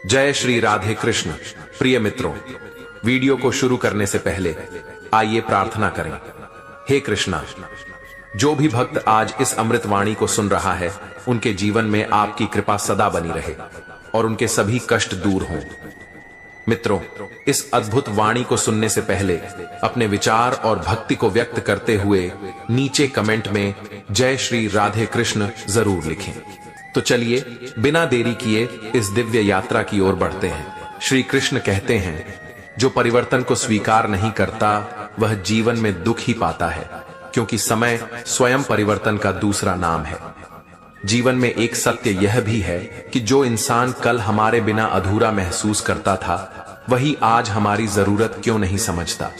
जय श्री राधे कृष्ण। प्रिय मित्रों, वीडियो को शुरू करने से पहले आइए प्रार्थना करें। हे कृष्णा, जो भी भक्त आज इस अमृतवाणी को सुन रहा है, उनके जीवन में आपकी कृपा सदा बनी रहे और उनके सभी कष्ट दूर हों। मित्रों, इस अद्भुत वाणी को सुनने से पहले अपने विचार और भक्ति को व्यक्त करते हुए नीचे कमेंट में जय श्री राधे कृष्ण जरूर लिखें। तो चलिए बिना देरी किए इस दिव्य यात्रा की ओर बढ़ते हैं। श्री कृष्ण कहते हैं, जो परिवर्तन को स्वीकार नहीं करता वह जीवन में दुख ही पाता है, क्योंकि समय स्वयं परिवर्तन का दूसरा नाम है। जीवन में एक सत्य यह भी है कि जो इंसान कल हमारे बिना अधूरा महसूस करता था, वही आज हमारी जरूरत क्यों नहीं समझता।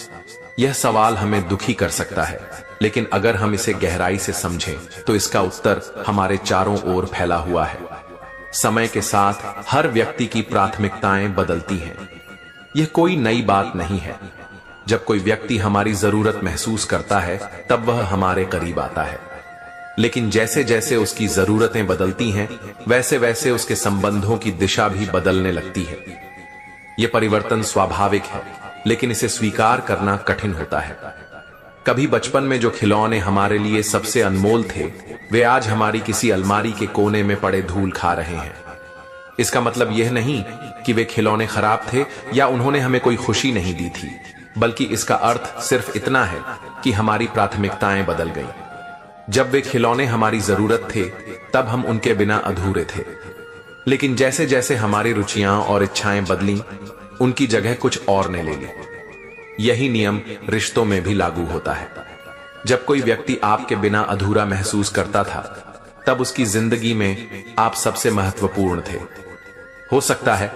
यह सवाल हमें दुखी कर सकता है, लेकिन अगर हम इसे गहराई से समझें तो इसका उत्तर हमारे चारों ओर फैला हुआ है। समय के साथ हर व्यक्ति की प्राथमिकताएं बदलती हैं। यह कोई नई बात नहीं है। जब कोई व्यक्ति हमारी जरूरत महसूस करता है, तब वह हमारे करीब आता है। लेकिन जैसे जैसे उसकी जरूरतें बदलती हैं, वैसे वैसे उसके संबंधों की दिशा भी बदलने लगती है। यह परिवर्तन स्वाभाविक है, लेकिन इसे स्वीकार करना कठिन होता है। कभी बचपन में जो खिलौने हमारे लिए सबसे अनमोल थे, वे आज हमारी किसी अलमारी के कोने में पड़े धूल खा रहे हैं। इसका मतलब यह नहीं कि वे खिलौने खराब थे या उन्होंने हमें कोई खुशी नहीं दी थी, बल्कि इसका अर्थ सिर्फ इतना है कि हमारी प्राथमिकताएं बदल गईं। जब वे खिलौने हमारी जरूरत थे, तब हम उनके बिना अधूरे थे। लेकिन जैसे जैसे हमारी रुचियां और इच्छाएं बदलीं, उनकी जगह कुछ और ने ले ली। यही नियम रिश्तों में भी लागू होता है। जब कोई व्यक्ति आपके बिना अधूरा महसूस करता था, तब उसकी जिंदगी में आप सबसे महत्वपूर्ण थे। हो सकता है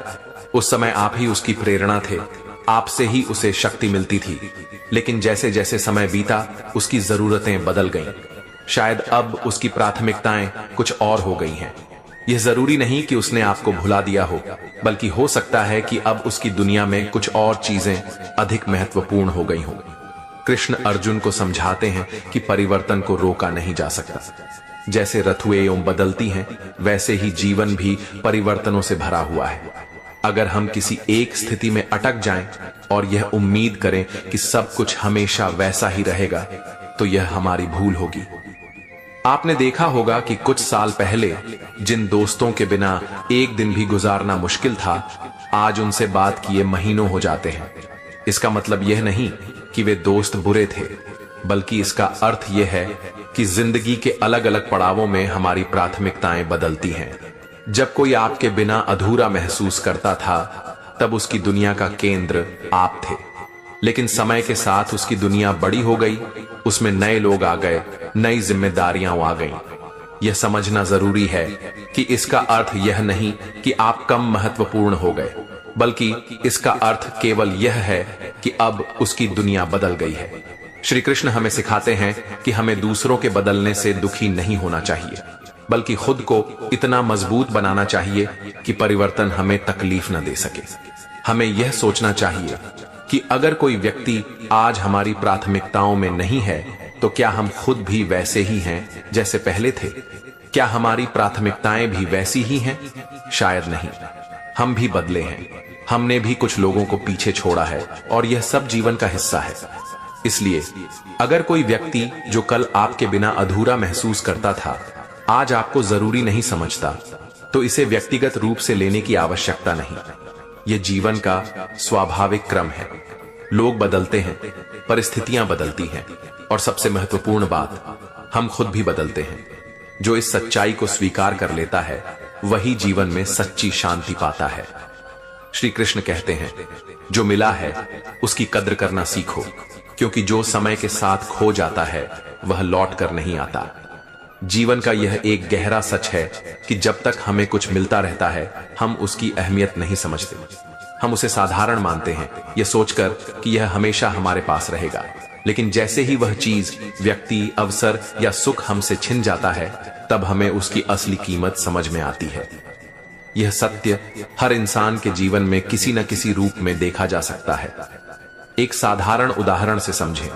उस समय आप ही उसकी प्रेरणा थे, आपसे ही उसे शक्ति मिलती थी। लेकिन जैसे जैसे समय बीता, उसकी जरूरतें बदल गईं। शायद अब उसकी प्राथमिकताएं कुछ और हो गई हैं। यह जरूरी नहीं कि उसने आपको भुला दिया हो, बल्कि हो सकता है कि अब उसकी दुनिया में कुछ और चीजें अधिक महत्वपूर्ण हो गई हों। कृष्ण अर्जुन को समझाते हैं कि परिवर्तन को रोका नहीं जा सकता। जैसे ऋतुएं बदलती हैं, वैसे ही जीवन भी परिवर्तनों से भरा हुआ है। अगर हम किसी एक स्थिति में अटक जाएं और यह उम्मीद करें कि सब कुछ हमेशा वैसा ही रहेगा, तो यह हमारी भूल होगी। आपने देखा होगा कि कुछ साल पहले जिन दोस्तों के बिना एक दिन भी गुजारना मुश्किल था, आज उनसे बात किए महीनों हो जाते हैं। इसका मतलब यह नहीं कि वे दोस्त बुरे थे, बल्कि इसका अर्थ यह है कि जिंदगी के अलग अलग पड़ावों में हमारी प्राथमिकताएं बदलती हैं। जब कोई आपके बिना अधूरा महसूस करता था, तब उसकी दुनिया का केंद्र आप थे। लेकिन समय के साथ उसकी दुनिया बड़ी हो गई, उसमें नए लोग आ गए, नई जिम्मेदारियां आ गईं। यह समझना जरूरी है कि इसका अर्थ यह नहीं कि आप कम महत्वपूर्ण हो गए, बल्कि इसका अर्थ केवल यह है कि अब उसकी दुनिया बदल गई है। श्री कृष्ण हमें सिखाते हैं कि हमें दूसरों के बदलने से दुखी नहीं होना चाहिए, बल्कि खुद को इतना मजबूत बनाना चाहिए कि परिवर्तन हमें तकलीफ न दे सके। हमें यह सोचना चाहिए कि अगर कोई व्यक्ति आज हमारी प्राथमिकताओं में नहीं है, तो क्या हम खुद भी वैसे ही हैं जैसे पहले थे? क्या हमारी प्राथमिकताएं भी वैसी ही हैं? शायद नहीं। हम भी बदले हैं। हमने भी कुछ लोगों को पीछे छोड़ा है, और यह सब जीवन का हिस्सा है। इसलिए अगर कोई व्यक्ति जो कल आपके बिना अधूरा महसूस करता था, आज आपको जरूरी नहीं समझता, तो इसे व्यक्तिगत रूप से लेने की आवश्यकता नहीं। यह जीवन का स्वाभाविक क्रम है। लोग बदलते हैं, परिस्थितियां बदलती हैं, और सबसे महत्वपूर्ण बात, हम खुद भी बदलते हैं। जो इस सच्चाई को स्वीकार कर लेता है, वही जीवन में सच्ची शांति पाता है। श्री कृष्ण कहते हैं, जो मिला है उसकी कद्र करना सीखो, क्योंकि जो समय के साथ खो जाता है, वह लौट कर नहीं आता। जीवन का यह एक गहरा सच है कि जब तक हमें कुछ मिलता रहता है, हम उसकी अहमियत नहीं समझते। हम उसे साधारण मानते हैं, यह सोचकर कि यह हमेशा हमारे पास रहेगा। लेकिन जैसे ही वह चीज, व्यक्ति, अवसर या सुख हमसे छिन जाता है, तब हमें उसकी असली कीमत समझ में आती है। यह सत्य हर इंसान के जीवन में किसी न किसी रूप में देखा जा सकता है। एक साधारण उदाहरण से समझें।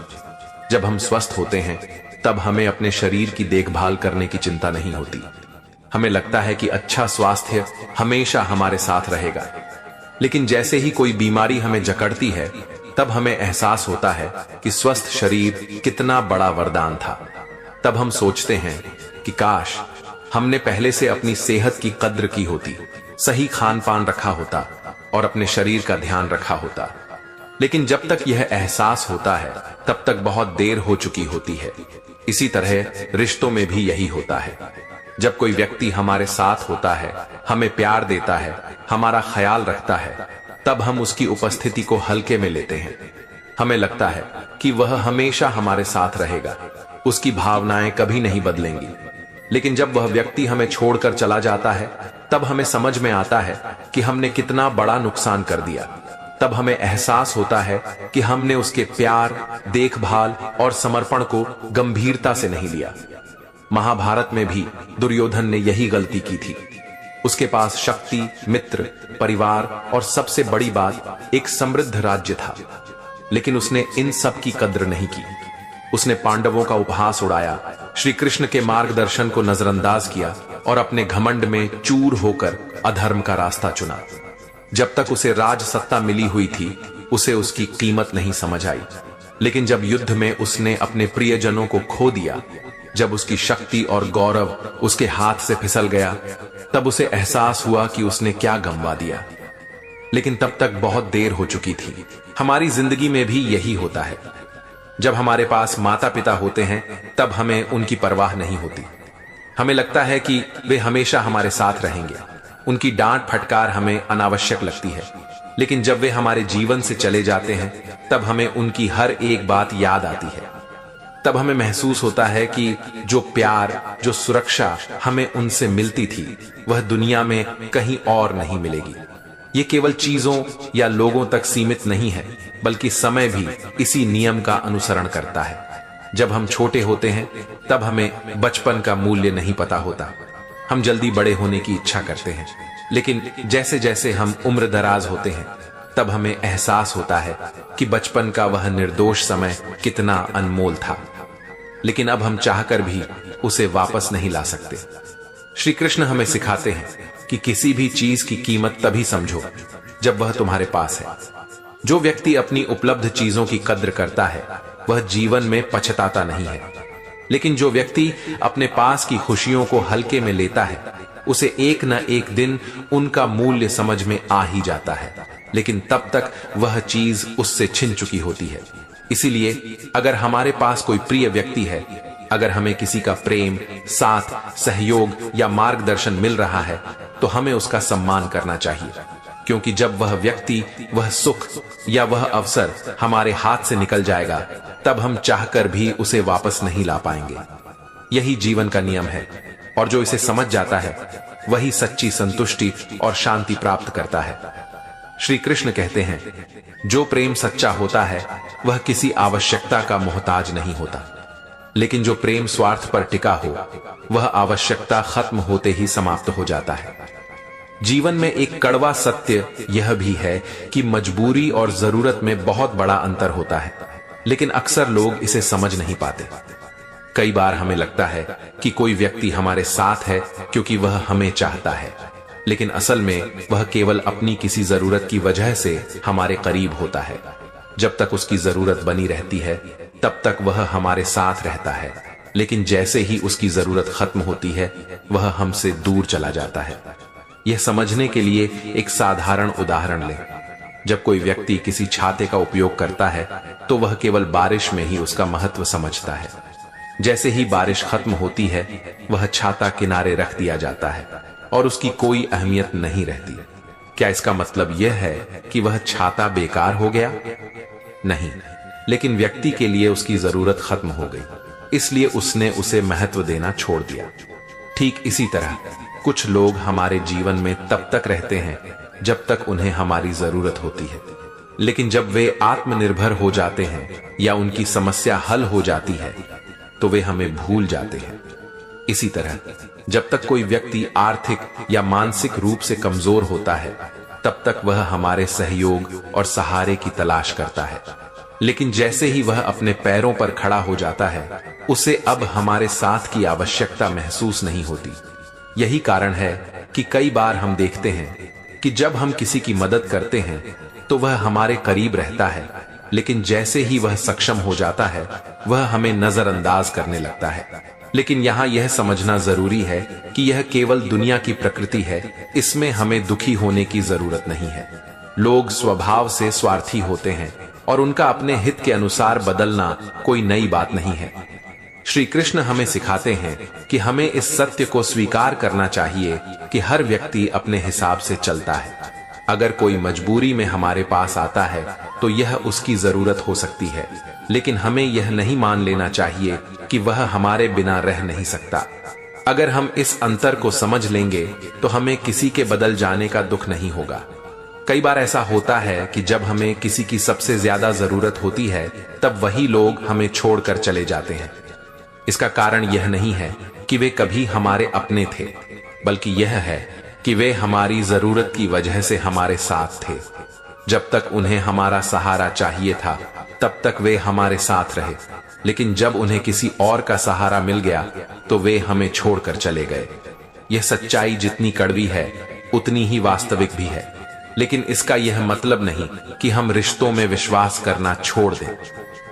जब हम स्वस्थ होते हैं, तब हमें अपने शरीर की देखभाल करने की चिंता नहीं होती। हमें लगता है कि अच्छा स्वास्थ्य हमेशा हमारे साथ रहेगा, लेकिन जैसे ही कोई बीमारी हमें जकड़ती है तब हमें एहसास होता है कि स्वस्थ शरीर कितना बड़ा वरदान था। तब हम सोचते हैं कि काश हमने पहले से अपनी सेहत की कद्र की होती, सही खान पान रखा होता और अपने शरीर का ध्यान रखा होता। लेकिन जब तक यह एहसास होता है तब तक बहुत देर हो चुकी होती है। इसी तरह रिश्तों में भी यही होता है। जब कोई व्यक्ति हमारे साथ होता है, हमें प्यार देता है, हमारा ख्याल रखता है, तब हम उसकी उपस्थिति को हल्के में लेते हैं। हमें लगता है कि वह हमेशा हमारे साथ रहेगा, उसकी भावनाएं कभी नहीं बदलेंगी। लेकिन जब वह व्यक्ति हमें छोड़कर चला जाता है तब हमें समझ में आता है कि हमने कितना बड़ा नुकसान कर दिया। तब हमें एहसास होता है कि हमने उसके प्यार, देखभाल और समर्पण को गंभीरता से नहीं लिया। महाभारत में भी दुर्योधन ने यही गलती की थी। उसके पास शक्ति, मित्र, परिवार और सबसे बड़ी बात एक समृद्ध राज्य था, लेकिन उसने इन सब की कद्र नहीं की। उसने पांडवों का उपहास उड़ाया, श्री कृष्ण के मार्गदर्शन को नजरअंदाज किया और अपने घमंड में चूर होकर अधर्म का रास्ता चुना। जब तक उसे राज सत्ता मिली हुई थी उसे उसकी कीमत नहीं समझ आई, लेकिन जब युद्ध में उसने अपने प्रियजनों को खो दिया, जब उसकी शक्ति और गौरव उसके हाथ से फिसल गया, तब उसे एहसास हुआ कि उसने क्या गंवा दिया। लेकिन तब तक बहुत देर हो चुकी थी। हमारी जिंदगी में भी यही होता है। जब हमारे पास माता पिता होते हैं तब हमें उनकी परवाह नहीं होती। हमें लगता है कि वे हमेशा हमारे साथ रहेंगे। उनकी डांट फटकार हमें अनावश्यक लगती है, लेकिन जब वे हमारे जीवन से चले जाते हैं तब हमें उनकी हर एक बात याद आती है। तब हमें महसूस होता है कि जो प्यार, जो सुरक्षा हमें उनसे मिलती थी वह दुनिया में कहीं और नहीं मिलेगी। ये केवल चीजों या लोगों तक सीमित नहीं है, बल्कि समय भी इसी नियम का अनुसरण करता है। जब हम छोटे होते हैं तब हमें बचपन का मूल्य नहीं पता होता। हम जल्दी बड़े होने की इच्छा करते हैं, लेकिन जैसे जैसे हम उम्र दराज होते हैं तब हमें एहसास होता है कि बचपन का वह निर्दोष समय कितना अनमोल था, लेकिन अब हम चाहकर भी उसे वापस नहीं ला सकते। श्री कृष्ण हमें सिखाते हैं कि किसी भी चीज की कीमत तभी समझो जब वह तुम्हारे पास है। जो व्यक्ति अपनी उपलब्ध चीजों की कद्र करता है वह जीवन में पछताता नहीं है, लेकिन जो व्यक्ति अपने पास की खुशियों को हल्के में लेता है उसे एक न एक दिन उनका मूल्य समझ में आ ही जाता है, लेकिन तब तक वह चीज उससे छिन चुकी होती है। इसीलिए अगर हमारे पास कोई प्रिय व्यक्ति है, अगर हमें किसी का प्रेम, साथ, सहयोग या मार्गदर्शन मिल रहा है तो हमें उसका सम्मान करना चाहिए, क्योंकि जब वह व्यक्ति, वह सुख या वह अवसर हमारे हाथ से निकल जाएगा तब हम चाहकर भी उसे वापस नहीं ला पाएंगे। यही जीवन का नियम है, और जो इसे समझ जाता है वही सच्ची संतुष्टि और शांति प्राप्त करता है। श्री कृष्ण कहते हैं, जो प्रेम सच्चा होता है वह किसी आवश्यकता का मोहताज नहीं होता, लेकिन जो प्रेम स्वार्थ पर टिका हो वह आवश्यकता खत्म होते ही समाप्त हो जाता है। जीवन में एक कड़वा सत्य यह भी है कि मजबूरी और जरूरत में बहुत बड़ा अंतर होता है, लेकिन अक्सर लोग इसे समझ नहीं पाते। कई बार हमें लगता है कि कोई व्यक्ति हमारे साथ है क्योंकि वह हमें चाहता है, लेकिन असल में वह केवल अपनी किसी जरूरत की वजह से हमारे करीब होता है। जब तक उसकी जरूरत बनी रहती है तब तक वह हमारे साथ रहता है, लेकिन जैसे ही उसकी जरूरत खत्म होती है वह हमसे दूर चला जाता है। यह समझने के लिए एक साधारण उदाहरण लें। जब कोई व्यक्ति किसी छाते का उपयोग करता है तो वह केवल बारिश में ही उसका महत्व समझता है। जैसे ही बारिश खत्म होती है वह छाता किनारे रख दिया जाता है और उसकी कोई अहमियत नहीं रहती। क्या इसका मतलब यह है कि वह छाता बेकार हो गया? नहीं, लेकिन व्यक्ति के लिए उसकी जरूरत खत्म हो गई, इसलिए उसने उसे महत्व देना छोड़ दिया। ठीक इसी तरह कुछ लोग हमारे जीवन में तब तक रहते हैं जब तक उन्हें हमारी जरूरत होती है, लेकिन जब वे आत्मनिर्भर हो जाते हैं या उनकी समस्या हल हो जाती है तो वे हमें भूल जाते हैं। इसी तरह जब तक कोई व्यक्ति आर्थिक या मानसिक रूप से कमजोर होता है तब तक वह हमारे सहयोग और सहारे की तलाश करता है, लेकिन जैसे ही वह अपने पैरों पर खड़ा हो जाता है उसे अब हमारे साथ की आवश्यकता महसूस नहीं होती। यही कारण है कि कई बार हम देखते हैं कि जब हम किसी की मदद करते हैं तो वह हमारे करीब रहता है, लेकिन जैसे ही वह सक्षम हो जाता है वह हमें नजरअंदाज करने लगता है। लेकिन यहाँ यह समझना जरूरी है कि यह केवल दुनिया की प्रकृति है, इसमें हमें दुखी होने की जरूरत नहीं है। लोग स्वभाव से स्वार्थी होते हैं और उनका अपने हित के अनुसार बदलना कोई नई बात नहीं है। श्री कृष्ण हमें सिखाते हैं कि हमें इस सत्य को स्वीकार करना चाहिए कि हर व्यक्ति अपने हिसाब से चलता है। अगर कोई मजबूरी में हमारे पास आता है तो यह उसकी जरूरत हो सकती है, लेकिन हमें यह नहीं मान लेना चाहिए कि वह हमारे बिना रह नहीं सकता। अगर हम इस अंतर को समझ लेंगे तो हमें किसी के बदल जाने का दुख नहीं होगा। कई बार ऐसा होता है कि जब हमें किसी की सबसे ज्यादा जरूरत होती है तब वही लोग हमें छोड़कर चले जाते हैं। इसका कारण यह नहीं है कि वे कभी हमारे अपने थे, बल्कि यह है कि वे हमारी जरूरत की वजह से हमारे साथ थे। जब तक उन्हें हमारा सहारा चाहिए था तब तक वे हमारे साथ रहे, लेकिन जब उन्हें किसी और का सहारा मिल गया तो वे हमें छोड़कर चले गए। यह सच्चाई जितनी कड़वी है उतनी ही वास्तविक भी है, लेकिन इसका यह मतलब नहीं कि हम रिश्तों में विश्वास करना छोड़ दें।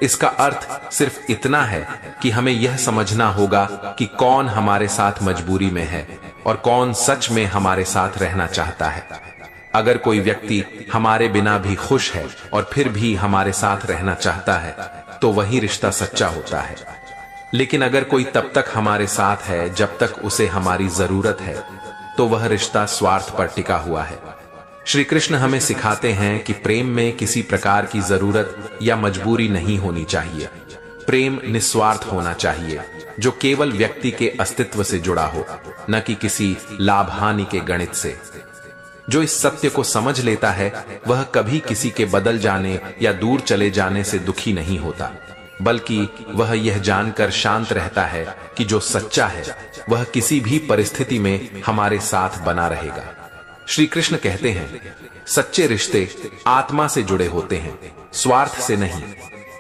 इसका अर्थ सिर्फ इतना है कि हमें यह समझना होगा कि कौन हमारे साथ मजबूरी में है और कौन सच में हमारे साथ रहना चाहता है। अगर कोई व्यक्ति हमारे बिना भी खुश है और फिर भी हमारे साथ रहना चाहता है तो वही रिश्ता सच्चा होता है। लेकिन अगर कोई तब तक हमारे साथ है जब तक उसे हमारी जरूरत है तो वह रिश्ता स्वार्थ पर टिका हुआ है। श्री कृष्ण हमें सिखाते हैं कि प्रेम में किसी प्रकार की जरूरत या मजबूरी नहीं होनी चाहिए। प्रेम निस्वार्थ होना चाहिए जो केवल व्यक्ति के अस्तित्व से जुड़ा हो, न कि किसी लाभ हानि के गणित से। जो इस सत्य को समझ लेता है वह कभी किसी के बदल जाने या दूर चले जाने से दुखी नहीं होता, बल्कि वह यह जानकर शांत रहता है कि जो सच्चा है वह किसी भी परिस्थिति में हमारे साथ बना रहेगा। श्री कृष्ण कहते हैं, सच्चे रिश्ते आत्मा से जुड़े होते हैं, स्वार्थ से नहीं।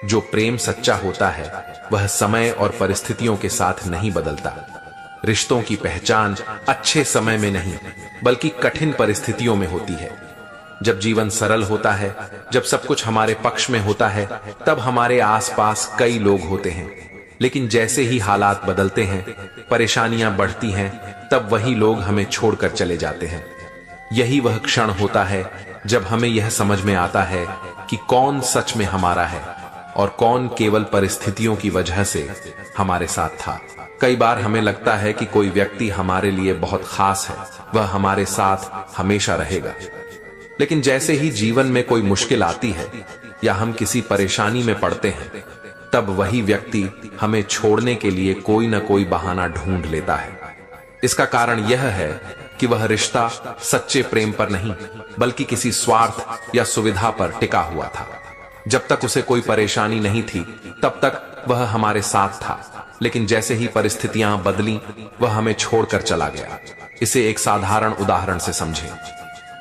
जो प्रेम सच्चा होता है वह समय और परिस्थितियों के साथ नहीं बदलता। रिश्तों की पहचान अच्छे समय में नहीं बल्कि कठिन परिस्थितियों में होती है। जब जीवन सरल होता है, जब सब कुछ हमारे पक्ष में होता है, तब हमारे आसपास कई लोग होते हैं। लेकिन जैसे ही हालात बदलते हैं, परेशानियां बढ़ती हैं, तब वही लोग हमें छोड़कर चले जाते हैं। यही वह क्षण होता है जब हमें यह समझ में आता है कि कौन सच में हमारा है और कौन केवल परिस्थितियों की वजह से हमारे साथ था। कई बार हमें लगता है कि कोई व्यक्ति हमारे लिए बहुत खास है, वह हमारे साथ हमेशा रहेगा। लेकिन जैसे ही जीवन में कोई मुश्किल आती है या हम किसी परेशानी में पड़ते हैं, तब वही व्यक्ति हमें छोड़ने के लिए कोई न कोई बहाना ढूंढ लेता है। इसका कारण यह है कि वह रिश्ता सच्चे प्रेम पर नहीं बल्कि किसी स्वार्थ या सुविधा पर टिका हुआ था। जब तक उसे कोई परेशानी नहीं थी तब तक वह हमारे साथ था, लेकिन जैसे ही परिस्थितियां बदली वह हमें छोड़कर चला गया। इसे एक साधारण उदाहरण से समझें।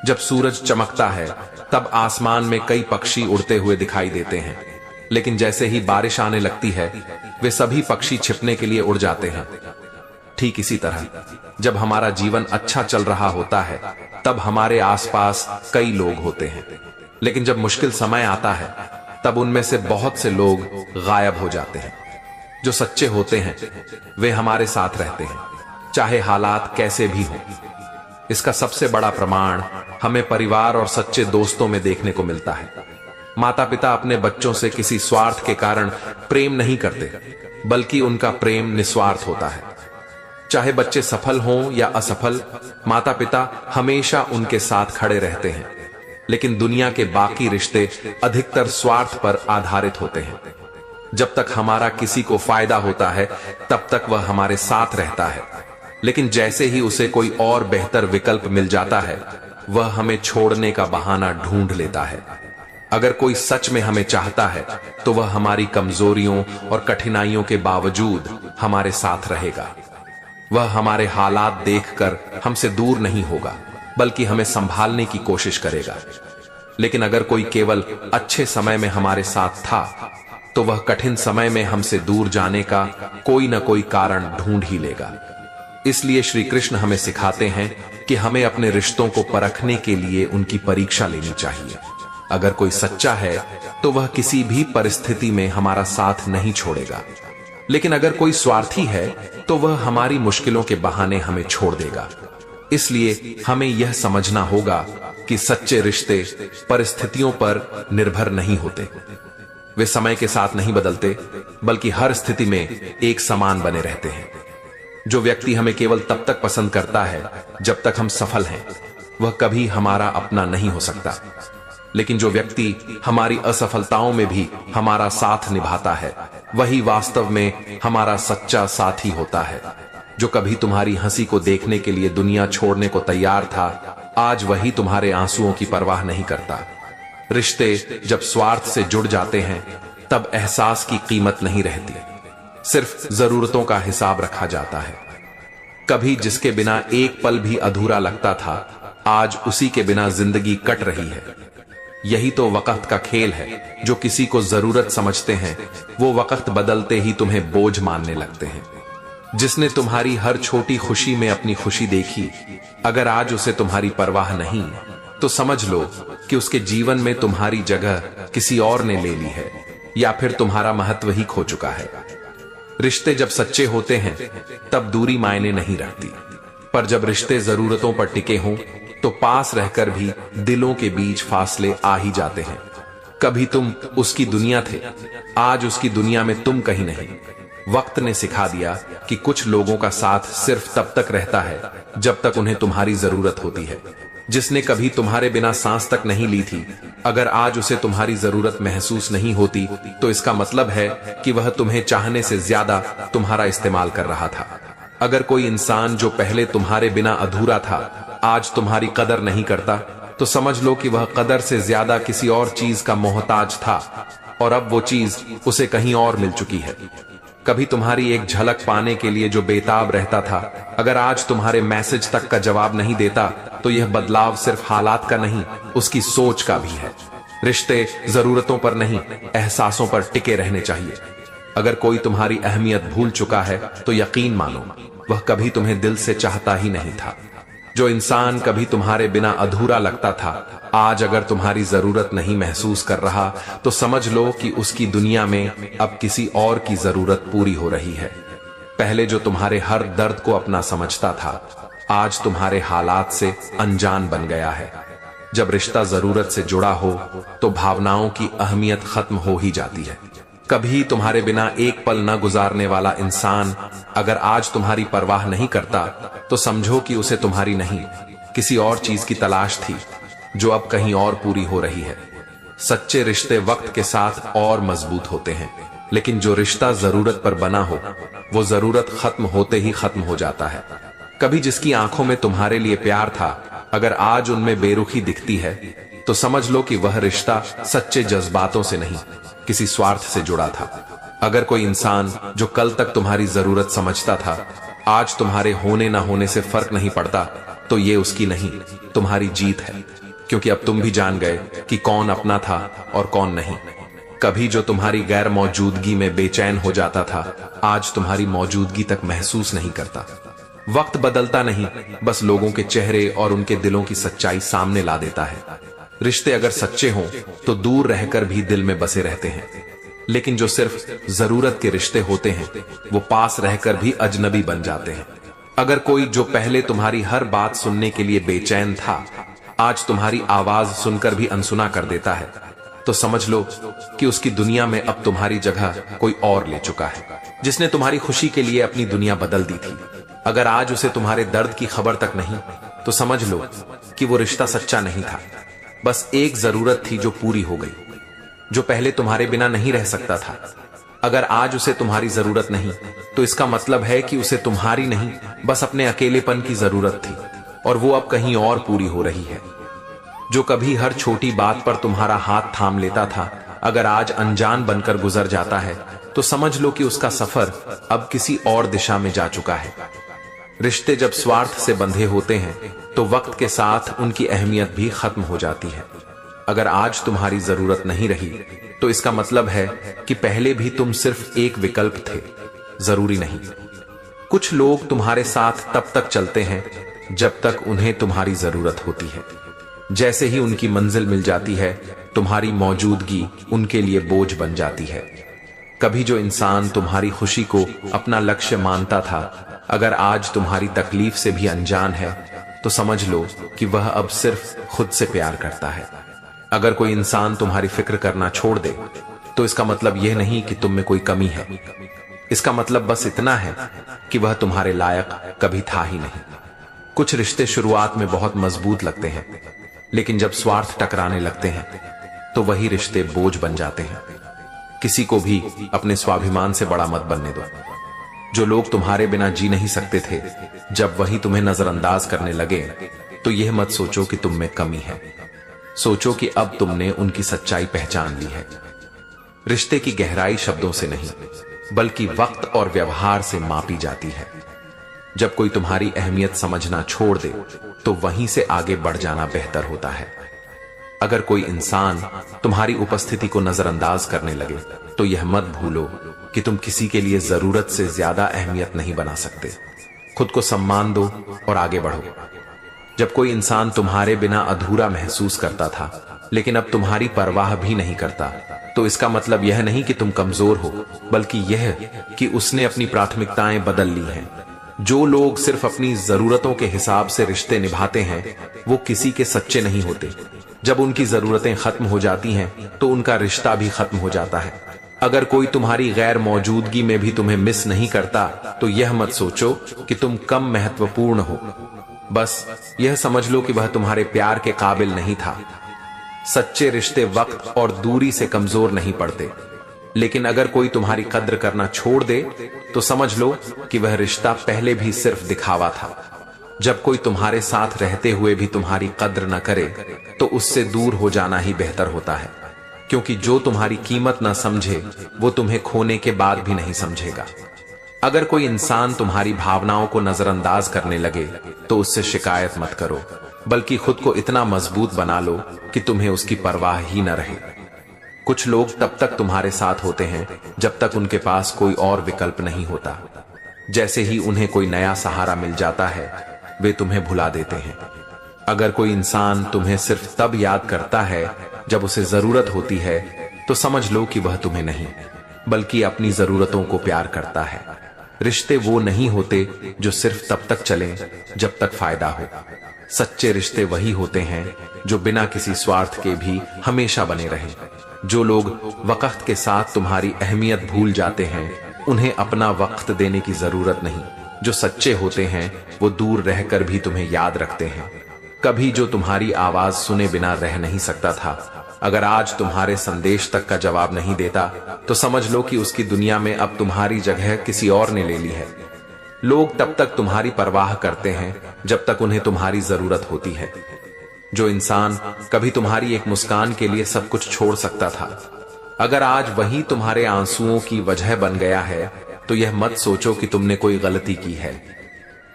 जब सूरज चमकता है तब आसमान में कई पक्षी उड़ते हुए दिखाई देते हैं, लेकिन जैसे ही बारिश आने लगती है वे सभी पक्षी छिपने के लिए उड़ जाते हैं। ठीक इसी तरह जब हमारा जीवन अच्छा चल रहा होता है तब हमारे आसपास कई लोग होते हैं, लेकिन जब मुश्किल समय आता है तब उनमें से बहुत से लोग गायब हो जाते हैं। जो सच्चे होते हैं वे हमारे साथ रहते हैं, चाहे हालात कैसे भी हों। इसका सबसे बड़ा प्रमाण हमें परिवार और सच्चे दोस्तों में देखने को मिलता है। माता पिता अपने बच्चों से किसी स्वार्थ के कारण प्रेम नहीं करते, बल्कि उनका प्रेम निस्वार्थ होता है। चाहे बच्चे सफल हों या असफल, माता पिता हमेशा उनके साथ खड़े रहते हैं। लेकिन दुनिया के बाकी रिश्ते अधिकतर स्वार्थ पर आधारित होते हैं। जब तक हमारा किसी को फायदा होता है तब तक वह हमारे साथ रहता है, लेकिन जैसे ही उसे कोई और बेहतर विकल्प मिल जाता है वह हमें छोड़ने का बहाना ढूंढ लेता है। अगर कोई सच में हमें चाहता है तो वह हमारी कमजोरियों और कठिनाइयों के बावजूद हमारे साथ रहेगा। वह हमारे हालात देखकर हमसे दूर नहीं होगा, बल्कि हमें संभालने की कोशिश करेगा। लेकिन अगर कोई केवल अच्छे समय में हमारे साथ था तो वह कठिन समय में हमसे दूर जाने का कोई न कोई कारण ढूंढ ही लेगा। इसलिए श्री कृष्ण हमें सिखाते हैं कि हमें अपने रिश्तों को परखने के लिए उनकी परीक्षा लेनी चाहिए। अगर कोई सच्चा है तो वह किसी भी परिस्थिति में हमारा साथ नहीं छोड़ेगा, लेकिन अगर कोई स्वार्थी है तो वह हमारी मुश्किलों के बहाने हमें छोड़ देगा। इसलिए हमें यह समझना होगा कि सच्चे रिश्ते परिस्थितियों पर निर्भर नहीं होते। वे समय के साथ नहीं बदलते, बल्कि हर स्थिति में एक समान बने रहते हैं। जो व्यक्ति हमें केवल तब तक पसंद करता है जब तक हम सफल हैं, वह कभी हमारा अपना नहीं हो सकता। लेकिन जो व्यक्ति हमारी असफलताओं में भी हमारा साथ निभाता है, वही वास्तव में हमारा सच्चा साथी होता है। जो कभी तुम्हारी हंसी को देखने के लिए दुनिया छोड़ने को तैयार था, आज वही तुम्हारे आंसुओं की परवाह नहीं करता। रिश्ते जब स्वार्थ से जुड़ जाते हैं, तब एहसास की कीमत नहीं रहती, सिर्फ जरूरतों का हिसाब रखा जाता है। कभी जिसके बिना एक पल भी अधूरा लगता था, आज उसी के बिना जिंदगी कट रही है। यही तो वक्त का खेल है। जो किसी को जरूरत समझते हैं, वो वक्त बदलते ही तुम्हें बोझ मानने लगते हैं। जिसने तुम्हारी हर छोटी खुशी में अपनी खुशी देखी, अगर आज उसे तुम्हारी परवाह नहीं, तो समझ लो कि उसके जीवन में तुम्हारी जगह किसी और ने ले ली है, या फिर तुम्हारा महत्व ही खो चुका है। रिश्ते जब सच्चे होते हैं, तब दूरी मायने नहीं रखती, पर जब रिश्ते जरूरतों पर टिके हों, तो पास रहकर भी दिलों के बीच फासले आ ही जाते हैं। कभी तुम उसकी दुनिया थे, आज उसकी दुनिया में तुम कहीं नहीं। वक्त ने सिखा दिया कि कुछ लोगों का साथ सिर्फ तब तक रहता है जब तक उन्हें तुम्हारी जरूरत होती है। जिसने कभी तुम्हारे बिना सांस तक नहीं ली थी, अगर आज उसे तुम्हारी जरूरत महसूस नहीं होती, तो इसका मतलब है कि वह तुम्हें चाहने से ज्यादा तुम्हारा इस्तेमाल कर रहा था। अगर कोई इंसान जो पहले तुम्हारे बिना अधूरा था, आज तुम्हारी कदर नहीं करता, तो समझ लो कि वह कदर से ज्यादा किसी और चीज का मोहताज था, और अब वो चीज उसे कहीं और मिल चुकी है। कभी तुम्हारी एक झलक पाने के लिए जो बेताब रहता था, अगर आज तुम्हारे मैसेज तक का जवाब नहीं देता, तो यह बदलाव सिर्फ हालात का नहीं, उसकी सोच का भी है। रिश्ते जरूरतों पर नहीं, एहसासों पर टिके रहने चाहिए। अगर कोई तुम्हारी अहमियत भूल चुका है, तो यकीन मानो वह कभी तुम्हें दिल से चाहता ही नहीं था। जो इंसान कभी तुम्हारे बिना अधूरा लगता था, आज अगर तुम्हारी जरूरत नहीं महसूस कर रहा, तो समझ लो कि उसकी दुनिया में अब किसी और की जरूरत पूरी हो रही है। पहले जो तुम्हारे हर दर्द को अपना समझता था, आज तुम्हारे हालात से अनजान बन गया है। जब रिश्ता जरूरत से जुड़ा हो, तो भावनाओं की अहमियत खत्म हो ही जाती है। कभी तुम्हारे बिना एक पल न गुजारने वाला इंसान अगर आज तुम्हारी परवाह नहीं करता, तो समझो कि उसे तुम्हारी नहीं, किसी और चीज की तलाश थी, जो अब कहीं और पूरी हो रही है। सच्चे रिश्ते वक्त के साथ और मजबूत होते हैं, लेकिन जो रिश्ता जरूरत पर बना हो, वो जरूरत खत्म होते ही खत्म हो जाता है। कभी जिसकी आंखों में तुम्हारे लिए प्यार था, अगर आज उनमें बेरुखी दिखती है, तो समझ लो कि वह रिश्ता सच्चे जज्बातों से नहीं, किसी स्वार्थ से जुड़ा था। अगर कोई इंसान जो कल तक तुम्हारी जरूरत समझता था, आज तुम्हारे होने ना होने से फर्क नहीं पड़ता, तो ये उसकी नहीं, तुम्हारी जीत है। क्योंकि अब तुम भी जान गए कि कौन अपना था और कौन नहीं। कभी जो तुम्हारी गैर मौजूदगी में बेचैन हो जाता था, आज तुम्हारी मौजूदगी तक महसूस नहीं करता। वक्त बदलता नहीं, बस लोगों के चेहरे और उनके दिलों की सच्चाई सामने ला देता है। रिश्ते अगर सच्चे हों, तो दूर रहकर भी दिल में बसे रहते हैं, लेकिन जो सिर्फ जरूरत के रिश्ते होते हैं, वो पास रहकर भी अजनबी बन जाते हैं। अगर कोई जो पहले तुम्हारी हर बात सुनने के लिए बेचैन था, आज तुम्हारी आवाज सुनकर भी अनसुना कर देता है, तो समझ लो कि उसकी दुनिया में अब तुम्हारी जगह कोई और ले चुका है। जिसने तुम्हारी खुशी के लिए अपनी दुनिया बदल दी थी, अगर आज उसे तुम्हारे दर्द की खबर तक नहीं, तो समझ लो कि वो रिश्ता सच्चा नहीं था। बस एक जरूरत थी जो पूरी हो गई। जो पहले तुम्हारे बिना नहीं रह सकता था, अगर आज उसे तुम्हारी जरूरत नहीं, तो इसका मतलब है कि उसे तुम्हारी नहीं, बस अपने अकेलेपन की जरूरत थी, और वो अब कहीं और पूरी हो रही है। जो कभी हर छोटी बात पर तुम्हारा हाथ थाम लेता था, अगर आज अनजान बनकर गुजर जाता है, तो समझ लो कि उसका सफर अब किसी और दिशा में जा चुका है। रिश्ते जब स्वार्थ से बंधे होते हैं, तो वक्त के साथ उनकी अहमियत भी खत्म हो जाती है। अगर आज तुम्हारी जरूरत नहीं रही, तो इसका मतलब है कि पहले भी तुम सिर्फ एक विकल्प थे, जरूरी नहीं। कुछ लोग तुम्हारे साथ तब तक चलते हैं जब तक उन्हें तुम्हारी जरूरत होती है। जैसे ही उनकी मंजिल मिल जाती है, तुम्हारी मौजूदगी उनके लिए बोझ बन जाती है। कभी जो इंसान तुम्हारी खुशी को अपना लक्ष्य मानता था, अगर आज तुम्हारी तकलीफ से भी अनजान है, तो समझ लो कि वह अब सिर्फ खुद से प्यार करता है। अगर कोई इंसान तुम्हारी फिक्र करना छोड़ दे, तो इसका मतलब यह नहीं कि तुम में कोई कमी है। इसका मतलब बस इतना है कि वह तुम्हारे लायक कभी था ही नहीं। कुछ रिश्ते शुरुआत में बहुत मजबूत लगते हैं, लेकिन जब स्वार्थ टकराने लगते हैं, तो वही रिश्ते बोझ बन जाते हैं। किसी को भी अपने स्वाभिमान से बड़ा मत बनने दो। जो लोग तुम्हारे बिना जी नहीं सकते थे, जब वही तुम्हें नजरअंदाज करने लगे, तो यह मत सोचो कि तुम में कमी है। सोचो कि अब तुमने उनकी सच्चाई पहचान ली है। रिश्ते की गहराई शब्दों से नहीं, बल्कि वक्त और व्यवहार से मापी जाती है। जब कोई तुम्हारी अहमियत समझना छोड़ दे, तो वहीं से आगे बढ़ जाना बेहतर होता है। अगर कोई इंसान तुम्हारी उपस्थिति को नजरअंदाज करने लगे, तो यह मत भूलो कि तुम किसी के लिए जरूरत से ज्यादा अहमियत नहीं बना सकते। खुद को सम्मान दो और आगे बढ़ो। जब कोई इंसान तुम्हारे बिना अधूरा महसूस करता था, लेकिन अब तुम्हारी परवाह भी नहीं करता, तो इसका मतलब यह नहीं कि तुम कमजोर हो, बल्कि यह कि उसने अपनी प्राथमिकताएं बदल ली हैं। जो लोग सिर्फ अपनी जरूरतों के हिसाब से रिश्ते निभाते हैं, वो किसी के सच्चे नहीं होते। जब उनकी जरूरतें खत्म हो जाती हैं, तो उनका रिश्ता भी खत्म हो जाता है। अगर कोई तुम्हारी गैर मौजूदगी में भी तुम्हें मिस नहीं करता, तो यह मत सोचो कि तुम कम महत्वपूर्ण हो। बस यह समझ लो कि वह तुम्हारे प्यार के काबिल नहीं था। सच्चे रिश्ते वक्त और दूरी से कमजोर नहीं पड़ते, लेकिन अगर कोई तुम्हारी कद्र करना छोड़ दे, तो समझ लो कि वह रिश्ता पहले भी सिर्फ दिखावा था। जब कोई तुम्हारे साथ रहते हुए भी तुम्हारी कद्र न करे, तो उससे दूर हो जाना ही बेहतर होता है, क्योंकि जो तुम्हारी कीमत न समझे, वो तुम्हें खोने के बाद भी नहीं समझेगा। अगर कोई इंसान तुम्हारी भावनाओं को नजरअंदाज करने लगे, तो उससे शिकायत मत करो, बल्कि खुद को इतना मजबूत बना लो कि तुम्हें उसकी परवाह ही न रहे। कुछ लोग तब तक तुम्हारे साथ होते हैं जब तक उनके पास कोई और विकल्प नहीं होता। जैसे ही उन्हें कोई नया सहारा मिल जाता है, वे तुम्हें भुला देते हैं। अगर कोई इंसान तुम्हें सिर्फ तब याद करता है जब उसे जरूरत होती है, तो समझ लो कि वह तुम्हें नहीं, बल्कि अपनी जरूरतों को प्यार करता है। रिश्ते वो नहीं होते जो सिर्फ तब तक चलें जब तक फायदा हो। सच्चे रिश्ते वही होते हैं जो बिना किसी स्वार्थ के भी हमेशा बने रहें। जो लोग वक्त के साथ तुम्हारी अहमियत भूल जाते हैं, उन्हें अपना वक्त देने की जरूरत नहीं। जो सच्चे होते हैं, वो दूर रहकर भी तुम्हें याद रखते हैं। कभी जो तुम्हारी आवाज सुने बिना रह नहीं सकता था, अगर आज तुम्हारे संदेश तक का जवाब नहीं देता, तो समझ लो कि उसकी दुनिया में अब तुम्हारी जगह किसी और ने ले ली है। लोग तब तक तुम्हारी परवाह करते हैं जब तक उन्हें तुम्हारी जरूरत होती है। जो इंसान कभी तुम्हारी एक मुस्कान के लिए सब कुछ छोड़ सकता था, अगर आज वही तुम्हारे आंसुओं की वजह बन गया है, तो यह मत सोचो कि तुमने कोई गलती की है।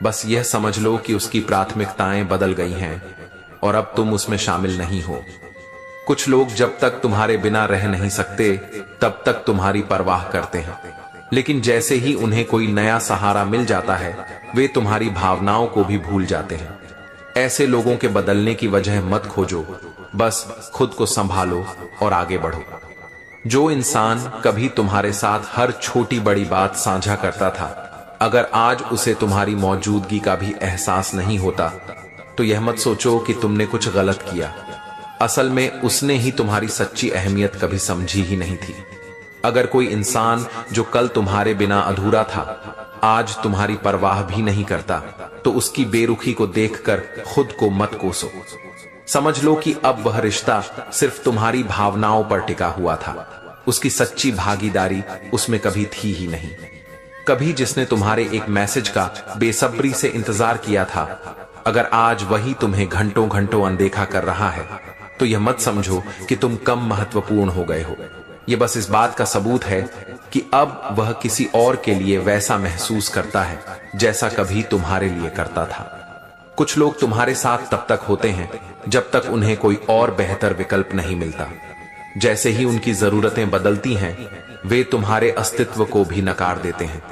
बस यह समझ लो कि उसकी प्राथमिकताएं बदल गई हैं और अब तुम उसमें शामिल नहीं हो। कुछ लोग जब तक तुम्हारे बिना रह नहीं सकते, तब तक तुम्हारी परवाह करते हैं, लेकिन जैसे ही उन्हें कोई नया सहारा मिल जाता है, वे तुम्हारी भावनाओं को भी भूल जाते हैं। ऐसे लोगों के बदलने की वजह मत खोजो, बस खुद को संभालो और आगे बढ़ो। जो इंसान कभी तुम्हारे साथ हर छोटी बड़ी बात साझा करता था, अगर आज उसे तुम्हारी मौजूदगी का भी एहसास नहीं होता, तो यह मत सोचो कि तुमने कुछ गलत किया। असल में उसने ही तुम्हारी सच्ची अहमियत कभी समझी ही नहीं थी। अगर कोई इंसान जो कल तुम्हारे बिना अधूरा था, आज तुम्हारी परवाह भी नहीं करता, तो उसकी बेरुखी को देखकर खुद को मत कोसो। समझ लो कि अब वह रिश्ता सिर्फ तुम्हारी भावनाओं पर टिका हुआ था। उसकी सच्ची भागीदारी उसमें कभी थी ही नहीं। कभी जिसने तुम्हारे एक मैसेज का बेसब्री से इंतजार किया था, अगर आज वही तुम्हें घंटों घंटों अनदेखा कर रहा है, तो यह मत समझो कि तुम कम महत्वपूर्ण हो गए हो। यह बस इस बात का सबूत है कि अब वह किसी और के लिए वैसा महसूस करता है जैसा कभी तुम्हारे लिए करता था। कुछ लोग तुम्हारे साथ तब तक होते हैं जब तक उन्हें कोई और बेहतर विकल्प नहीं मिलता। जैसे ही उनकी जरूरतें बदलती हैं, वे तुम्हारे अस्तित्व को भी नकार देते हैं।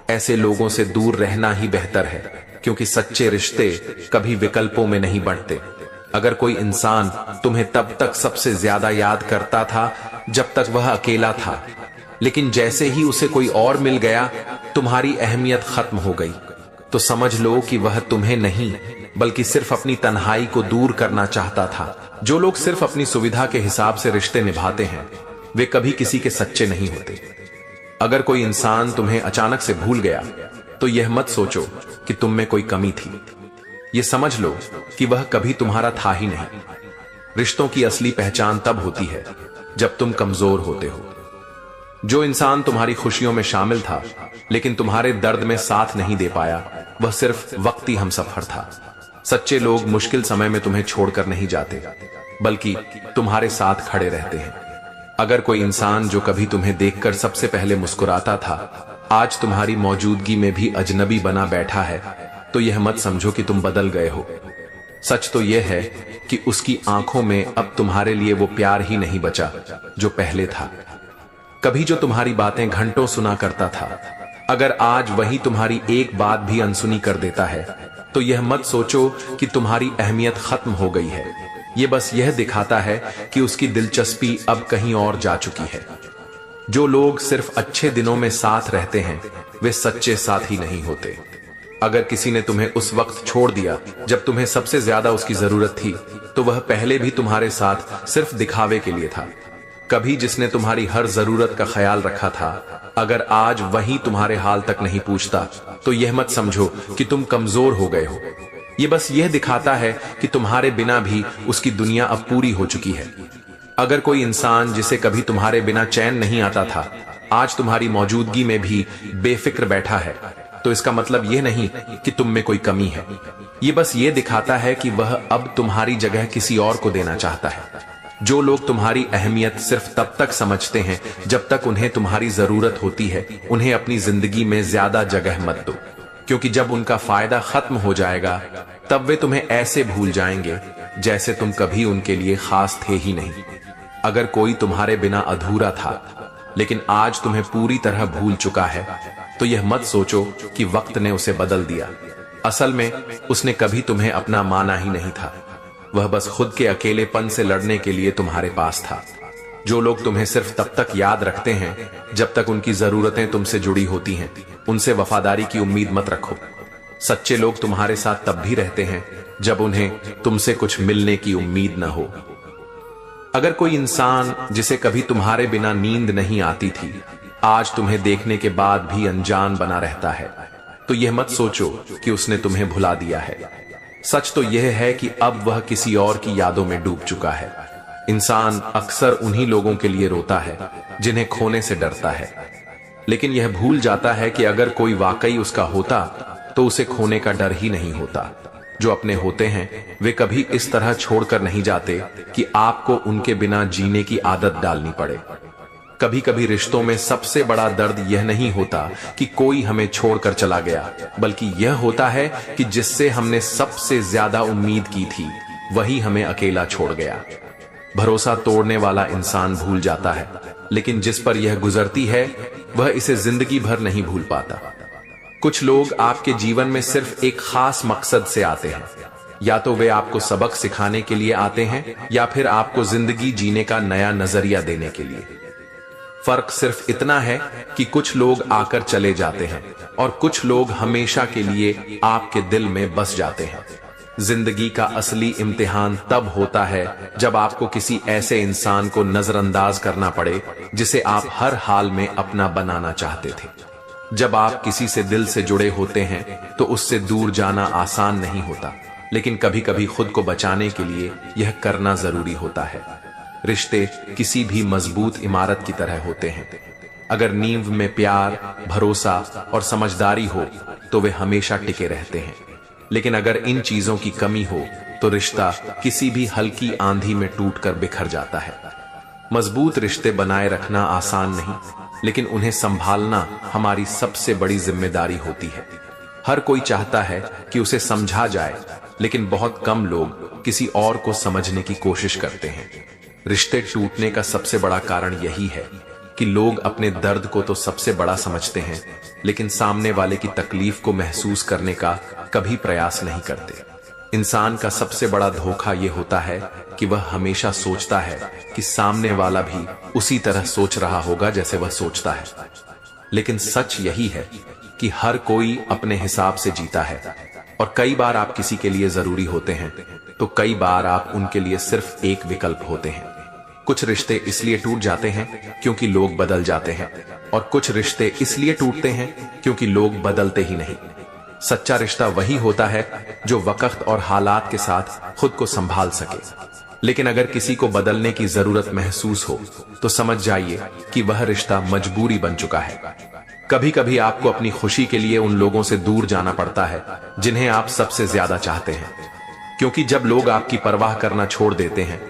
ऐसे लोगों से दूर रहना ही बेहतर है, क्योंकि सच्चे रिश्ते कभी विकल्पों में नहीं बढ़ते। अगर कोई इंसान तुम्हें तब तक सबसे ज्यादा याद करता था जब तक वह अकेला था, लेकिन जैसे ही उसे कोई और मिल गया तुम्हारी अहमियत खत्म हो गई, तो समझ लो कि वह तुम्हें नहीं बल्कि सिर्फ अपनी तन्हाई को दूर करना चाहता था। जो लोग सिर्फ अपनी सुविधा के हिसाब से रिश्ते निभाते हैं वे कभी किसी के सच्चे नहीं होते। अगर कोई इंसान तुम्हें अचानक से भूल गया तो यह मत सोचो कि तुम में कोई कमी थी, यह समझ लो कि वह कभी तुम्हारा था ही नहीं। रिश्तों की असली पहचान तब होती है जब तुम कमजोर होते हो। जो इंसान तुम्हारी खुशियों में शामिल था लेकिन तुम्हारे दर्द में साथ नहीं दे पाया, वह सिर्फ वक्ती हमसफर था। सच्चे लोग मुश्किल समय में तुम्हें छोड़कर नहीं जाते बल्कि तुम्हारे साथ खड़े रहते हैं। अगर कोई इंसान जो कभी तुम्हें देखकर सबसे पहले मुस्कुराता था आज तुम्हारी मौजूदगी में भी अजनबी बना बैठा है, तो यह मत समझो कि तुम बदल गए हो। सच तो यह है कि उसकी आंखों में अब तुम्हारे लिए वो प्यार ही नहीं बचा जो पहले था। कभी जो तुम्हारी बातें घंटों सुना करता था, अगर आज वही तुम्हारी एक बात भी अनसुनी कर देता है, तो यह मत सोचो कि तुम्हारी अहमियत खत्म हो गई है। यह बस यह दिखाता है कि उसकी दिलचस्पी अब कहीं और जा चुकी है। जो लोग सिर्फ अच्छे दिनों में साथ रहते हैं वे सच्चे साथी नहीं होते। अगर किसी ने तुम्हें उस वक्त छोड़ दिया जब तुम्हें सबसे ज्यादा उसकी जरूरत थी, तो वह पहले भी तुम्हारे साथ सिर्फ दिखावे के लिए था। कभी जिसने तुम्हारी हर जरूरत का ख्याल रखा था, अगर आज वही तुम्हारे हाल तक नहीं पूछता, तो यह मत समझो कि तुम कमजोर हो गए हो। यह बस यह दिखाता है कि तुम्हारे बिना भी उसकी दुनिया अब पूरी हो चुकी है। अगर कोई इंसान जिसे कभी तुम्हारे बिना चैन नहीं आता था आज तुम्हारी मौजूदगी में भी बेफिक्र बैठा है, तो इसका मतलब यह नहीं कि तुम में कोई कमी है। यह बस यह दिखाता है कि वह अब तुम्हारी जगह किसी और को देना चाहता है। जो लोग तुम्हारी अहमियत सिर्फ तब तक समझते हैं जब तक उन्हें तुम्हारी जरूरत होती है, उन्हें अपनी जिंदगी में ज्यादा जगह मत दो, क्योंकि जब उनका फायदा खत्म हो जाएगा तब वे तुम्हें ऐसे भूल जाएंगे जैसे तुम कभी उनके लिए खास थे ही नहीं। अगर कोई तुम्हारे बिना अधूरा था लेकिन आज तुम्हें पूरी तरह भूल चुका है, तो यह मत सोचो कि वक्त ने उसे बदल दिया। असल में उसने कभी तुम्हें अपना माना ही नहीं था, वह बस खुद के अकेलेपन से लड़ने के लिए तुम्हारे पास था। जो लोग तुम्हें सिर्फ तब तक याद रखते हैं जब तक उनकी जरूरतें तुमसे जुड़ी होती हैं, उनसे वफादारी की उम्मीद मत रखो। सच्चे लोग तुम्हारे साथ तब भी रहते हैं जब उन्हें तुमसे कुछ मिलने की उम्मीद न हो। अगर कोई इंसान जिसे कभी तुम्हारे बिना नींद नहीं आती थी आज तुम्हें देखने के बाद भी अनजान बना रहता है, तो यह मत सोचो कि उसने तुम्हें भुला दिया है। सच तो यह है कि अब वह किसी और की यादों में डूब चुका है। इंसान अक्सर उन्हीं लोगों के लिए रोता है जिन्हें खोने से डरता है, लेकिन यह भूल जाता है कि अगर कोई वाकई उसका होता तो उसे खोने का डर ही नहीं होता। जो अपने होते हैं वे कभी इस तरह छोड़कर नहीं जाते कि आपको उनके बिना जीने की आदत डालनी पड़े। कभी कभी रिश्तों में सबसे बड़ा दर्द यह नहीं होता कि कोई हमें छोड़कर चला गया, बल्कि यह होता है कि जिससे हमने सबसे ज्यादा उम्मीद की थी वही हमें अकेला छोड़ गया। भरोसा तोड़ने वाला इंसान भूल जाता है, लेकिन जिस पर यह गुजरती है वह इसे जिंदगी भर नहीं भूल पाता। कुछ लोग आपके जीवन में सिर्फ एक खास मकसद से आते हैं, या तो वे आपको सबक सिखाने के लिए आते हैं या फिर आपको जिंदगी जीने का नया नजरिया देने के लिए। फर्क सिर्फ इतना है कि कुछ लोग आकर चले जाते हैं और कुछ लोग हमेशा के लिए आपके दिल में बस जाते हैं। जिंदगी का असली इम्तिहान तब होता है जब आपको किसी ऐसे इंसान को नजरअंदाज करना पड़े जिसे आप हर हाल में अपना बनाना चाहते थे। जब आप किसी से दिल से जुड़े होते हैं तो उससे दूर जाना आसान नहीं होता, लेकिन कभी कभी खुद को बचाने के लिए यह करना जरूरी होता है। रिश्ते किसी भी मजबूत इमारत की तरह होते हैं। अगर नींव में प्यार, भरोसा और समझदारी हो तो वे हमेशा टिके रहते हैं, लेकिन अगर इन चीजों की कमी हो तो रिश्ता किसी भी हल्की आंधी में टूटकर बिखर जाता है। मजबूत रिश्ते बनाए रखना आसान नहीं, लेकिन उन्हें संभालना हमारी सबसे बड़ी जिम्मेदारी होती है। हर कोई चाहता है कि उसे समझा जाए, लेकिन बहुत कम लोग किसी और को समझने की कोशिश करते हैं। रिश्ते टूटने का सबसे बड़ा कारण यही है कि लोग अपने दर्द को तो सबसे बड़ा समझते हैं, लेकिन सामने वाले की तकलीफ को महसूस करने का कभी प्रयास नहीं करते। इंसान का सबसे बड़ा धोखा यह होता है कि वह हमेशा सोचता है कि सामने वाला भी उसी तरह सोच रहा होगा जैसे वह सोचता है। लेकिन सच यही है कि हर कोई अपने हिसाब से जीता है, और कई बार आप किसी के लिए जरूरी होते हैं तो कई बार आप उनके लिए सिर्फ एक विकल्प होते हैं। कुछ रिश्ते इसलिए टूट जाते हैं क्योंकि लोग बदल जाते हैं, और कुछ रिश्ते इसलिए टूटते हैं क्योंकि लोग बदलते ही नहीं। सच्चा रिश्ता वही होता है जो वक्त और हालात के साथ खुद को संभाल सके। लेकिन अगर किसी को बदलने की जरूरत महसूस हो तो समझ जाइए कि वह रिश्ता मजबूरी बन चुका है। कभी कभी आपको अपनी खुशी के लिए उन लोगों से दूर जाना पड़ता है जिन्हें आप सबसे ज्यादा चाहते हैं, क्योंकि जब लोग आपकी परवाह करना छोड़ देते हैं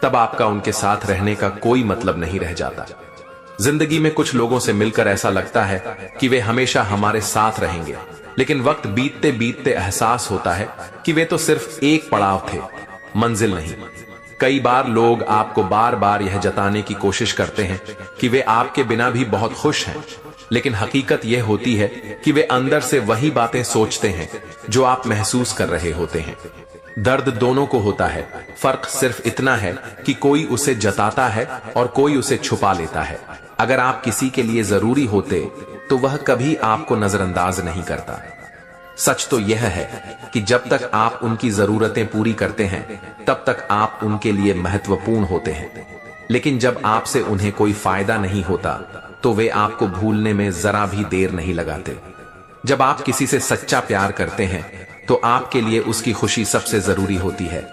तब आपका उनके साथ रहने का कोई मतलब नहीं रह जाता। जिंदगी में कुछ लोगों से मिलकर ऐसा लगता है कि वे हमेशा हमारे साथ रहेंगे, लेकिन वक्त बीतते बीतते एहसास होता है कि वे तो सिर्फ एक पड़ाव थे, मंजिल नहीं। कई बार लोग आपको बार बार यह जताने की कोशिश करते हैं कि वे आपके बिना भी बहुत खुश हैं, लेकिन हकीकत यह होती है कि वे अंदर से वही बातें सोचते हैं जो आप महसूस कर रहे होते हैं। दर्द दोनों को होता है, फर्क सिर्फ इतना है कि कोई उसे जताता है और कोई उसे छुपा लेता है। अगर आप किसी के लिए जरूरी होते तो वह कभी आपको नजरअंदाज नहीं करता। सच तो यह है कि जब तक आप उनकी जरूरतें पूरी करते हैं तब तक आप उनके लिए महत्वपूर्ण होते हैं, लेकिन जब आपसे उन्हें कोई फायदा नहीं होता तो वे आपको भूलने में जरा भी देर नहीं लगाते। जब आप किसी से सच्चा प्यार करते हैं तो आपके लिए उसकी खुशी सबसे जरूरी होती है,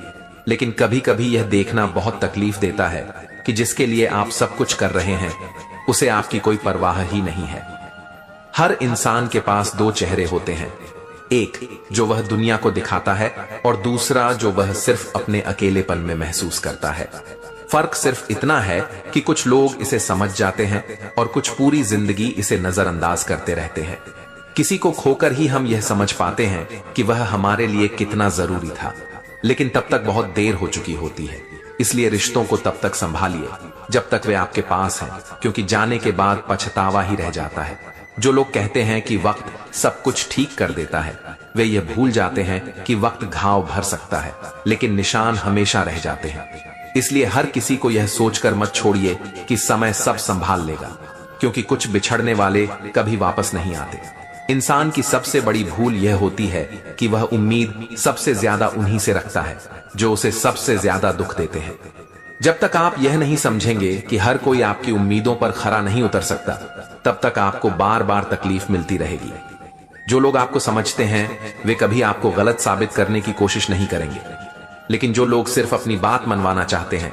लेकिन कभी कभी यह देखना बहुत तकलीफ देता है कि जिसके लिए आप सब कुछ कर रहे हैं उसे आपकी कोई परवाह ही नहीं है। हर इंसान के पास दो चेहरे होते हैं, एक जो वह दुनिया को दिखाता है और दूसरा जो वह सिर्फ अपने अकेलेपन में महसूस करता है। फर्क सिर्फ इतना है कि कुछ लोग इसे समझ जाते हैं और कुछ पूरी जिंदगी इसे नजरअंदाज करते रहते हैं। किसी को खोकर ही हम यह समझ पाते हैं कि वह हमारे लिए कितना जरूरी था, लेकिन तब तक बहुत देर हो चुकी होती है। इसलिए रिश्तों को तब तक संभालिए जब तक वे आपके पास हैं, क्योंकि जाने के बाद पछतावा ही रह जाता है। जो लोग कहते हैं कि वक्त सब कुछ ठीक कर देता है, वे ये भूल जाते हैं कि वक्त घाव भर सकता है, लेकिन निशान हमेशा रह जाते हैं। इसलिए हर किसी को यह सोचकर मत छोड़िए कि समय सब संभाल लेगा, क्योंकि कुछ बिछड़ने वाले कभी वापस नहीं आते। इंसान की सबसे बड़ी भूल यह होती है कि वह उम्मीद सबसे ज्यादा उन्हीं से रखता है जो उसे सबसे ज्यादा दुख देते हैं। जब तक आप यह नहीं समझेंगे कि हर कोई आपकी उम्मीदों पर खरा नहीं उतर सकता, तब तक आपको बार बार तकलीफ मिलती रहेगी। जो लोग आपको समझते हैं वे कभी आपको गलत साबित करने की कोशिश नहीं करेंगे, लेकिन जो लोग सिर्फ अपनी बात मनवाना चाहते हैं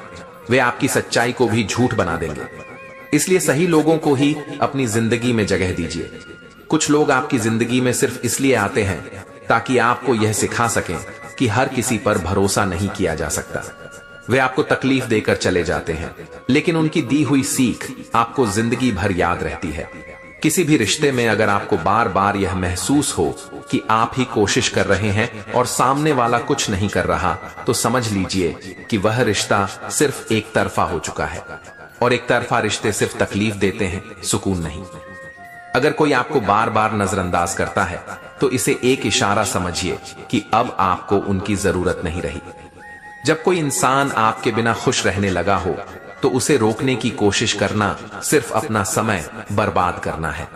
वे आपकी सच्चाई को भी झूठ बना देंगे। इसलिए सही लोगों को ही अपनी जिंदगी में जगह दीजिए। कुछ लोग आपकी जिंदगी में सिर्फ इसलिए आते हैं ताकि आपको यह सिखा सकें कि हर किसी पर भरोसा नहीं किया जा सकता। वे आपको तकलीफ देकर चले जाते हैं, लेकिन उनकी दी हुई सीख आपको जिंदगी भर याद रहती है। किसी भी रिश्ते में अगर आपको बार बार यह महसूस हो कि आप ही कोशिश कर रहे हैं और सामने वाला कुछ नहीं कर रहा, तो समझ लीजिए कि वह रिश्ता सिर्फ एक तरफा हो चुका है, और एक तरफा रिश्ते सिर्फ तकलीफ देते हैं, सुकून नहीं। अगर कोई आपको बार बार नजरअंदाज करता है तो इसे एक इशारा समझिए कि अब आपको उनकी जरूरत नहीं रही। जब कोई इंसान आपके बिना खुश रहने लगा हो तो उसे रोकने की कोशिश करना सिर्फ अपना समय बर्बाद करना है।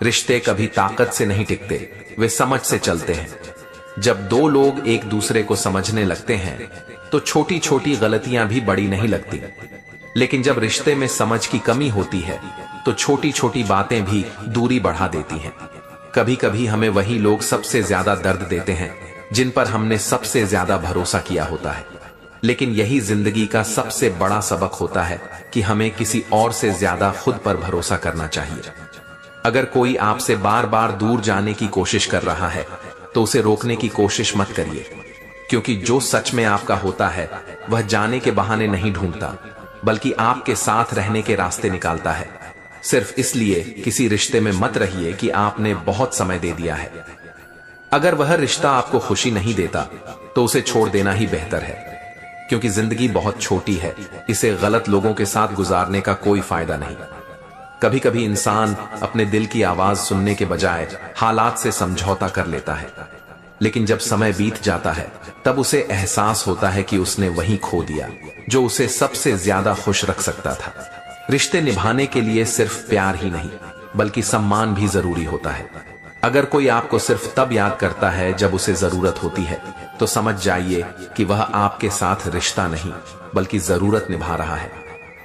रिश्ते कभी ताकत से नहीं टिकते, वे समझ से चलते हैं। जब दो लोग एक दूसरे को समझने लगते हैं तो छोटी छोटी गलतियां भी बड़ी नहीं लगती, लेकिन जब रिश्ते में समझ की कमी होती है तो छोटी छोटी बातें भी दूरी बढ़ा देती हैं। कभी कभी हमें वही लोग सबसे ज्यादा दर्द देते हैं जिन पर हमने सबसे ज्यादा भरोसा किया होता है, लेकिन यही जिंदगी का सबसे बड़ा सबक होता है कि हमें किसी और से ज्यादा खुद पर भरोसा करना चाहिए। अगर कोई आपसे बार बार दूर जाने की कोशिश कर रहा है तो उसे रोकने की कोशिश मत करिए, क्योंकि जो सच में आपका होता है वह जाने के बहाने नहीं ढूंढता, बल्कि आपके साथ रहने के रास्ते निकालता है। सिर्फ इसलिए किसी रिश्ते में मत रहिए कि आपने बहुत समय दे दिया है। अगर वह रिश्ता आपको खुशी नहीं देता तो उसे छोड़ देना ही बेहतर है, क्योंकि जिंदगी बहुत छोटी है, इसे गलत लोगों के साथ गुजारने का कोई फायदा नहीं। कभी कभी इंसान अपने दिल की आवाज सुनने के बजाय हालात से समझौता कर लेता है, लेकिन जब समय बीत जाता है तब उसे एहसास होता है कि उसने वही खो दिया जो उसे सबसे ज्यादा खुश रख सकता था। रिश्ते निभाने के लिए सिर्फ प्यार ही नहीं बल्कि सम्मान भी जरूरी होता है। अगर कोई आपको सिर्फ तब याद करता है जब उसे जरूरत होती है तो समझ जाइए कि वह आपके साथ रिश्ता नहीं बल्कि जरूरत निभा रहा है।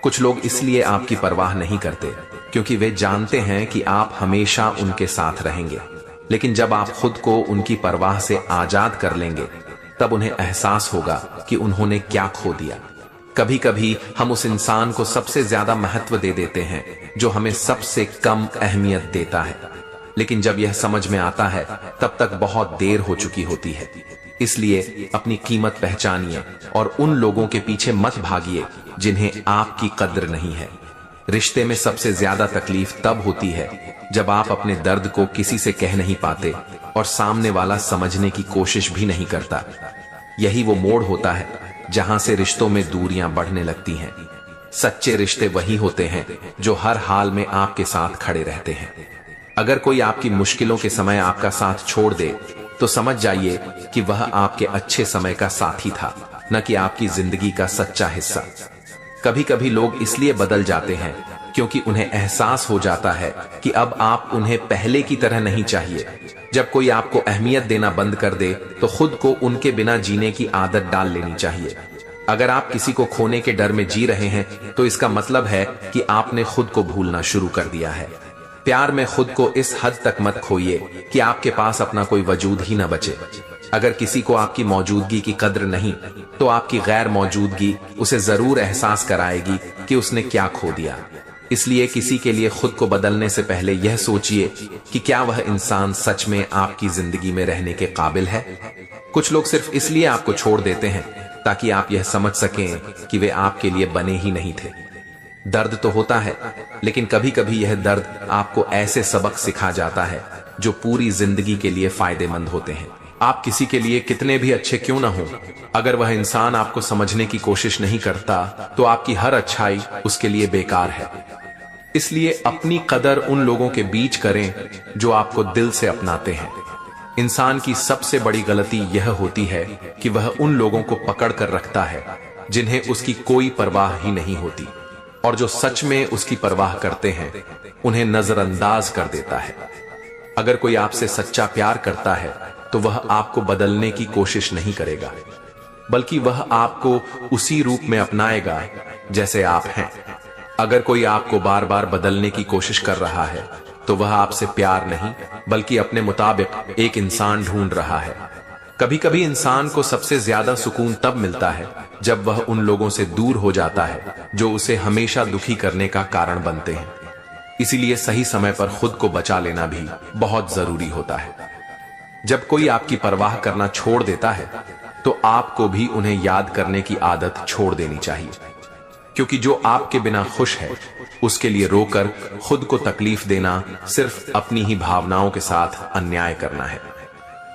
कुछ लोग इसलिए आपकी परवाह नहीं करते क्योंकि वे जानते हैं कि आप हमेशा उनके साथ रहेंगे, लेकिन जब आप खुद को उनकी परवाह से आजाद कर लेंगे तब उन्हें एहसास होगा कि उन्होंने क्या खो दिया। कभी कभी हम उस इंसान को सबसे ज्यादा महत्व दे देते हैं जो हमें सबसे कम अहमियत देता है, लेकिन जब यह समझ में आता है तब तक बहुत देर हो चुकी होती है। इसलिए अपनी कीमत पहचानिए और उन लोगों के पीछे मत भागिए जिन्हें आपकी कद्र नहीं है। रिश्ते में सबसे ज्यादा तकलीफ तब होती है जब आप अपने दर्द को किसी से कह नहीं पाते और सामने वाला समझने की कोशिश भी नहीं करता। यही वो मोड़ होता है जहां से रिश्तों में दूरियां बढ़ने लगती हैं। सच्चे रिश्ते वही होते हैं जो हर हाल में आपके साथ खड़े रहते हैं। अगर कोई आपकी मुश्किलों के समय आपका साथ छोड़ दे तो समझ जाइए कि वह आपके अच्छे समय का साथी था, न कि आपकी जिंदगी का सच्चा हिस्सा। कभी कभी लोग इसलिए बदल जाते हैं क्योंकि उन्हें एहसास हो जाता है कि अब आप उन्हें पहले की तरह नहीं चाहिए। जब कोई आपको अहमियत देना बंद कर दे तो खुद को उनके बिना जीने की आदत डाल लेनी चाहिए। अगर आप किसी को खोने के डर में जी रहे हैं तो इसका मतलब है कि आपने खुद को भूलना शुरू कर दिया है। प्यार में खुद को इस हद तक मत खोइए कि आपके पास अपना कोई वजूद ही न बचे। अगर किसी को आपकी मौजूदगी की कद्र नहीं तो आपकी गैर मौजूदगी उसे जरूर एहसास कराएगी कि उसने क्या खो दिया। इसलिए किसी के लिए खुद को बदलने से पहले यह सोचिए कि क्या वह इंसान सच में आपकी जिंदगी में रहने के काबिल है। कुछ लोग सिर्फ इसलिए आपको छोड़ देते हैं ताकि आप यह समझ सकें कि वे आपके लिए बने ही नहीं थे। दर्द तो होता है, लेकिन कभी कभी यह दर्द आपको ऐसे सबक सिखा जाता है जो पूरी जिंदगी के लिए फायदेमंद होते हैं। आप किसी के लिए कितने भी अच्छे क्यों ना हो, अगर वह इंसान आपको समझने की कोशिश नहीं करता तो आपकी हर अच्छाई उसके लिए बेकार है। इसलिए अपनी कदर उन लोगों के बीच करें जो आपको दिल से अपनाते हैं। इंसान की सबसे बड़ी गलती यह होती है कि वह उन लोगों को पकड़ कर रखता है जिन्हें उसकी कोई परवाह ही नहीं होती, और जो सच में उसकी परवाह करते हैं उन्हें नजरअंदाज कर देता है। अगर कोई आपसे सच्चा प्यार करता है तो वह आपको बदलने की कोशिश नहीं करेगा, बल्कि वह आपको उसी रूप में अपनाएगा जैसे आप हैं। अगर कोई आपको बार बार बदलने की कोशिश कर रहा है तो वह आपसे प्यार नहीं बल्कि अपने मुताबिक एक इंसान ढूंढ रहा है। कभी कभी इंसान को सबसे ज्यादा सुकून तब मिलता है जब वह उन लोगों से दूर हो जाता है जो उसे हमेशा दुखी करने का कारण बनते हैं। इसीलिए सही समय पर खुद को बचा लेना भी बहुत जरूरी होता है। जब कोई आपकी परवाह करना छोड़ देता है तो आपको भी उन्हें याद करने की आदत छोड़ देनी चाहिए, क्योंकि जो आपके बिना खुश है उसके लिए रोकर खुद को तकलीफ देना सिर्फ अपनी ही भावनाओं के साथ अन्याय करना है।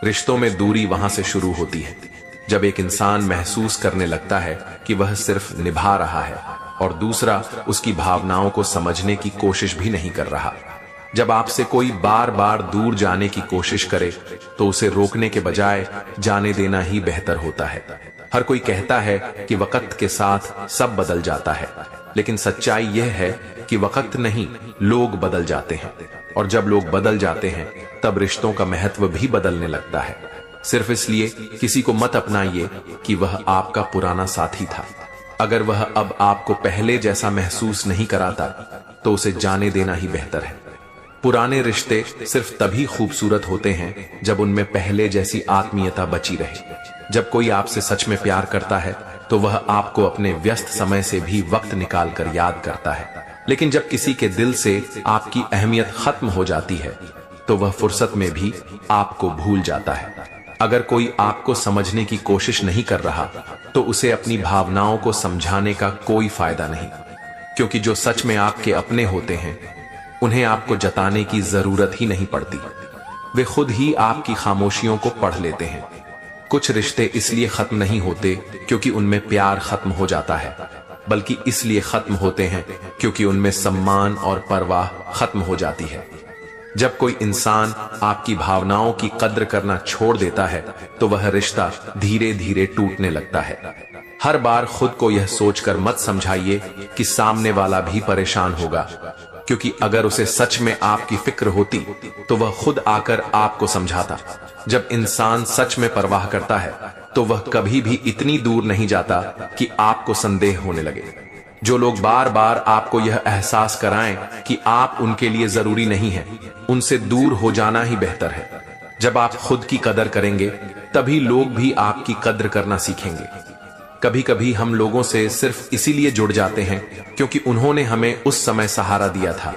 रिश्तों में दूरी वहां से शुरू होती है जब एक इंसान महसूस करने लगता है कि वह सिर्फ निभा रहा है और दूसरा उसकी भावनाओं को समझने की कोशिश भी नहीं कर रहा। जब आपसे कोई बार बार दूर जाने की कोशिश करे तो उसे रोकने के बजाय जाने देना ही बेहतर होता है। हर कोई कहता है कि वक्त के साथ सब बदल जाता है, लेकिन सच्चाई यह है कि वक्त नहीं, लोग बदल जाते हैं, और जब लोग बदल जाते हैं तब रिश्तों का महत्व भी बदलने लगता है। सिर्फ इसलिए किसी को मत अपनाइए कि वह आपका पुराना साथी था। अगर वह अब आपको पहले जैसा महसूस नहीं कराता तो उसे जाने देना ही बेहतर है। पुराने रिश्ते सिर्फ तभी खूबसूरत होते हैं जब उनमें पहले जैसी आत्मीयता बची रहे। जब कोई आपसे सच में प्यार करता है तो वह आपको अपने व्यस्त समय से भी वक्त निकाल कर याद करता है, लेकिन जब किसी के दिल से आपकी अहमियत खत्म हो जाती है तो वह फुर्सत में भी आपको भूल जाता है। अगर कोई आपको समझने की कोशिश नहीं कर रहा तो उसे अपनी भावनाओं को समझाने का कोई फायदा नहीं, क्योंकि जो सच में आपके अपने होते हैं उन्हें आपको जताने की जरूरत ही नहीं पड़ती। वे खुद ही आपकी खामोशियों को पढ़ लेते हैं। कुछ रिश्ते इसलिए खत्म नहीं होते क्योंकि उनमें प्यार खत्म हो जाता है, बल्कि इसलिए खत्म होते हैं क्योंकि उनमें सम्मान और परवाह खत्म हो जाती है। जब कोई इंसान आपकी भावनाओं की कद्र करना छोड़ देता है तो वह रिश्ता धीरे धीरे टूटने लगता है। हर बार खुद को यह सोचकर मत समझाइए कि सामने वाला भी परेशान होगा, क्योंकि अगर उसे सच में आपकी फिक्र होती तो वह खुद आकर आपको समझाता। जब इंसान सच में परवाह करता है तो वह कभी भी इतनी दूर नहीं जाता कि आपको संदेह होने लगे। जो लोग बार बार आपको यह एहसास कराएं कि आप उनके लिए जरूरी नहीं हैं, उनसे दूर हो जाना ही बेहतर है। जब आप खुद की कदर करेंगे तभी लोग भी आपकी कद्र करना सीखेंगे। कभी कभी हम लोगों से सिर्फ इसीलिए जुड़ जाते हैं क्योंकि उन्होंने हमें उस समय सहारा दिया था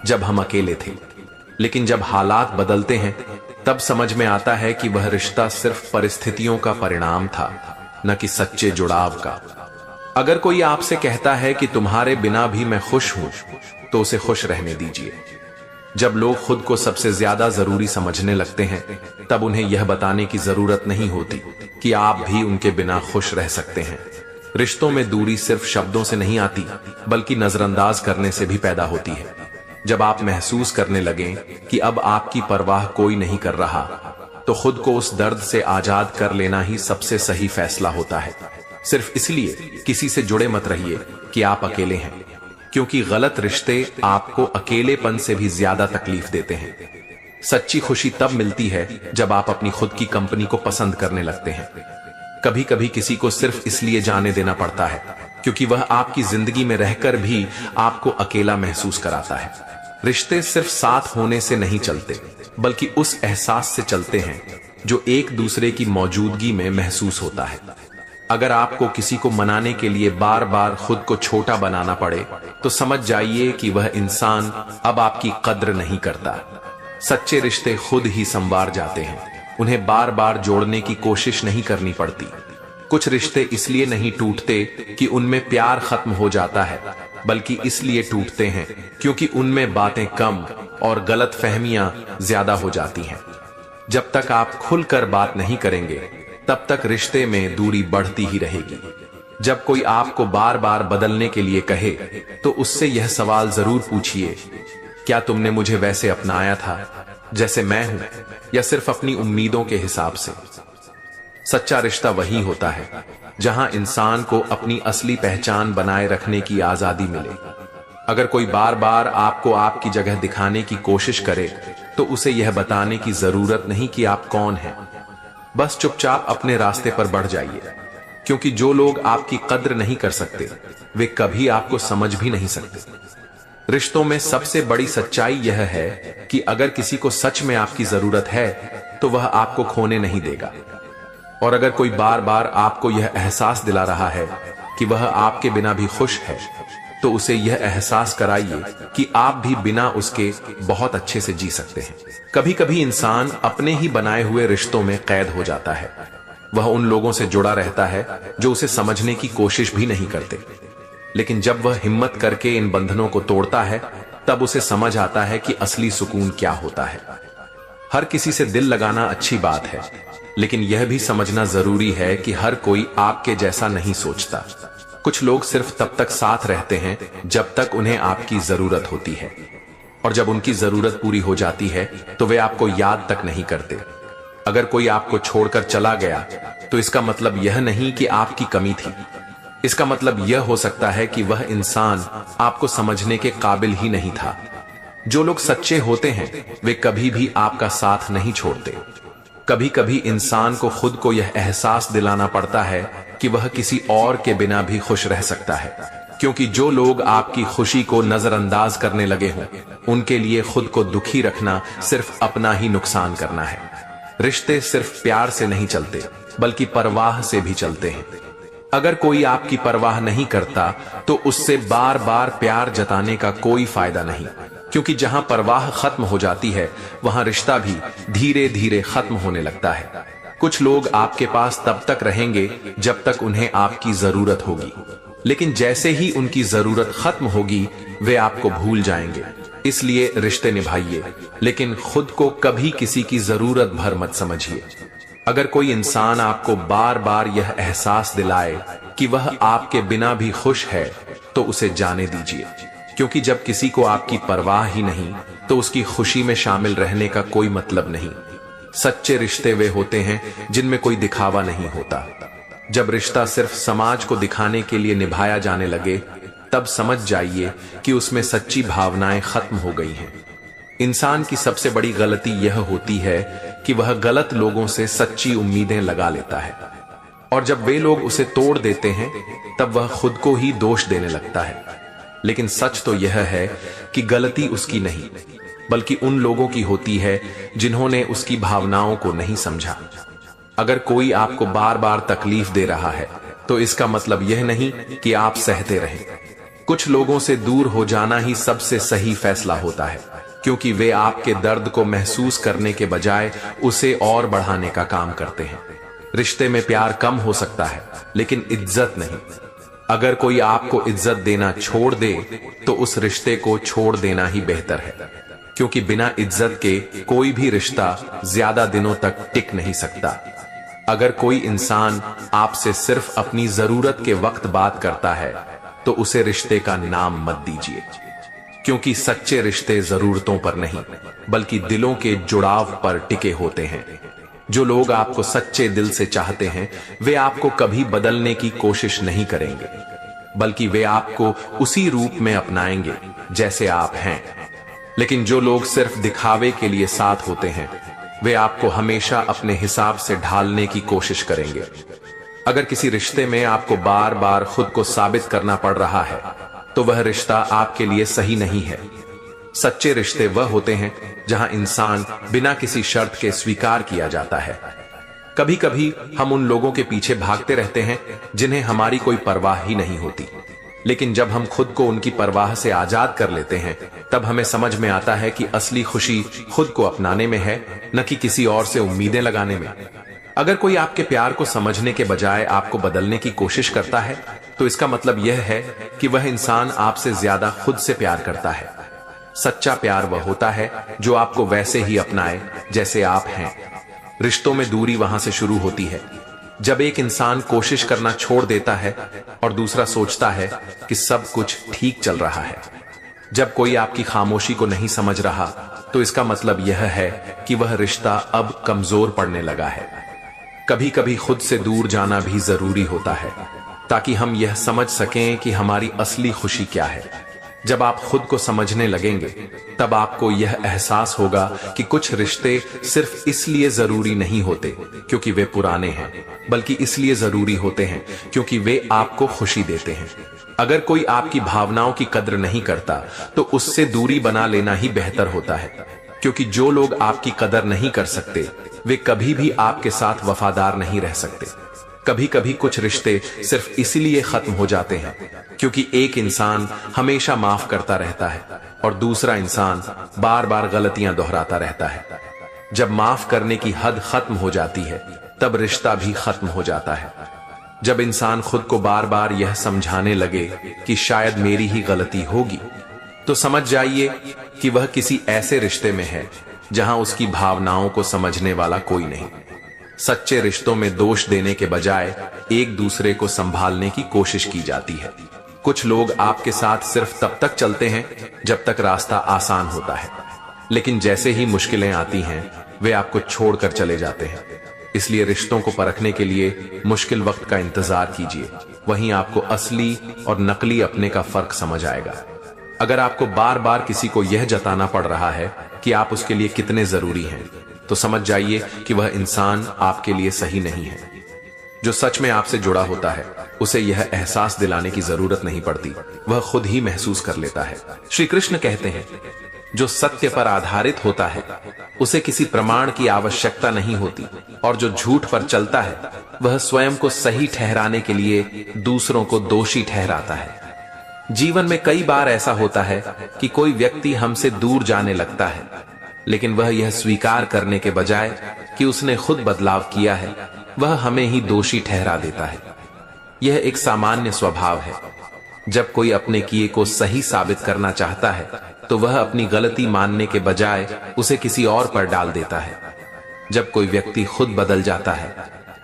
जब हम अकेले थे, लेकिन जब हालात बदलते हैं तब समझ में आता है कि वह रिश्ता सिर्फ परिस्थितियों का परिणाम था, न कि सच्चे जुड़ाव का। अगर कोई आपसे कहता है कि तुम्हारे बिना भी मैं खुश हूं, तो उसे खुश रहने दीजिए। जब लोग खुद को सबसे ज्यादा जरूरी समझने लगते हैं तब उन्हें यह बताने की जरूरत नहीं होती कि आप भी उनके बिना खुश रह सकते हैं। रिश्तों में दूरी सिर्फ शब्दों से नहीं आती, बल्कि नजरअंदाज करने से भी पैदा होती है। जब आप महसूस करने लगें कि अब आपकी परवाह कोई नहीं कर रहा, तो खुद को उस दर्द से आजाद कर लेना ही सबसे सही फैसला होता है। सिर्फ इसलिए किसी से जुड़े मत रहिए कि आप अकेले हैं, क्योंकि गलत रिश्ते आपको अकेलेपन से भी ज्यादा तकलीफ देते हैं। सच्ची खुशी तब मिलती है जब आप अपनी खुद की कंपनी को पसंद करने लगते हैं। कभी कभी किसी को सिर्फ इसलिए जाने देना पड़ता है क्योंकि वह आपकी जिंदगी में रहकर भी आपको अकेला महसूस कराता है। रिश्ते सिर्फ साथ होने से नहीं चलते, बल्कि उस एहसास से चलते हैं जो एक दूसरे की मौजूदगी में महसूस होता है। अगर आपको किसी को मनाने के लिए बार बार खुद को छोटा बनाना पड़े तो समझ जाइए कि वह इंसान अब आपकी कद्र नहीं करता। सच्चे रिश्ते खुद ही संवार जाते हैं, उन्हें बार बार जोड़ने की कोशिश नहीं करनी पड़ती। कुछ रिश्ते इसलिए नहीं टूटते कि उनमें प्यार खत्म हो जाता है, बल्कि इसलिए टूटते हैं क्योंकि उनमें बातें कम और गलतफहमियां ज्यादा हो जाती हैं। जब तक आप खुलकर बात नहीं करेंगे तब तक रिश्ते में दूरी बढ़ती ही रहेगी। जब कोई आपको बार बार बदलने के लिए कहे तो उससे यह सवाल जरूर पूछिए, क्या तुमने मुझे वैसे अपनाया था जैसे मैं हूं, या सिर्फ अपनी उम्मीदों के हिसाब से? सच्चा रिश्ता वही होता है जहां इंसान को अपनी असली पहचान बनाए रखने की आजादी मिले। अगर कोई बार बार आपको आपकी जगह दिखाने की कोशिश करे तो उसे यह बताने की जरूरत नहीं कि आप कौन हैं। बस चुपचाप अपने रास्ते पर बढ़ जाइए, क्योंकि जो लोग आपकी कद्र नहीं कर सकते वे कभी आपको समझ भी नहीं सकते। रिश्तों में सबसे बड़ी सच्चाई यह है कि अगर किसी को सच में आपकी जरूरत है तो वह आपको खोने नहीं देगा। और अगर कोई बार बार आपको यह एहसास दिला रहा है कि वह आपके बिना भी खुश है, तो उसे यह एहसास कराइए कि आप भी बिना उसके बहुत अच्छे से जी सकते हैं। कभी कभी इंसान अपने ही बनाए हुए रिश्तों में कैद हो जाता है। वह उन लोगों से जुड़ा रहता है जो उसे समझने की कोशिश भी नहीं करते, लेकिन जब वह हिम्मत करके इन बंधनों को तोड़ता है तब उसे समझ आता है कि असली सुकून क्या होता है। हर किसी से दिल लगाना अच्छी बात है, लेकिन यह भी समझना जरूरी है कि हर कोई आपके जैसा नहीं सोचता। कुछ लोग सिर्फ तब तक साथ रहते हैं जब तक उन्हें आपकी जरूरत होती है, और जब उनकी जरूरत पूरी हो जाती है तो वे आपको याद तक नहीं करते। अगर कोई आपको छोड़कर चला गया तो इसका मतलब यह नहीं कि आपकी कमी थी। इसका मतलब यह हो सकता है कि वह इंसान आपको समझने के काबिल ही नहीं था। जो लोग सच्चे होते हैं वे कभी भी आपका साथ नहीं छोड़ते। कभी कभी इंसान को खुद को यह एहसास दिलाना पड़ता है कि वह किसी और के बिना भी खुश रह सकता है, क्योंकि जो लोग आपकी खुशी को नजरअंदाज करने लगे हों, उनके लिए खुद को दुखी रखना सिर्फ अपना ही नुकसान करना है। रिश्ते सिर्फ प्यार से नहीं चलते, बल्कि परवाह से भी चलते हैं। अगर कोई आपकी परवाह नहीं करता तो उससे बार बार प्यार जताने का कोई फायदा नहीं, क्योंकि जहां परवाह खत्म हो जाती है वहां रिश्ता भी धीरे धीरे खत्म होने लगता है। कुछ लोग आपके पास तब तक रहेंगे जब तक उन्हें आपकी जरूरत होगी, लेकिन जैसे ही उनकी जरूरत खत्म होगी वे आपको भूल जाएंगे। इसलिए रिश्ते निभाइए, लेकिन खुद को कभी किसी की जरूरत भर मत समझिए। अगर कोई इंसान आपको बार बार यह एहसास दिलाए कि वह आपके बिना भी खुश है तो उसे जाने दीजिए, क्योंकि जब किसी को आपकी परवाह ही नहीं तो उसकी खुशी में शामिल रहने का कोई मतलब नहीं। सच्चे रिश्ते वे होते हैं जिनमें कोई दिखावा नहीं होता। जब रिश्ता सिर्फ समाज को दिखाने के लिए निभाया जाने लगे, तब समझ जाइए कि उसमें सच्ची भावनाएं खत्म हो गई हैं। इंसान की सबसे बड़ी गलती यह होती है कि वह गलत लोगों से सच्ची उम्मीदें लगा लेता है, और जब वे लोग उसे तोड़ देते हैं तब वह खुद को ही दोष देने लगता है। लेकिन सच तो यह है कि गलती उसकी नहीं, बल्कि उन लोगों की होती है जिन्होंने उसकी भावनाओं को नहीं समझा। अगर कोई आपको बार बार तकलीफ दे रहा है तो इसका मतलब यह नहीं कि आप सहते रहें। कुछ लोगों से दूर हो जाना ही सबसे सही फैसला होता है, क्योंकि वे आपके दर्द को महसूस करने के बजाय उसे और बढ़ाने का काम करते हैं। रिश्ते में प्यार कम हो सकता है, लेकिन इज्जत नहीं। अगर कोई आपको इज्जत देना छोड़ दे तो उस रिश्ते को छोड़ देना ही बेहतर है, क्योंकि बिना इज्जत के कोई भी रिश्ता ज्यादा दिनों तक टिक नहीं सकता। अगर कोई इंसान आपसे सिर्फ अपनी जरूरत के वक्त बात करता है तो उसे रिश्ते का नाम मत दीजिए, क्योंकि सच्चे रिश्ते जरूरतों पर नहीं बल्कि दिलों के जुड़ाव पर टिके होते हैं। जो लोग आपको सच्चे दिल से चाहते हैं वे आपको कभी बदलने की कोशिश नहीं करेंगे, बल्कि वे आपको उसी रूप में अपनाएंगे जैसे आप हैं। लेकिन जो लोग सिर्फ दिखावे के लिए साथ होते हैं वे आपको हमेशा अपने हिसाब से ढालने की कोशिश करेंगे। अगर किसी रिश्ते में आपको बार बार खुद को साबित करना पड़ रहा है तो वह रिश्ता आपके लिए सही नहीं है। सच्चे रिश्ते वह होते हैं जहां इंसान बिना किसी शर्त के स्वीकार किया जाता है। कभी कभी हम उन लोगों के पीछे भागते रहते हैं जिन्हें हमारी कोई परवाह ही नहीं होती, लेकिन जब हम खुद को उनकी परवाह से आजाद कर लेते हैं तब हमें समझ में आता है कि असली खुशी खुद को अपनाने में है, न कि किसी और से उम्मीदें लगाने में। अगर कोई आपके प्यार को समझने के बजाय आपको बदलने की कोशिश करता है तो इसका मतलब यह है कि वह इंसान आपसे ज्यादा खुद से प्यार करता है। सच्चा प्यार वह होता है जो आपको वैसे ही अपनाए जैसे आप हैं। रिश्तों में दूरी वहां से शुरू होती है जब एक इंसान कोशिश करना छोड़ देता है और दूसरा सोचता है कि सब कुछ ठीक चल रहा है। जब कोई आपकी खामोशी को नहीं समझ रहा तो इसका मतलब यह है कि वह रिश्ता अब कमजोर पड़ने लगा है। कभी कभी खुद से दूर जाना भी जरूरी होता है ताकि हम यह समझ सकें कि हमारी असली खुशी क्या है। जब आप खुद को समझने लगेंगे तब आपको यह एहसास होगा कि कुछ रिश्ते सिर्फ इसलिए जरूरी नहीं होते क्योंकि वे पुराने हैं, बल्कि इसलिए जरूरी होते हैं क्योंकि वे आपको खुशी देते हैं। अगर कोई आपकी भावनाओं की कद्र नहीं करता तो उससे दूरी बना लेना ही बेहतर होता है, क्योंकि जो लोग आपकी कदर नहीं कर सकते वे कभी भी आपके साथ वफादार नहीं रह सकते। कभी कभी कुछ रिश्ते सिर्फ इसलिए खत्म हो जाते हैं क्योंकि एक इंसान हमेशा माफ करता रहता है और दूसरा इंसान बार बार गलतियां दोहराता रहता है। जब माफ करने की हद खत्म हो जाती है तब रिश्ता भी खत्म हो जाता है। जब इंसान खुद को बार बार यह समझाने लगे कि शायद मेरी ही गलती होगी, तो समझ जाइए कि वह किसी ऐसे रिश्ते में है जहां उसकी भावनाओं को समझने वाला कोई नहीं। सच्चे रिश्तों में दोष देने के बजाय एक दूसरे को संभालने की कोशिश की जाती है। कुछ लोग आपके साथ सिर्फ तब तक चलते हैं जब तक रास्ता आसान होता है, लेकिन जैसे ही मुश्किलें आती हैं वे आपको छोड़कर चले जाते हैं। इसलिए रिश्तों को परखने के लिए मुश्किल वक्त का इंतजार कीजिए, वहीं आपको असली और नकली अपने का फर्क समझ आएगा। अगर आपको बार बार किसी को यह जताना पड़ रहा है कि आप उसके लिए कितने जरूरी हैं, तो समझ जाइए कि वह इंसान आपके लिए सही नहीं है। जो सच में आपसे जुड़ा होता है उसे यह एहसास दिलाने की जरूरत नहीं पड़ती, वह खुद ही महसूस कर लेता है। श्री कृष्ण कहते हैं, जो सत्य पर आधारित होता है उसे किसी प्रमाण की आवश्यकता नहीं होती, और जो झूठ पर चलता है वह स्वयं को सही ठहराने के लिए दूसरों को दोषी ठहराता है। जीवन में कई बार ऐसा होता है कि कोई व्यक्ति हमसे दूर जाने लगता है, लेकिन वह यह स्वीकार करने के बजाय कि उसने खुद बदलाव किया है, वह हमें ही दोषी ठहरा देता है। यह एक सामान्य स्वभाव है। जब कोई अपने किए को सही साबित करना चाहता है तो वह अपनी गलती मानने के बजाय उसे किसी और पर डाल देता है। जब कोई व्यक्ति खुद बदल जाता है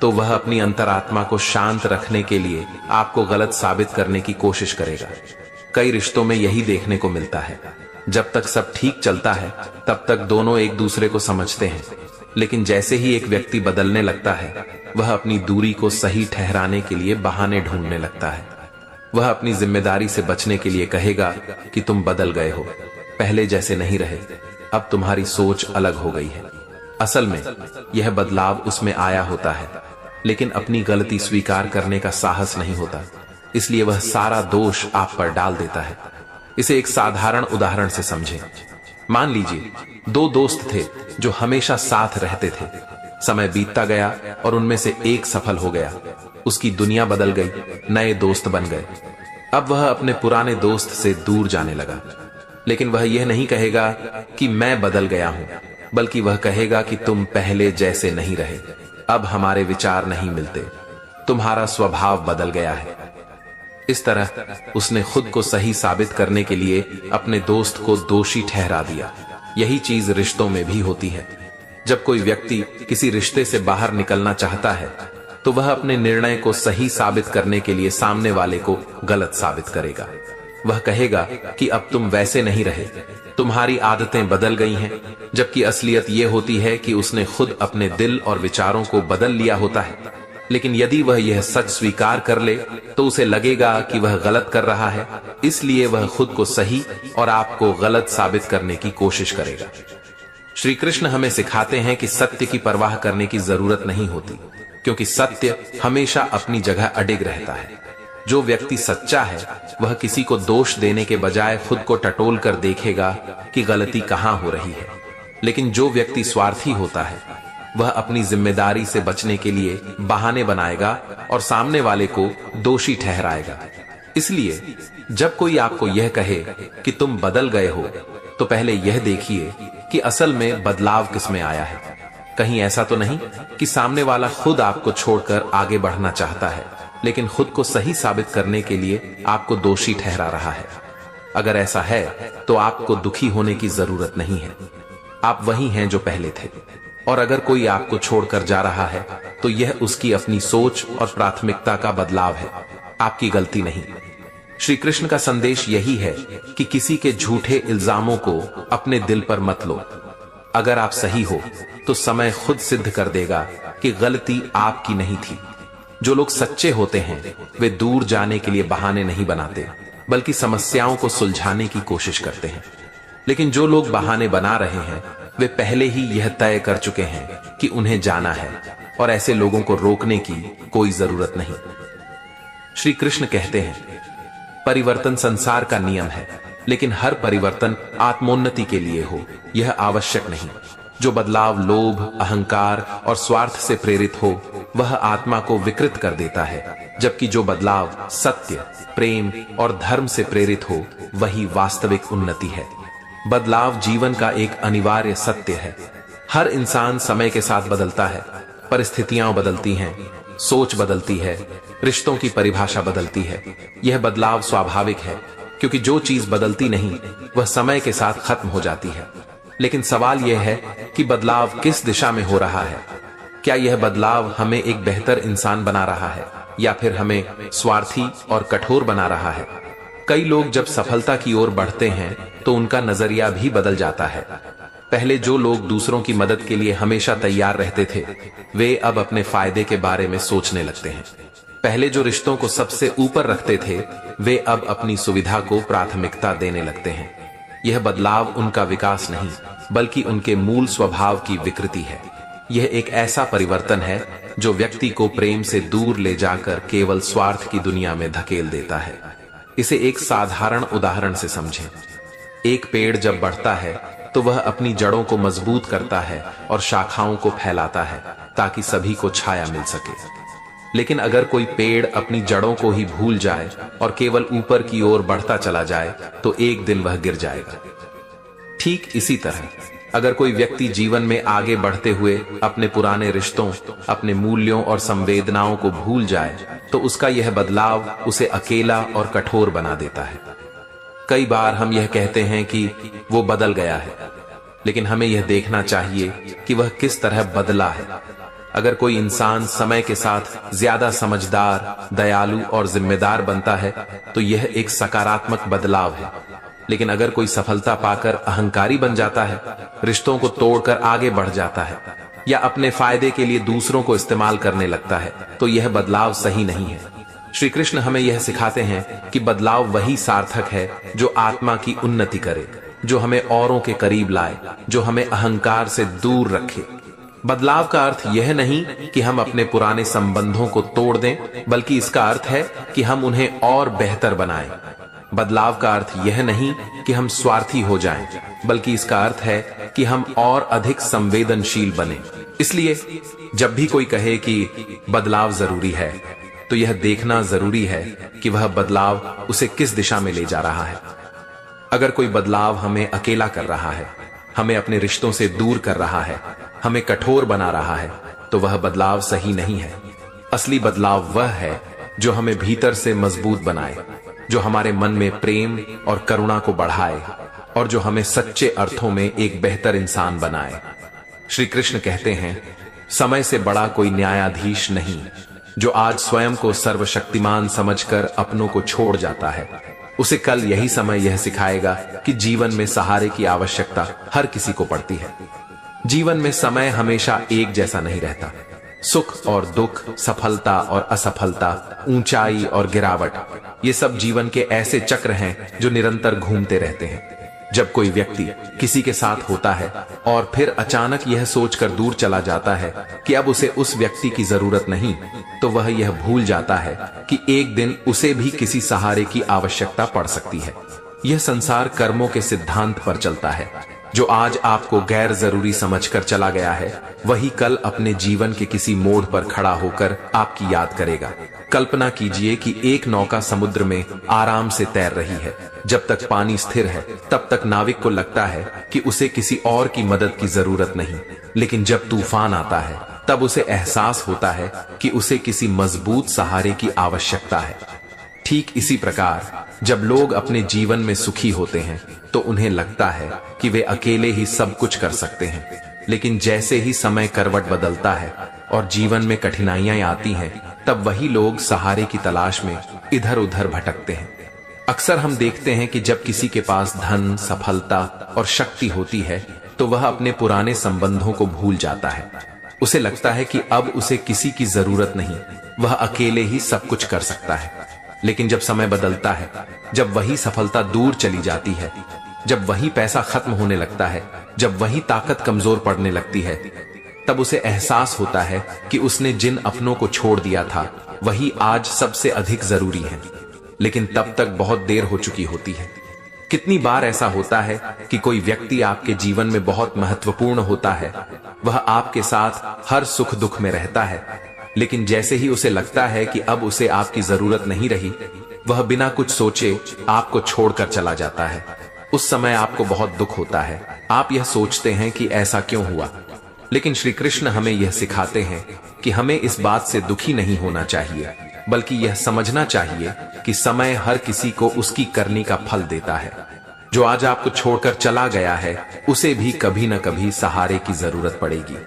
तो वह अपनी अंतरात्मा को शांत रखने के लिए आपको गलत साबित करने की कोशिश करेगा। कई रिश्तों में यही देखने को मिलता है। जब तक सब ठीक चलता है तब तक दोनों एक दूसरे को समझते हैं, लेकिन जैसे ही एक व्यक्ति बदलने लगता है वह अपनी दूरी को सही ठहराने के लिए बहाने ढूंढने लगता है। वह अपनी जिम्मेदारी से बचने के लिए कहेगा कि तुम बदल गए हो, पहले जैसे नहीं रहे, अब तुम्हारी सोच अलग हो गई है। असल में यह बदलाव उसमें आया होता है, लेकिन अपनी गलती स्वीकार करने का साहस नहीं होता, इसलिए वह सारा दोष आप पर डाल देता है। इसे एक साधारण उदाहरण से समझें। मान लीजिए दो दोस्त थे जो हमेशा साथ रहते थे। समय बीतता गया और उनमें से एक सफल हो गया, उसकी दुनिया बदल गई, नए दोस्त बन गए। अब वह अपने पुराने दोस्त से दूर जाने लगा, लेकिन वह यह नहीं कहेगा कि मैं बदल गया हूं, बल्कि वह कहेगा कि तुम पहले जैसे नहीं रहे, अब हमारे विचार नहीं मिलते, तुम्हारा स्वभाव बदल गया है। इस तरह उसने खुद को सही साबित करने के लिए अपने दोस्त को दोषी ठहरा दिया। यही चीज रिश्तों में भी होती है। जब कोई व्यक्ति किसी रिश्ते से बाहर निकलना चाहता है तो वह अपने निर्णय को सही साबित करने के लिए सामने वाले को गलत साबित करेगा। वह कहेगा कि अब तुम वैसे नहीं रहे, तुम्हारी आदतें बदल गई हैं, जबकि असलियत यह होती है कि उसने खुद अपने दिल और विचारों को बदल लिया होता है। लेकिन यदि वह यह सच स्वीकार कर ले तो उसे लगेगा कि वह गलत कर रहा है, इसलिए वह खुद को सही और आपको गलत साबित करने की कोशिश करेगा। श्री कृष्ण हमें सिखाते हैं कि सत्य की परवाह करने की जरूरत नहीं होती, क्योंकि सत्य हमेशा अपनी जगह अडिग रहता है। जो व्यक्ति सच्चा है वह किसी को दोष देने के बजाय खुद को टटोल कर देखेगा कि गलती कहां हो रही है। लेकिन जो व्यक्ति स्वार्थी होता है वह अपनी जिम्मेदारी से बचने के लिए बहाने बनाएगा और सामने वाले को दोषी ठहराएगा। इसलिए जब कोई आपको यह कहे कि तुम बदल गए हो तो पहले यह देखिए कि असल में बदलाव किसमें आया है। कहीं ऐसा तो नहीं कि सामने वाला खुद आपको छोड़कर आगे बढ़ना चाहता है, लेकिन खुद को सही साबित करने के लिए आपको दोषी ठहरा रहा है। अगर ऐसा है तो आपको दुखी होने की जरूरत नहीं है, आप वही हैं जो पहले थे। और अगर कोई आपको छोड़कर जा रहा है तो यह उसकी अपनी सोच और प्राथमिकता का बदलाव है, आपकी गलती नहीं। श्री कृष्ण का संदेश यही है कि किसी के झूठे इल्जामों को अपने दिल पर मत लो। अगर आप सही हो तो समय खुद सिद्ध कर देगा कि गलती आपकी नहीं थी। जो लोग सच्चे होते हैं वे दूर जाने के लिए बहाने नहीं बनाते, बल्कि समस्याओं को सुलझाने की कोशिश करते हैं। लेकिन जो लोग बहाने बना रहे हैं वे पहले ही यह तय कर चुके हैं कि उन्हें जाना है, और ऐसे लोगों को रोकने की कोई जरूरत नहीं। श्री कृष्ण कहते हैं, परिवर्तन संसार का नियम है, लेकिन हर परिवर्तन आत्मोन्नति के लिए हो यह आवश्यक नहीं। जो बदलाव लोभ, अहंकार और स्वार्थ से प्रेरित हो वह आत्मा को विकृत कर देता है, जबकि जो बदलाव सत्य, प्रेम और धर्म से प्रेरित हो वही वास्तविक उन्नति है। बदलाव जीवन का एक अनिवार्य सत्य है। हर इंसान समय के साथ बदलता है, परिस्थितियां बदलती हैं, सोच बदलती है, रिश्तों की परिभाषा बदलती है। यह बदलाव स्वाभाविक है, क्योंकि जो चीज बदलती नहीं वह समय के साथ खत्म हो जाती है। लेकिन सवाल यह है कि बदलाव किस दिशा में हो रहा है। क्या यह बदलाव हमें एक बेहतर इंसान बना रहा है या फिर हमें स्वार्थी और कठोर बना रहा है? कई लोग जब सफलता की ओर बढ़ते हैं तो उनका नजरिया भी बदल जाता है। पहले जो लोग दूसरों की मदद के लिए हमेशा तैयार रहते थे वे अब अपने फायदे के बारे में सोचने लगते हैं। पहले जो रिश्तों को सबसे ऊपर रखते थे वे अब अपनी सुविधा को प्राथमिकता देने लगते हैं। यह बदलाव उनका विकास नहीं बल्कि उनके मूल स्वभाव की विकृति है। यह एक ऐसा परिवर्तन है जो व्यक्ति को प्रेम से दूर ले जाकर केवल स्वार्थ की दुनिया में धकेल देता है। इसे एक साधारण उदाहरण से समझें। एक पेड़ जब बढ़ता है तो वह अपनी जड़ों को मजबूत करता है और शाखाओं को फैलाता है ताकि सभी को छाया मिल सके। लेकिन अगर कोई पेड़ अपनी जड़ों को ही भूल जाए और केवल ऊपर की ओर बढ़ता चला जाए तो एक दिन वह गिर जाएगा। ठीक इसी तरह अगर कोई व्यक्ति जीवन में आगे बढ़ते हुए अपने पुराने रिश्तों, अपने मूल्यों और संवेदनाओं को भूल जाए तो उसका यह बदलाव उसे अकेला और कठोर बना देता है। कई बार हम यह कहते हैं कि वो बदल गया है, लेकिन हमें यह देखना चाहिए कि वह किस तरह बदला है। अगर कोई इंसान समय के साथ ज्यादा समझदार, दयालु और जिम्मेदार बनता है तो यह एक सकारात्मक बदलाव है। लेकिन अगर कोई सफलता पाकर अहंकारी बन जाता है, रिश्तों को तोड़कर आगे बढ़ जाता है या अपने फायदे के लिए दूसरों को इस्तेमाल करने लगता है, तो यह बदलाव सही नहीं है। श्री कृष्ण हमें यह सिखाते हैं कि बदलाव वही सार्थक है जो आत्मा की उन्नति करे, जो हमें औरों के करीब लाए, जो हमें अहंकार से दूर रखे। बदलाव का अर्थ यह नहीं कि हम अपने पुराने संबंधों को तोड़ दें, बल्कि इसका अर्थ है कि हम उन्हें और बेहतर बनाएं। बदलाव का अर्थ यह नहीं कि हम स्वार्थी हो जाएं, बल्कि इसका अर्थ है कि हम और अधिक संवेदनशील बने। इसलिए जब भी कोई कहे कि बदलाव जरूरी है, तो यह देखना जरूरी है कि वह बदलाव उसे किस दिशा में ले जा रहा है। अगर कोई बदलाव हमें अकेला कर रहा है, हमें अपने रिश्तों से दूर कर रहा है, हमें कठोर बना रहा है, तो वह बदलाव सही नहीं है। असली बदलाव वह है जो हमें भीतर से मजबूत बनाए, जो हमारे मन में प्रेम और करुणा को बढ़ाए और जो हमें सच्चे अर्थों में एक बेहतर इंसान बनाए। श्री कृष्ण कहते हैं, समय से बड़ा कोई न्यायाधीश नहीं जो आज स्वयं को सर्वशक्तिमान समझकर अपनों को छोड़ जाता है। उसे कल यही समय यह सिखाएगा कि जीवन में सहारे की आवश्यकता हर किसी को पड़ती है। जीवन में समय हमेशा एक जैसा नहीं रहता। सुख और दुख, सफलता और असफलता, ऊंचाई और गिरावट, ये सब जीवन के ऐसे चक्र हैं जो निरंतर घूमते रहते हैं। जब कोई व्यक्ति किसी के साथ होता है और फिर अचानक यह सोचकर दूर चला जाता है कि अब उसे उस व्यक्ति की जरूरत नहीं, तो वह यह भूल जाता है कि एक दिन उसे भी किसी सहारे की आवश्यकता पड़ सकती है। यह संसार कर्मों के सिद्धांत पर चलता है। जो आज आपको गैर जरूरी समझकर चला गया है, वही कल अपने जीवन के किसी मोड़ पर खड़ा होकर आपकी याद करेगा। कल्पना कीजिए कि एक नौका समुद्र में आराम से तैर रही है। जब तक पानी स्थिर है, तब तक नाविक को लगता है कि उसे किसी और की मदद की जरूरत नहीं। लेकिन जब तूफान आता है, तब उसे एहसास होता है कि उसे किसी मजबूत सहारे की आवश्यकता है। ठीक इसी प्रकार जब लोग अपने जीवन में सुखी होते हैं, तो उन्हें लगता है कि वे अकेले ही सब कुछ कर सकते हैं। लेकिन जैसे ही समय करवट बदलता है और जीवन में कठिनाइयां आती हैं, तब वही लोग सहारे की तलाश में इधर उधर भटकते हैं। अक्सर हम देखते हैं कि जब किसी के पास धन, सफलता और शक्ति होती है, तो वह अपने पुराने संबंधों को भूल जाता है। उसे लगता है कि अब उसे किसी की जरूरत नहीं, वह अकेले ही सब कुछ कर सकता है। लेकिन जब समय बदलता है, जब वही सफलता दूर चली जाती है, जब वही पैसा खत्म होने लगता है, जब वही ताकत कमजोर पड़ने लगती है, तब उसे एहसास होता है कि उसने जिन अपनों को छोड़ दिया था, वही आज सबसे अधिक जरूरी है। लेकिन तब तक बहुत देर हो चुकी होती है। कितनी बार ऐसा होता है कि कोई व्यक्ति आपके जीवन में बहुत महत्वपूर्ण होता है, वह आपके साथ हर सुख दुख में रहता है, लेकिन जैसे ही उसे लगता है कि अब उसे आपकी जरूरत नहीं रही, वह बिना कुछ सोचे आपको छोड़कर चला जाता है। उस समय आपको बहुत दुख होता है। आप यह सोचते हैं कि ऐसा क्यों हुआ, लेकिन श्री कृष्ण हमें यह सिखाते हैं कि हमें इस बात से दुखी नहीं होना चाहिए, बल्कि यह समझना चाहिए कि समय हर किसी को उसकी करनी का फल देता है। जो आज आपको छोड़कर चला गया है, उसे भी कभी न कभी सहारे की जरूरत पड़ेगी।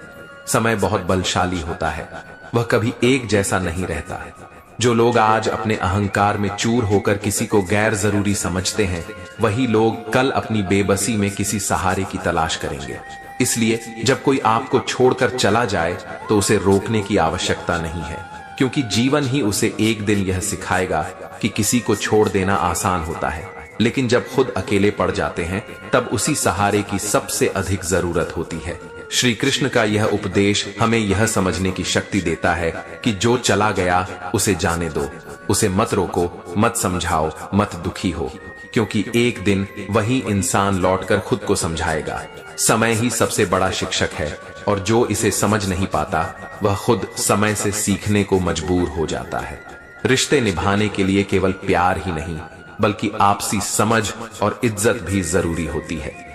समय बहुत बलशाली होता है, वह कभी एक जैसा नहीं रहता है। जो लोग आज अपने अहंकार में चूर होकर किसी को गैर जरूरी समझते हैं, वही लोग कल अपनी बेबसी में किसी सहारे की तलाश करेंगे। इसलिए जब कोई आपको छोड़कर चला जाए, तो उसे रोकने की आवश्यकता नहीं है, क्योंकि जीवन ही उसे एक दिन यह सिखाएगा कि किसी को छोड़ देना आसान होता है, लेकिन जब खुद अकेले पड़ जाते हैं, तब उसी सहारे की सबसे अधिक जरूरत होती है। श्री कृष्ण का यह उपदेश हमें यह समझने की शक्ति देता है कि जो चला गया उसे जाने दो, उसे मत रोको, मत समझाओ, मत दुखी हो, क्योंकि एक दिन वही इंसान लौटकर खुद को समझाएगा। समय ही सबसे बड़ा शिक्षक है, और जो इसे समझ नहीं पाता, वह खुद समय से सीखने को मजबूर हो जाता है। रिश्ते निभाने के लिए केवल प्यार ही नहीं, बल्कि आपसी समझ और इज्जत भी जरूरी होती है।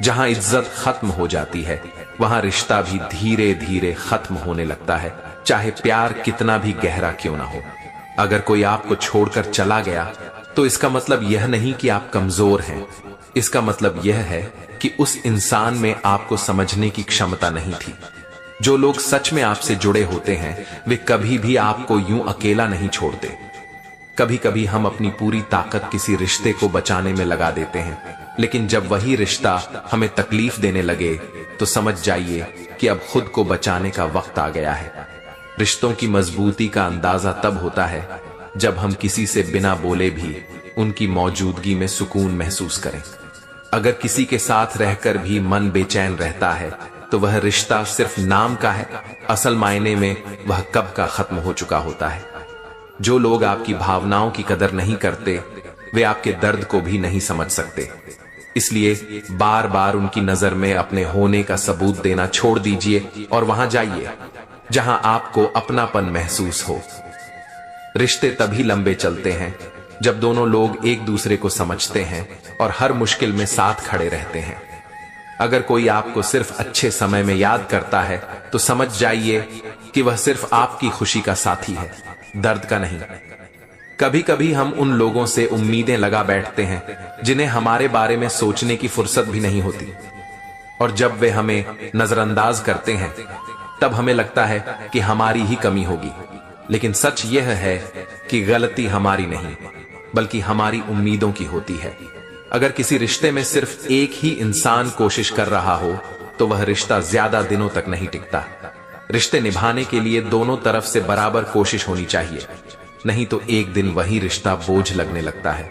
जहां इज्जत खत्म हो जाती है, वहां रिश्ता भी धीरे धीरे खत्म होने लगता है, चाहे प्यार कितना भी गहरा क्यों ना हो। अगर कोई आपको छोड़कर चला गया, तो इसका मतलब यह नहीं कि आप कमजोर हैं। इसका मतलब यह है कि उस इंसान में आपको समझने की क्षमता नहीं थी। जो लोग सच में आपसे जुड़े होते हैं वे कभी भी आपको यूं अकेला नहीं छोड़ते। कभी कभी हम अपनी पूरी ताकत किसी रिश्ते को बचाने में लगा देते हैं, लेकिन जब वही रिश्ता हमें तकलीफ देने लगे तो समझ जाइए कि अब खुद को बचाने का वक्त आ गया है। रिश्तों की मजबूती का अंदाजा तब होता है जब हम किसी से बिना बोले भी उनकी मौजूदगी में सुकून महसूस करें। अगर किसी के साथ रहकर भी मन बेचैन रहता है तो वह रिश्ता सिर्फ नाम का है, असल मायने में वह कब का खत्म हो चुका होता है। जो लोग आपकी भावनाओं की कदर नहीं करते वे आपके दर्द को भी नहीं समझ सकते। इसलिए बार बार उनकी नजर में अपने होने का सबूत देना छोड़ दीजिए और वहां जाइए जहां आपको अपनापन महसूस हो। रिश्ते तभी लंबे चलते हैं जब दोनों लोग एक दूसरे को समझते हैं और हर मुश्किल में साथ खड़े रहते हैं। अगर कोई आपको सिर्फ अच्छे समय में याद करता है तो समझ जाइए कि वह सिर्फ आपकी खुशी का साथी है, दर्द का नहीं। कभी कभी हम उन लोगों से उम्मीदें लगा बैठते हैं जिन्हें हमारे बारे में सोचने की फुर्सत भी नहीं होती, और जब वे हमें नजरअंदाज करते हैं तब हमें लगता है कि हमारी ही कमी होगी। लेकिन सच यह है कि गलती हमारी नहीं बल्कि हमारी उम्मीदों की होती है। अगर किसी रिश्ते में सिर्फ एक ही इंसान कोशिश कर रहा हो तो वह रिश्ता ज्यादा दिनों तक नहीं टिकता। रिश्ते निभाने के लिए दोनों तरफ से बराबर कोशिश होनी चाहिए, नहीं तो एक दिन वही रिश्ता बोझ लगने लगता है।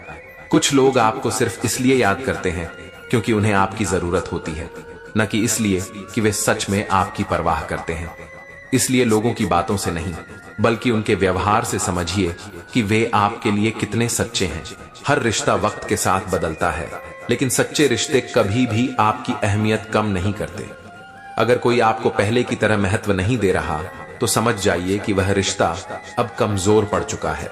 कुछ लोग आपको सिर्फ इसलिए याद करते हैं क्योंकि उन्हें आपकी जरूरत होती है, न कि इसलिए कि वे सच में आपकी परवाह करते हैं। इसलिए लोगों की बातों से नहीं बल्कि उनके व्यवहार से समझिए कि वे आपके लिए कितने सच्चे हैं। हर रिश्ता वक्त के साथ बदलता है, लेकिन सच्चे रिश्ते कभी भी आपकी अहमियत कम नहीं करते। अगर कोई आपको पहले की तरह महत्व नहीं दे रहा तो समझ जाइए कि वह रिश्ता अब कमजोर पड़ चुका है।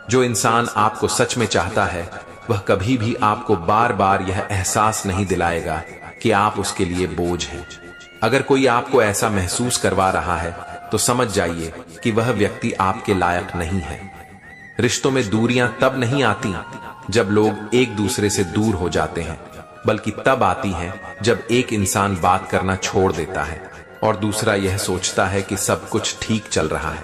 जो इंसान आपको सच में चाहता है वह कभी भी आपको बार बार यह एहसास नहीं दिलाएगा कि आप उसके लिए बोझ हैं। अगर कोई आपको ऐसा महसूस करवा रहा है तो समझ जाइए कि वह व्यक्ति आपके लायक नहीं है। रिश्तों में दूरियां तब नहीं आती जब लोग एक दूसरे से दूर हो जाते हैं, बल्कि तब आती हैं जब एक इंसान बात करना छोड़ देता है और दूसरा यह सोचता है कि सब कुछ ठीक चल रहा है।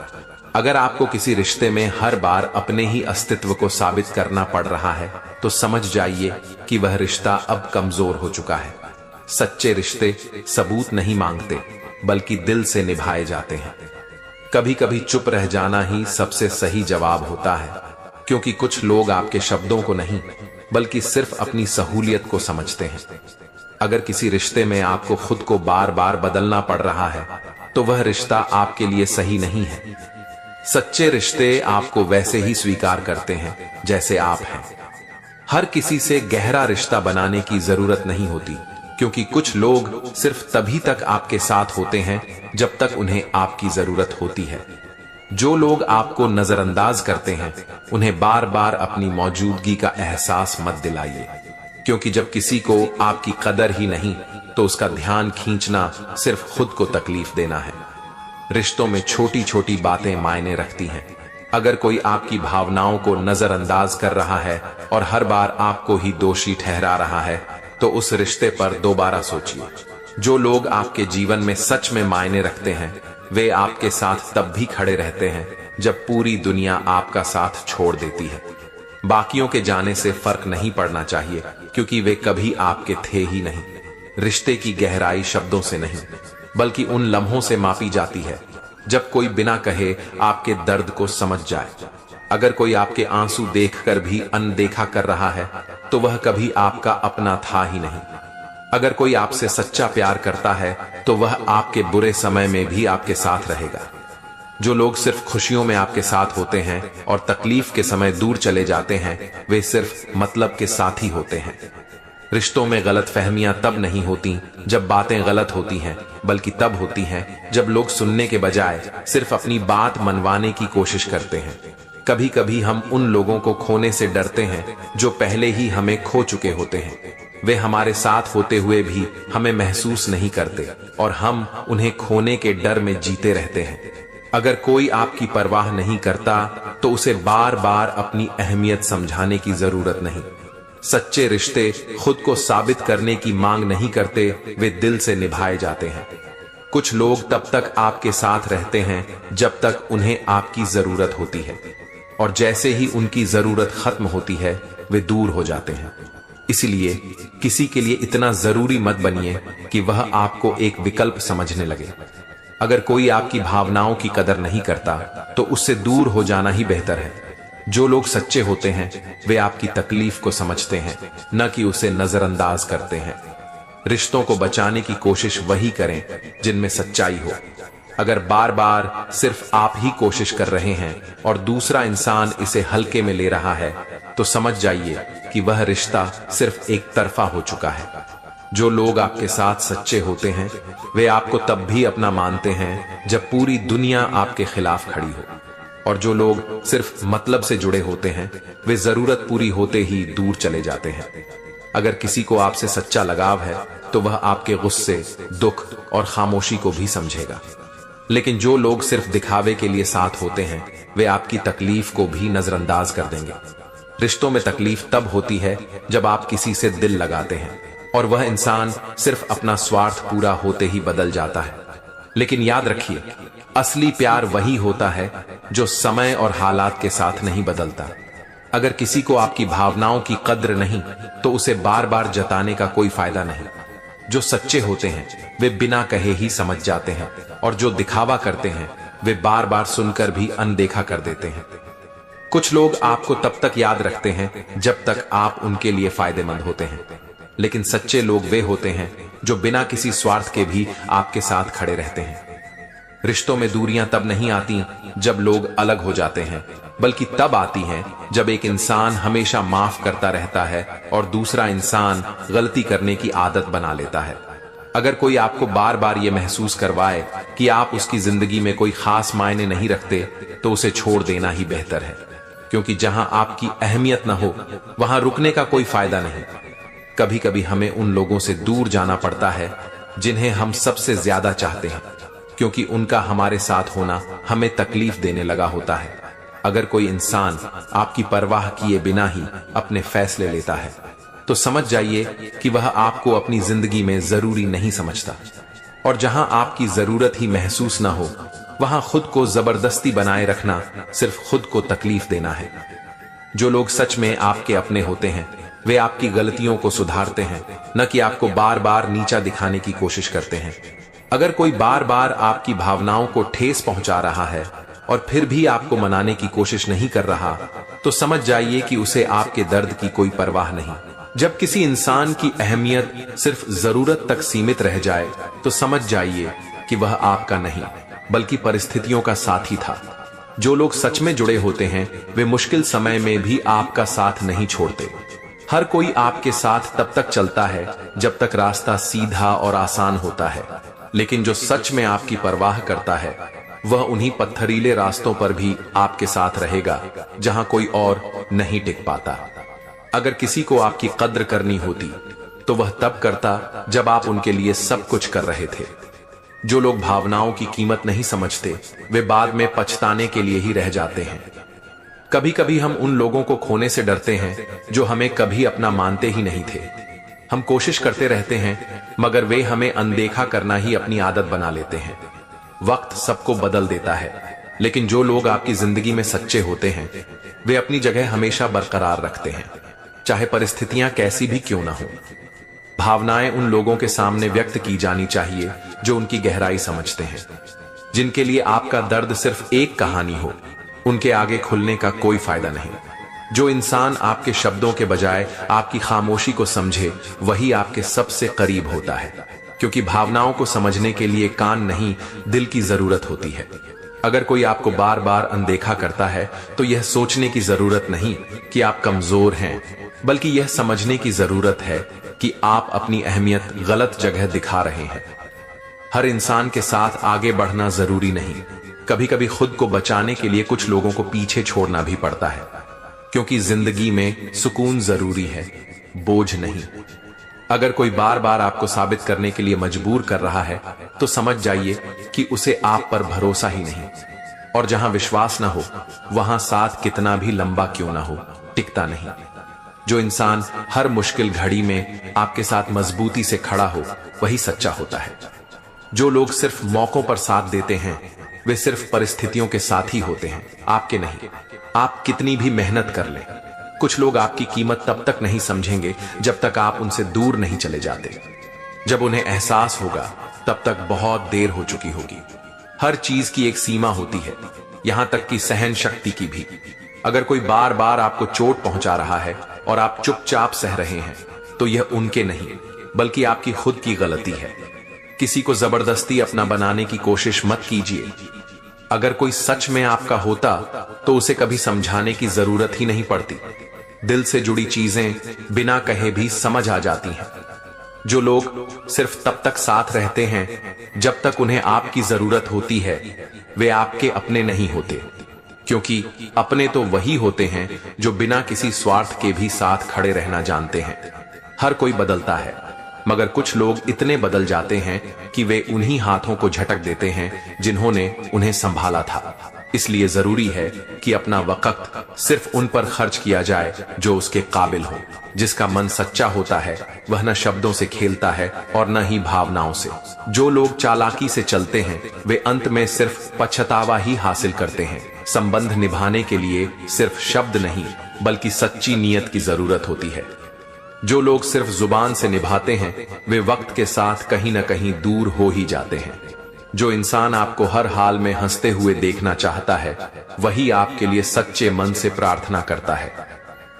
अगर आपको किसी रिश्ते में हर बार अपने ही अस्तित्व को साबित करना पड़ रहा है तो समझ जाइए कि वह रिश्ता अब कमजोर हो चुका है। सच्चे रिश्ते सबूत नहीं मांगते बल्कि दिल से निभाए जाते हैं। कभी कभी चुप रह जाना ही सबसे सही जवाब होता है, क्योंकि कुछ लोग आपके शब्दों को नहीं बल्कि सिर्फ अपनी सहूलियत को समझते हैं। अगर किसी रिश्ते में आपको खुद को बार बार बदलना पड़ रहा है तो वह रिश्ता आपके लिए सही नहीं है। सच्चे रिश्ते आपको वैसे ही स्वीकार करते हैं जैसे आप हैं। हर किसी से गहरा रिश्ता बनाने की जरूरत नहीं होती, क्योंकि कुछ लोग सिर्फ तभी तक आपके साथ होते हैं जब तक उन्हें आपकी जरूरत होती है। जो लोग आपको नजरअंदाज करते हैं उन्हें बार बार अपनी मौजूदगी का एहसास मत दिलाइए, क्योंकि जब किसी को आपकी कदर ही नहीं तो उसका ध्यान खींचना सिर्फ खुद को तकलीफ देना है। रिश्तों में छोटी छोटी बातें मायने रखती हैं। अगर कोई आपकी भावनाओं को नजरअंदाज कर रहा है और हर बार आपको ही दोषी ठहरा रहा है तो उस रिश्ते पर दोबारा सोचिए। जो लोग आपके जीवन में सच में मायने रखते हैं वे आपके साथ तब भी खड़े रहते हैं जब पूरी दुनिया आपका साथ छोड़ देती है। बाकियों के जाने से फर्क नहीं पड़ना चाहिए, क्योंकि वे कभी आपके थे ही नहीं। रिश्ते की गहराई शब्दों से नहीं बल्कि उन लम्हों से मापी जाती है जब कोई बिना कहे आपके दर्द को समझ जाए। अगर कोई आपके आंसू देखकर भी अनदेखा कर रहा है तो वह कभी आपका अपना था ही नहीं। अगर कोई आपसे सच्चा प्यार करता है तो वह आपके बुरे समय में भी आपके साथ रहेगा। जो लोग सिर्फ खुशियों में आपके साथ होते हैं और तकलीफ के समय दूर चले जाते हैं वे सिर्फ मतलब के साथ ही होते हैं। रिश्तों में गलत फहमियां तब नहीं होती जब बातें गलत होती हैं, बल्कि तब होती हैं जब लोग सुनने के बजाय सिर्फ अपनी बात मनवाने की कोशिश करते हैं। कभी कभी हम उन लोगों को खोने से डरते हैं जो पहले ही हमें खो चुके होते हैं। वे हमारे साथ होते हुए भी हमें महसूस नहीं करते और हम उन्हें खोने के डर में जीते रहते हैं। अगर कोई आपकी परवाह नहीं करता तो उसे बार बार अपनी अहमियत समझाने की जरूरत नहीं। सच्चे रिश्ते खुद को साबित करने की मांग नहीं करते, वे दिल से निभाए जाते हैं। कुछ लोग तब तक आपके साथ रहते हैं जब तक उन्हें आपकी जरूरत होती है, और जैसे ही उनकी जरूरत खत्म होती है वे दूर हो जाते हैं। इसलिए किसी के लिए इतना जरूरी मत बनिए कि वह आपको एक विकल्प समझने लगे। अगर कोई आपकी भावनाओं की कदर नहीं करता तो उससे दूर हो जाना ही बेहतर है। जो लोग सच्चे होते हैं वे आपकी तकलीफ को समझते हैं, न कि उसे नजरअंदाज करते हैं। रिश्तों को बचाने की कोशिश वही करें जिनमें सच्चाई हो। अगर बार बार सिर्फ आप ही कोशिश कर रहे हैं और दूसरा इंसान इसे हल्के में ले रहा है तो समझ जाइए कि वह रिश्ता सिर्फ एक तरफा हो चुका है। जो लोग आपके साथ सच्चे होते हैं वे आपको तब भी अपना मानते हैं जब पूरी दुनिया आपके खिलाफ खड़ी हो, और जो लोग सिर्फ मतलब से जुड़े होते हैं वे जरूरत पूरी होते ही दूर चले जाते हैं। अगर किसी को आपसे सच्चा लगाव है तो वह आपके गुस्से, दुख और खामोशी को भी समझेगा। लेकिन जो लोग सिर्फ दिखावे के लिए साथ होते हैं वे आपकी तकलीफ को भी नजरअंदाज कर देंगे। रिश्तों में तकलीफ तब होती है जब आप किसी से दिल लगाते हैं और वह इंसान सिर्फ अपना स्वार्थ पूरा होते ही बदल जाता है। लेकिन याद रखिए, असली प्यार वही होता है जो समय और हालात के साथ नहीं बदलता। अगर किसी को आपकी भावनाओं की कद्र नहीं तो उसे बार बार जताने का कोई फायदा नहीं। जो सच्चे होते हैं वे बिना कहे ही समझ जाते हैं, और जो दिखावा करते हैं वे बार बार सुनकर भी अनदेखा कर देते हैं। कुछ लोग आपको तब तक याद रखते हैं जब तक आप उनके लिए फायदेमंद होते हैं, लेकिन सच्चे लोग वे होते हैं जो बिना किसी स्वार्थ के भी आपके साथ खड़े रहते हैं। रिश्तों में दूरियां तब नहीं आती जब लोग अलग हो जाते हैं, बल्कि तब आती हैं जब एक इंसान हमेशा माफ करता रहता है और दूसरा इंसान गलती करने की आदत बना लेता है। अगर कोई आपको बार बार ये महसूस करवाए कि आप उसकी जिंदगी में कोई खास मायने नहीं रखते तो उसे छोड़ देना ही बेहतर है, क्योंकि जहां आपकी अहमियत न हो वहां रुकने का कोई फायदा नहीं। कभी कभी हमें उन लोगों से दूर जाना पड़ता है जिन्हें हम सबसे ज्यादा चाहते हैं, क्योंकि उनका हमारे साथ होना हमें तकलीफ देने लगा होता है। अगर कोई इंसान आपकी परवाह किए बिना ही अपने फैसले लेता है तो समझ जाइए कि वह आपको अपनी जिंदगी में जरूरी नहीं समझता, और जहां आपकी जरूरत ही महसूस ना हो वहां खुद को जबरदस्ती बनाए रखना सिर्फ खुद को तकलीफ देना है। जो लोग सच में आपके अपने होते हैं वे आपकी गलतियों को सुधारते हैं, न कि आपको बार बार नीचा दिखाने की कोशिश करते हैं। अगर कोई बार बार आपकी भावनाओं को ठेस पहुंचा रहा है और फिर भी आपको मनाने की कोशिश नहीं कर रहा तो समझ जाइए कि उसे आपके दर्द की कोई परवाह नहीं। जब किसी इंसान की अहमियत सिर्फ जरूरत तक सीमित रह जाए तो समझ जाइए कि वह आपका नहीं बल्कि परिस्थितियों का साथी था। जो लोग सच में जुड़े होते हैं वे मुश्किल समय में भी आपका साथ नहीं छोड़ते। हर कोई आपके साथ तब तक चलता है जब तक रास्ता सीधा और आसान होता है, लेकिन जो सच में आपकी परवाह करता है वह उन्हीं पत्थरीले रास्तों पर भी आपके साथ रहेगा जहां कोई और नहीं टिक पाता। अगर किसी को आपकी कद्र करनी होती तो वह तब करता जब आप उनके लिए सब कुछ कर रहे थे। जो लोग भावनाओं की कीमत नहीं समझते वे बाद में पछताने के लिए ही रह जाते हैं। कभी कभी हम उन लोगों को खोने से डरते हैं जो हमें कभी अपना मानते ही नहीं थे। हम कोशिश करते रहते हैं मगर वे हमें अनदेखा करना ही अपनी आदत बना लेते हैं। वक्त सबको बदल देता है, लेकिन जो लोग आपकी जिंदगी में सच्चे होते हैं वे अपनी जगह हमेशा बरकरार रखते हैं, चाहे परिस्थितियां कैसी भी क्यों ना हो। भावनाएं उन लोगों के सामने व्यक्त की जानी चाहिए जो उनकी गहराई समझते हैं। जिनके लिए आपका दर्द सिर्फ एक कहानी हो उनके आगे खुलने का कोई फायदा नहीं। जो इंसान आपके शब्दों के बजाय आपकी खामोशी को समझे वही आपके सबसे करीब होता है, क्योंकि भावनाओं को समझने के लिए कान नहीं दिल की जरूरत होती है। अगर कोई आपको बार बार अनदेखा करता है तो यह सोचने की जरूरत नहीं कि आप कमजोर हैं, बल्कि यह समझने की जरूरत है कि आप अपनी अहमियत गलत जगह दिखा रहे हैं। हर इंसान के साथ आगे बढ़ना जरूरी नहीं, कभी कभी खुद को बचाने के लिए कुछ लोगों को पीछे छोड़ना भी पड़ता है, क्योंकि जिंदगी में सुकून जरूरी है, बोझ नहीं। अगर कोई बार बार आपको साबित करने के लिए मजबूर कर रहा है तो समझ जाइए कि उसे आप पर भरोसा ही नहीं, और जहां विश्वास ना हो वहां साथ कितना भी लंबा क्यों ना हो टिकता नहीं। जो इंसान हर मुश्किल घड़ी में आपके साथ मजबूती से खड़ा हो वही सच्चा होता है। जो लोग सिर्फ मौकों पर साथ देते हैं वे सिर्फ परिस्थितियों के साथ ही होते हैं, आपके नहीं। आप कितनी भी मेहनत कर लें, कुछ लोग आपकी कीमत तब तक नहीं समझेंगे जब तक आप उनसे दूर नहीं चले जाते। जब उन्हें एहसास होगा तब तक बहुत देर हो चुकी होगी। हर चीज की एक सीमा होती है, यहां तक कि सहन शक्ति की भी। अगर कोई बार बार आपको चोट पहुंचा रहा है और आप चुपचाप सह रहे हैं तो यह उनके नहीं बल्कि आपकी खुद की गलती है। किसी को जबरदस्ती अपना बनाने की कोशिश मत कीजिए। अगर कोई सच में आपका होता तो उसे कभी समझाने की जरूरत ही नहीं पड़ती। दिल से जुड़ी चीजें बिना कहे भी समझ आ जाती हैं। जो लोग सिर्फ तब तक साथ रहते हैं जब तक उन्हें आपकी जरूरत होती है वे आपके अपने नहीं होते, क्योंकि अपने तो वही होते हैं जो बिना किसी स्वार्थ के भी साथ खड़े रहना जानते हैं। हर कोई बदलता है, मगर कुछ लोग इतने बदल जाते हैं कि वे उन्हीं हाथों को झटक देते हैं जिन्होंने उन्हें संभाला था। इसलिए जरूरी है कि अपना वक्त सिर्फ उन पर खर्च किया जाए जो उसके काबिल हो। जिसका मन सच्चा होता है वह न शब्दों से खेलता है और न ही भावनाओं से। जो लोग चालाकी से चलते हैं वे अंत में सिर्फ पछतावा ही हासिल करते हैं। संबंध निभाने के लिए सिर्फ शब्द नहीं बल्कि सच्ची नीयत की जरूरत होती है। जो लोग सिर्फ जुबान से निभाते हैं वे वक्त के साथ कहीं न कहीं दूर हो ही जाते हैं। जो इंसान आपको हर हाल में हंसते हुए देखना चाहता है वही आपके लिए सच्चे मन से प्रार्थना करता है।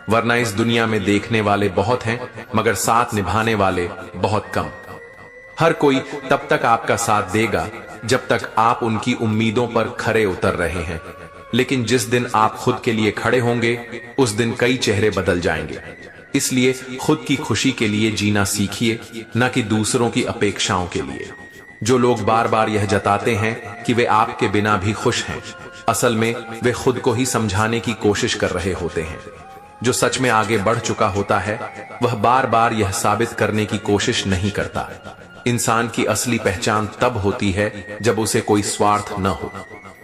वरना इस दुनिया में देखने वाले बहुत हैं मगर साथ निभाने वाले बहुत कम। हर कोई तब तक आपका साथ देगा जब तक आप उनकी उम्मीदों पर खरे उतर रहे हैं, लेकिन जिस दिन आप खुद के लिए खड़े होंगे उस दिन कई चेहरे बदल जाएंगे। इसलिए खुद की खुशी के लिए जीना सीखिए, न कि दूसरों की अपेक्षाओं के लिए। जो लोग बार बार यह जताते हैं कि वे आपके बिना भी खुश हैं, असल में वे खुद को ही समझाने की कोशिश कर रहे होते हैं। जो सच में आगे बढ़ चुका होता है वह बार बार यह साबित करने की कोशिश नहीं करता। इंसान की असली पहचान तब होती है जब उसे कोई स्वार्थ न हो।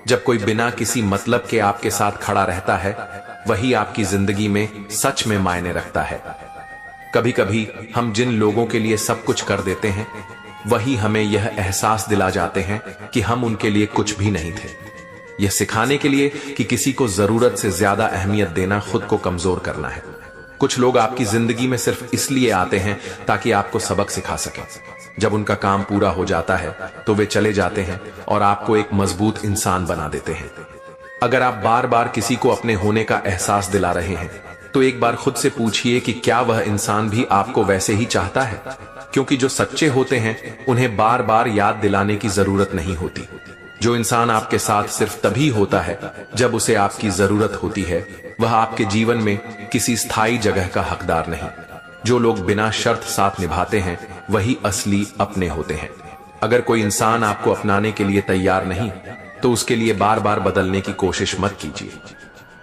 जब कोई बिना किसी मतलब के आपके साथ खड़ा रहता है वही आपकी जिंदगी में सच में मायने रखता है। कभी कभी हम जिन लोगों के लिए सब कुछ कर देते हैं वही हमें यह एहसास दिला जाते हैं कि हम उनके लिए कुछ भी नहीं थे। यह सिखाने के लिए कि किसी को जरूरत से ज्यादा अहमियत देना खुद को कमजोर करना है। कुछ लोग आपकी जिंदगी में सिर्फ इसलिए आते हैं ताकि आपको सबक सिखा सकें। जब उनका काम पूरा हो जाता है तो वे चले जाते हैं और आपको एक मजबूत इंसान बना देते हैं। अगर आप बार बार किसी को अपने होने का एहसास दिला रहे हैं तो एक बार खुद से पूछिए कि क्या वह इंसान भी आपको वैसे ही चाहता है, क्योंकि जो सच्चे होते हैं उन्हें बार बार याद दिलाने की जरूरत नहीं होती। जो इंसान आपके साथ सिर्फ तभी होता है जब उसे आपकी जरूरत होती है वह आपके जीवन में किसी स्थायी जगह का हकदार नहीं। जो लोग बिना शर्त साथ निभाते हैं वही असली अपने होते हैं। अगर कोई इंसान आपको अपनाने के लिए तैयार नहीं तो उसके लिए बार बार बदलने की कोशिश मत कीजिए।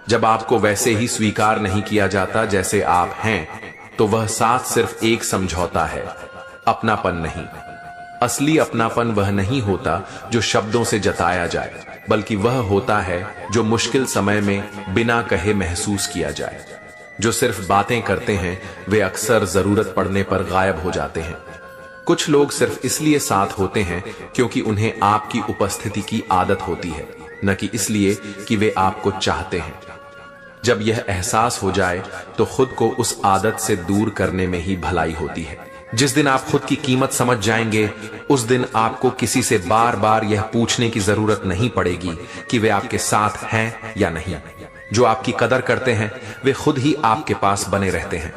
जब आपको वैसे ही स्वीकार नहीं किया जाता जैसे आप हैं तो वह साथ सिर्फ एक समझौता है, अपनापन नहीं। असली अपनापन वह नहीं होता जो शब्दों से जताया जाए, बल्कि वह होता है जो मुश्किल समय में बिना कहे महसूस किया जाए। जो सिर्फ बातें करते हैं वे अक्सर जरूरत पड़ने पर गायब हो जाते हैं। कुछ लोग सिर्फ इसलिए साथ होते हैं क्योंकि उन्हें आपकी उपस्थिति की आदत होती है, न कि इसलिए कि वे आपको चाहते हैं। जब यह एहसास हो जाए तो खुद को उस आदत से दूर करने में ही भलाई होती है। जिस दिन आप खुद की कीमत समझ जाएंगे उस दिन आपको किसी से बार बार यह पूछने की जरूरत नहीं पड़ेगी कि वे आपके साथ हैं या नहीं। जो आपकी कदर करते हैं वे खुद ही आपके पास बने रहते हैं।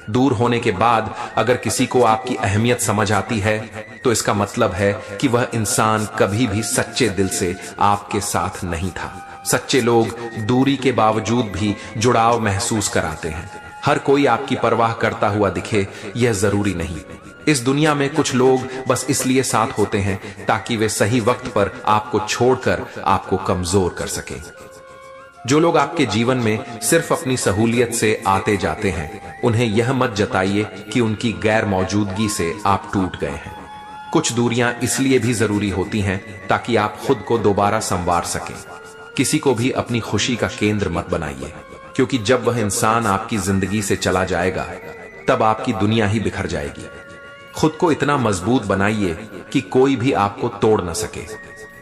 दूर होने के बाद अगर किसी को आपकी अहमियत समझ आती है तो इसका मतलब है कि वह इंसान कभी भी सच्चे दिल से आपके साथ नहीं था। सच्चे लोग दूरी के बावजूद भी जुड़ाव महसूस कराते हैं। हर कोई आपकी परवाह करता हुआ दिखे यह जरूरी नहीं। इस दुनिया में कुछ लोग बस इसलिए साथ होते हैं ताकि वे सही वक्त पर आपको छोड़कर आपको कमजोर कर सकें। जो लोग आपके जीवन में सिर्फ अपनी सहूलियत से आते जाते हैं उन्हें यह मत जताइए कि उनकी गैर मौजूदगी से आप टूट गए हैं। कुछ दूरियां इसलिए भी जरूरी होती हैं ताकि आप खुद को दोबारा संवार सकें। किसी को भी अपनी खुशी का केंद्र मत बनाइए, क्योंकि जब वह इंसान आपकी जिंदगी से चला जाएगा तब आपकी दुनिया ही बिखर जाएगी। खुद को इतना मजबूत बनाइए कि कोई भी आपको तोड़ न सके।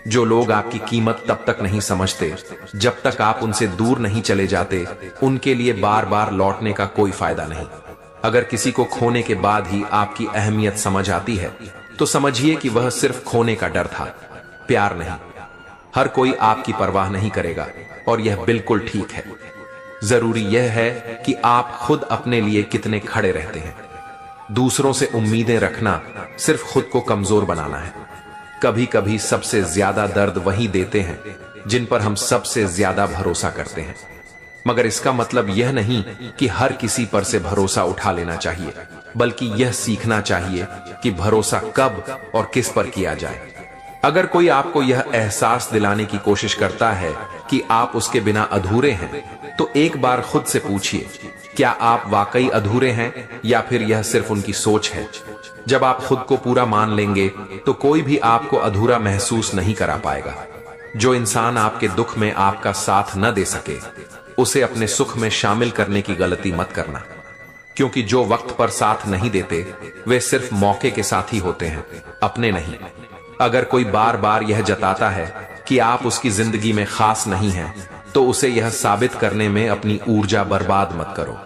जो लोग आपकी कीमत तब तक नहीं समझते जब तक आप उनसे दूर नहीं चले जाते, उनके लिए बार बार लौटने का कोई फायदा नहीं। अगर किसी को खोने के बाद ही आपकी अहमियत समझ आती है तो समझिए कि वह सिर्फ खोने का डर था, प्यार नहीं। हर कोई आपकी परवाह नहीं करेगा और यह बिल्कुल ठीक है। जरूरी यह है कि आप खुद अपने लिए कितने खड़े रहते हैं। दूसरों से उम्मीदें रखना सिर्फ खुद को कमजोर बनाना है। कभी कभी सबसे ज्यादा दर्द वही देते हैं जिन पर हम सबसे ज्यादा भरोसा करते हैं। मगर इसका मतलब यह नहीं कि हर किसी पर से भरोसा उठा लेना चाहिए, बल्कि यह सीखना चाहिए कि भरोसा कब और किस पर किया जाए। अगर कोई आपको यह एहसास दिलाने की कोशिश करता है कि आप उसके बिना अधूरे हैं, तो एक बार खुद से पूछिए, क्या आप वाकई अधूरे हैं या फिर यह सिर्फ उनकी सोच है? जब आप खुद को पूरा मान लेंगे तो कोई भी आपको अधूरा महसूस नहीं करा पाएगा। जो इंसान आपके दुख में आपका साथ न दे सके, उसे अपने सुख में शामिल करने की गलती मत करना, क्योंकि जो वक्त पर साथ नहीं देते वे सिर्फ मौके के साथी होते हैं, अपने नहीं। अगर कोई बार बार यह जताता है कि आप उसकी जिंदगी में खास नहीं हैं, तो उसे यह साबित करने में अपनी ऊर्जा बर्बाद मत करो,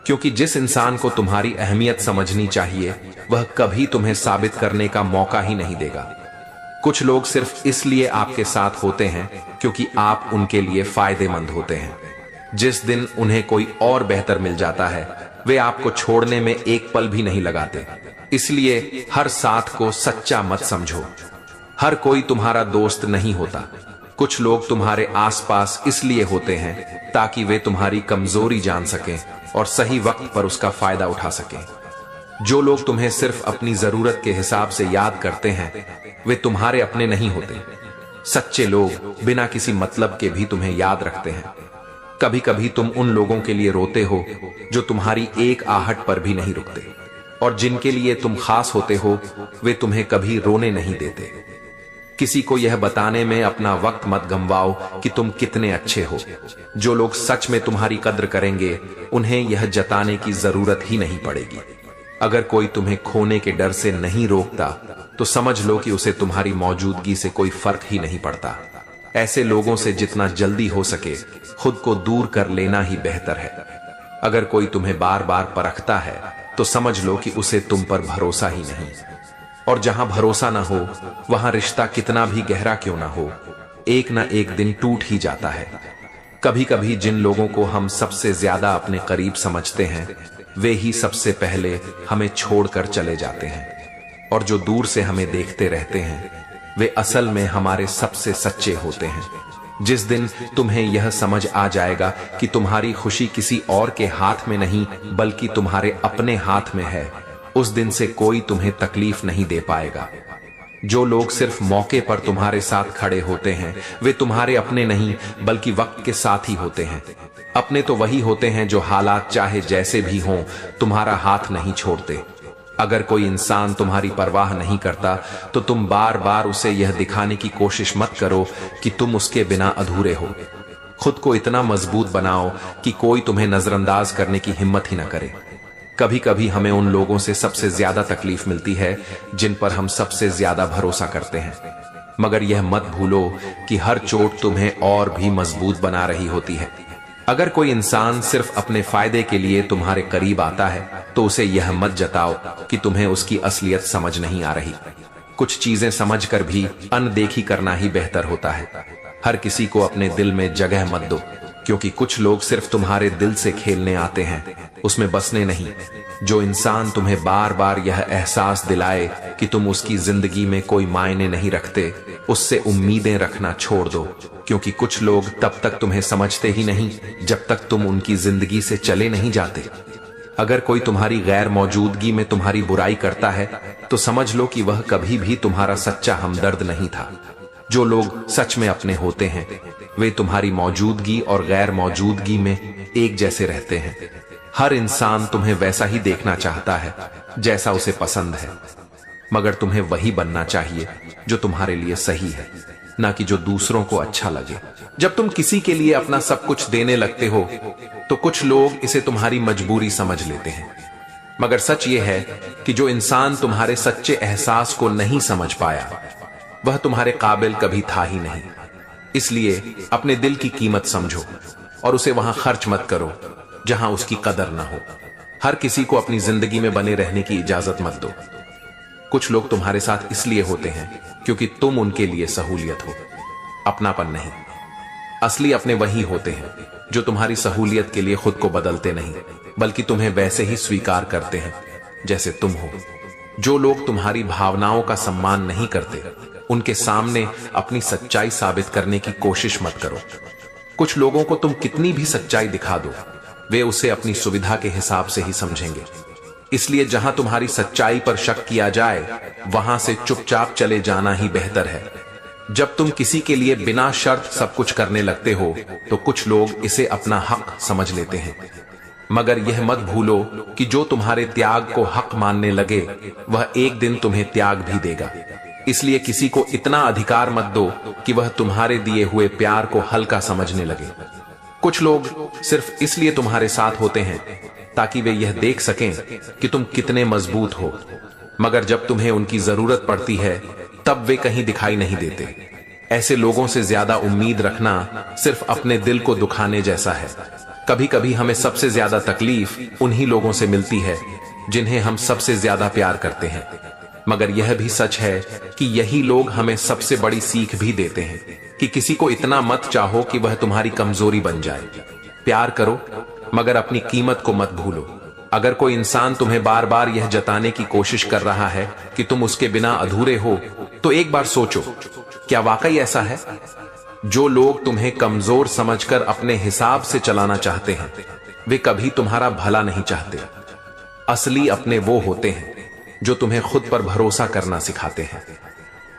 क्योंकि जिस इंसान को तुम्हारी अहमियत समझनी चाहिए वह कभी तुम्हें साबित करने का मौका ही नहीं देगा। कुछ लोग सिर्फ इसलिए आपके साथ होते हैं क्योंकि आप उनके लिए फायदेमंद होते हैं। जिस दिन उन्हें कोई और बेहतर मिल जाता है, वे आपको छोड़ने में एक पल भी नहीं लगाते। इसलिए हर साथ को सच्चा मत समझो। हर कोई तुम्हारा दोस्त नहीं होता। कुछ लोग तुम्हारे आसपास इसलिए होते हैं ताकि वे तुम्हारी कमजोरी जान सकें और सही वक्त पर उसका फायदा उठा सकें। जो लोग तुम्हें सिर्फ अपनी जरूरत के हिसाब से याद करते हैं, वे तुम्हारे अपने नहीं होते। सच्चे लोग बिना किसी मतलब के भी तुम्हें याद रखते हैं। कभी कभी तुम उन लोगों के लिए रोते हो जो तुम्हारी एक आहट पर भी नहीं रुकते, और जिनके लिए तुम खास होते हो वे तुम्हें कभी रोने नहीं देते। किसी को यह बताने में अपना वक्त मत गंवाओ कि तुम कितने अच्छे हो। जो लोग सच में तुम्हारी कद्र करेंगे, उन्हें यह जताने की जरूरत ही नहीं पड़ेगी। अगर कोई तुम्हें खोने के डर से नहीं रोकता, तो समझ लो कि उसे तुम्हारी मौजूदगी से कोई फर्क ही नहीं पड़ता। ऐसे लोगों से जितना जल्दी हो सके खुद को दूर कर लेना ही बेहतर है। अगर कोई तुम्हें बार बार परखता है, तो समझ लो कि उसे तुम पर भरोसा ही नहीं। और जहां भरोसा ना हो, वहां रिश्ता कितना भी गहरा क्यों ना हो, एक ना एक दिन टूट ही जाता है। कभी कभी जिन लोगों को हम सबसे ज्यादा अपने करीब समझते हैं, वे ही सबसे पहले हमें छोड़कर चले जाते हैं। और जो दूर से हमें देखते रहते हैं, वे असल में हमारे सबसे सच्चे होते हैं। जिस दिन तुम्हें यह समझ आ जाएगा कि तुम्हारी खुशी किसी और के हाथ में नहीं बल्कि तुम्हारे अपने हाथ में है, उस दिन से कोई तुम्हें तकलीफ नहीं दे पाएगा। जो लोग सिर्फ मौके पर तुम्हारे साथ खड़े होते हैं, वे तुम्हारे अपने नहीं बल्कि वक्त के साथ ही होते हैं। अपने तो वही होते हैं जो हालात चाहे जैसे भी हों तुम्हारा हाथ नहीं छोड़ते। अगर कोई इंसान तुम्हारी परवाह नहीं करता, तो तुम बार बार उसे यह दिखाने की कोशिश मत करो कि तुम उसके बिना अधूरे हो। खुद को इतना मजबूत बनाओ कि कोई तुम्हें नजरअंदाज करने की हिम्मत ही न करे। कभी कभी हमें उन लोगों से सबसे ज्यादा तकलीफ मिलती है जिन पर हम सबसे ज्यादा भरोसा करते हैं, मगर यह मत भूलो कि हर चोट तुम्हें और भी मजबूत बना रही होती है। अगर कोई इंसान सिर्फ अपने फायदे के लिए तुम्हारे करीब आता है, तो उसे यह मत जताओ कि तुम्हें उसकी असलियत समझ नहीं आ रही। कुछ चीजें समझकर भी अनदेखी करना ही बेहतर होता है। हर किसी को अपने दिल में जगह मत दो, क्योंकि कुछ लोग सिर्फ तुम्हारे दिल से खेलने आते हैं, उसमें बसने नहीं। जो इंसान तुम्हें बार बार यह एहसास दिलाए कि तुम उसकी जिंदगी में कोई मायने नहीं रखते, उससे उम्मीदें रखना छोड़ दो, क्योंकि कुछ लोग तब तक तुम्हें समझते ही नहीं जब तक तुम उनकी जिंदगी से चले नहीं जाते। अगर कोई तुम्हारी गैर मौजूदगी में तुम्हारी बुराई करता है, तो समझ लो कि वह कभी भी तुम्हारा सच्चा हमदर्द नहीं था। जो लोग सच में अपने होते हैं, वे तुम्हारी मौजूदगी और गैर मौजूदगी में एक जैसे रहते हैं। हर इंसान तुम्हें वैसा ही देखना चाहता है जैसा उसे पसंद है, मगर तुम्हें वही बनना चाहिए जो तुम्हारे लिए सही है, ना कि जो दूसरों को अच्छा लगे। जब तुम किसी के लिए अपना सब कुछ देने लगते हो, तो कुछ लोग इसे तुम्हारी मजबूरी समझ लेते हैं। मगर सच ये है कि जो इंसान तुम्हारे सच्चे एहसास को नहीं समझ पाया वह तुम्हारे काबिल कभी था ही नहीं। इसलिए अपने दिल की कीमत समझो और उसे वहां खर्च मत करो जहां उसकी कदर ना हो। हर किसी को अपनी जिंदगी में बने रहने की इजाजत मत दो। कुछ लोग तुम्हारे साथ इसलिए होते हैं क्योंकि तुम उनके लिए सहूलियत हो, अपनापन नहीं। असली अपने वही होते हैं जो तुम्हारी सहूलियत के लिए खुद को बदलते नहीं, बल्कि तुम्हें वैसे ही स्वीकार करते हैं जैसे तुम हो। जो लोग तुम्हारी भावनाओं का सम्मान नहीं करते उनके सामने अपनी सच्चाई साबित करने की कोशिश मत करो। कुछ लोगों को तुम कितनी भी सच्चाई दिखा दो, वे उसे अपनी सुविधा के हिसाब से ही समझेंगे। इसलिए जहां तुम्हारी सच्चाई पर शक किया जाए वहां से चुपचाप चले जाना ही बेहतर है। जब तुम किसी के लिए बिना शर्त सब कुछ करने लगते हो तो कुछ लोग इसे अपना हक समझ लेते हैं, मगर यह मत भूलो कि जो तुम्हारे त्याग को हक मानने लगे वह एक दिन तुम्हें त्याग भी देगा। इसलिए किसी को इतना अधिकार मत दो कि वह तुम्हारे दिए हुए प्यार को हल्का समझने लगे। कुछ लोग सिर्फ इसलिए तुम्हारे साथ होते हैं ताकि वे यह देख सकें कि तुम कितने मजबूत हो, मगर जब तुम्हें उनकी जरूरत पड़ती है तब वे कहीं दिखाई नहीं देते। ऐसे लोगों से ज्यादा उम्मीद रखना सिर्फ अपने दिल को दुखाने जैसा है। कभी कभी हमें सबसे ज्यादा तकलीफ उन्हीं लोगों से मिलती है जिन्हें हम सबसे ज्यादा प्यार करते हैं, मगर यह भी सच है कि यही लोग हमें सबसे बड़ी सीख भी देते हैं कि किसी को इतना मत चाहो कि वह तुम्हारी कमजोरी बन जाए। प्यार करो मगर अपनी कीमत को मत भूलो। अगर कोई इंसान तुम्हें बार बार यह जताने की कोशिश कर रहा है कि तुम उसके बिना अधूरे हो तो एक बार सोचो, क्या वाकई ऐसा है? जो लोग तुम्हें कमजोर समझकर अपने हिसाब से चलाना चाहते हैं वे कभी तुम्हारा भला नहीं चाहते। असली अपने वो होते हैं जो तुम्हें खुद पर भरोसा करना सिखाते हैं।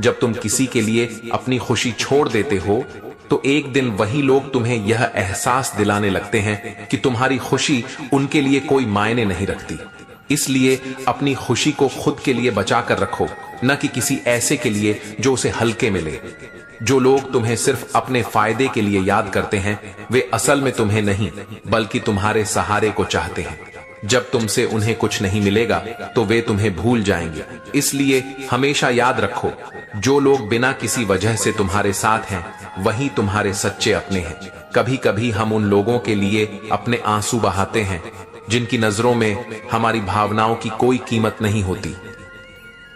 जब तुम किसी के लिए अपनी खुशी छोड़ देते हो तो एक दिन वही लोग तुम्हें यह एहसास दिलाने लगते हैं कि तुम्हारी खुशी उनके लिए कोई मायने नहीं रखती। इसलिए अपनी खुशी को खुद के लिए बचा कर रखो, न कि किसी ऐसे के लिए जो उसे हल्के मिले। जो लोग तुम्हें सिर्फ अपने फायदे के लिए याद करते हैं वे असल में तुम्हें नहीं बल्कि तुम्हारे सहारे को चाहते हैं। जब तुमसे उन्हें कुछ नहीं मिलेगा तो वे तुम्हें भूल जाएंगे। इसलिए हमेशा याद रखो, जो लोग बिना किसी वजह से तुम्हारे साथ हैं वही तुम्हारे सच्चे अपने हैं। कभी कभी हम उन लोगों के लिए अपने आंसू बहाते हैं जिनकी नजरों में हमारी भावनाओं की कोई कीमत नहीं होती,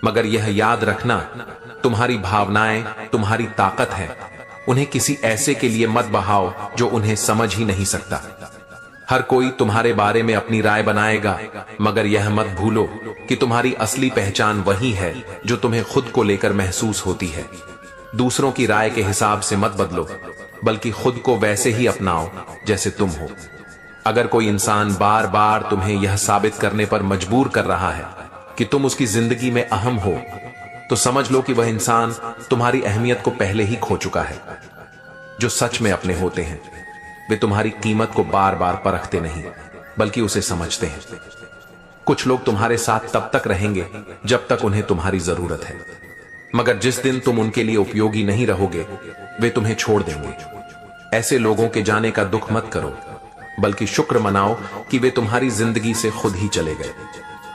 मगर यह याद रखना, तुम्हारी भावनाएं तुम्हारी ताकत है। उन्हें किसी ऐसे के लिए मत बहाओ जो उन्हें समझ ही नहीं सकता। हर कोई तुम्हारे बारे में अपनी राय बनाएगा, मगर यह मत भूलो कि तुम्हारी असली पहचान वही है जो तुम्हें खुद को लेकर महसूस होती है। दूसरों की राय के हिसाब से मत बदलो, बल्कि खुद को वैसे ही अपनाओ जैसे तुम हो। अगर कोई इंसान बार बार तुम्हें यह साबित करने पर मजबूर कर रहा है कि तुम उसकी जिंदगी में अहम हो, तो समझ लो कि वह इंसान तुम्हारी अहमियत को पहले ही खो चुका है। जो सच में अपने होते हैं वे तुम्हारी कीमत को बार बार परखते नहीं बल्कि उसे समझते हैं। कुछ लोग तुम्हारे साथ तब तक रहेंगे जब तक उन्हें तुम्हारी जरूरत है, मगर जिस दिन तुम उनके लिए उपयोगी नहीं रहोगे वे तुम्हें छोड़ देंगे। ऐसे लोगों के जाने का दुख मत करो, बल्कि शुक्र मनाओ कि वे तुम्हारी जिंदगी से खुद ही चले गए।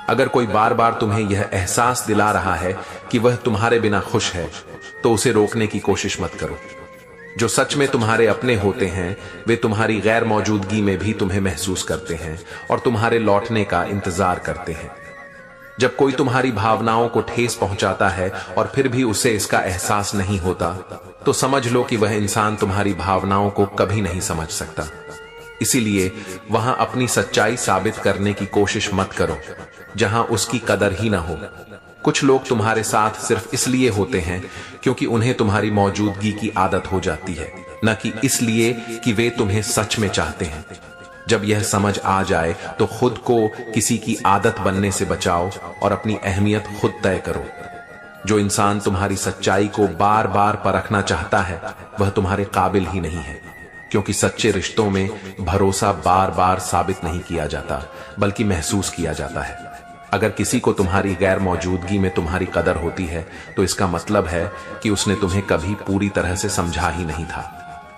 अगर कोई बार बार तुम्हें यह एहसास दिला रहा है कि वह तुम्हारे बिना खुश है तो उसे रोकने की कोशिश मत करो। जो सच में तुम्हारे अपने होते हैं वे तुम्हारी गैर मौजूदगी में भी तुम्हें महसूस करते हैं और तुम्हारे लौटने का इंतजार करते हैं। जब कोई तुम्हारी भावनाओं को ठेस पहुंचाता है और फिर भी उसे इसका एहसास नहीं होता तो समझ लो कि वह इंसान तुम्हारी भावनाओं को कभी नहीं समझ सकता। इसीलिए वहां अपनी सच्चाई साबित करने की कोशिश मत करो जहां उसकी कदर ही ना हो। कुछ लोग तुम्हारे साथ सिर्फ इसलिए होते हैं क्योंकि उन्हें तुम्हारी मौजूदगी की आदत हो जाती है, न कि इसलिए कि वे तुम्हें सच में चाहते हैं। जब यह समझ आ जाए तो खुद को किसी की आदत बनने से बचाओ और अपनी अहमियत खुद तय करो। जो इंसान तुम्हारी सच्चाई को बार बार परखना चाहता है वह तुम्हारे काबिल ही नहीं है, क्योंकि सच्चे रिश्तों में भरोसा बार बार साबित नहीं किया जाता बल्कि महसूस किया जाता है। अगर किसी को तुम्हारी गैर मौजूदगी में तुम्हारी कदर होती है तो इसका मतलब है कि उसने तुम्हें कभी पूरी तरह से समझा ही नहीं था।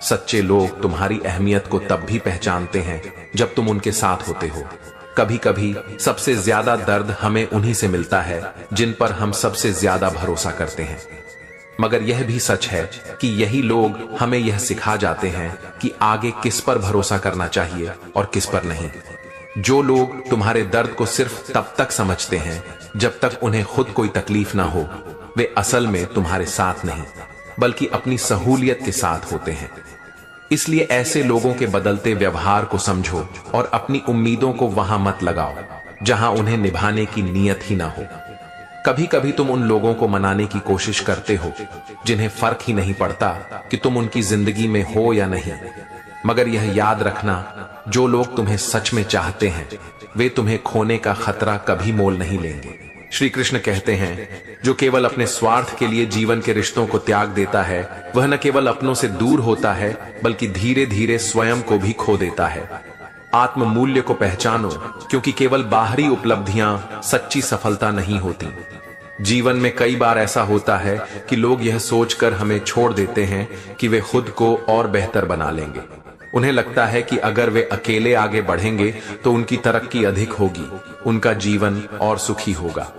सच्चे लोग तुम्हारी अहमियत को तब भी पहचानते हैं जब तुम उनके साथ होते हो, कभी कभी सबसे ज्यादा दर्द हमें उन्हीं से मिलता है जिन पर हम सबसे ज्यादा भरोसा करते हैं। मगर यह भी सच है कि यही लोग हमें यह सिखा जाते हैं कि आगे किस पर भरोसा करना चाहिए और किस पर नहीं। जो लोग तुम्हारे दर्द को सिर्फ तब तक समझते हैं जब तक उन्हें खुद कोई तकलीफ ना हो, वे असल में तुम्हारे साथ नहीं बल्कि अपनी सहूलियत के साथ होते हैं। इसलिए ऐसे लोगों के बदलते व्यवहार को समझो और अपनी उम्मीदों को वहां मत लगाओ जहां उन्हें निभाने की नीयत ही ना हो। कभी कभी तुम उन लोगों को मनाने की कोशिश करते हो जिन्हें फर्क ही नहीं पड़ता कि तुम उनकी जिंदगी में हो या नहीं। मगर यह याद रखना, जो लोग तुम्हें सच में चाहते हैं वे तुम्हें खोने का खतरा कभी मोल नहीं लेंगे। श्री कृष्ण कहते हैं, जो केवल अपने स्वार्थ के लिए जीवन के रिश्तों को त्याग देता है वह न केवल अपनों से दूर होता है बल्कि धीरे धीरे स्वयं को भी खो देता है। आत्म मूल्य को पहचानो, क्योंकि केवल बाहरी उपलब्धियां सच्ची सफलता नहीं होती। जीवन में कई बार ऐसा होता है कि लोग यह सोचकर हमें छोड़ देते हैं कि वे खुद को और बेहतर बना लेंगे। उन्हें लगता है कि अगर वे अकेले आगे बढ़ेंगे तो उनकी तरक्की अधिक होगी, उनका जीवन और सुखी होगा।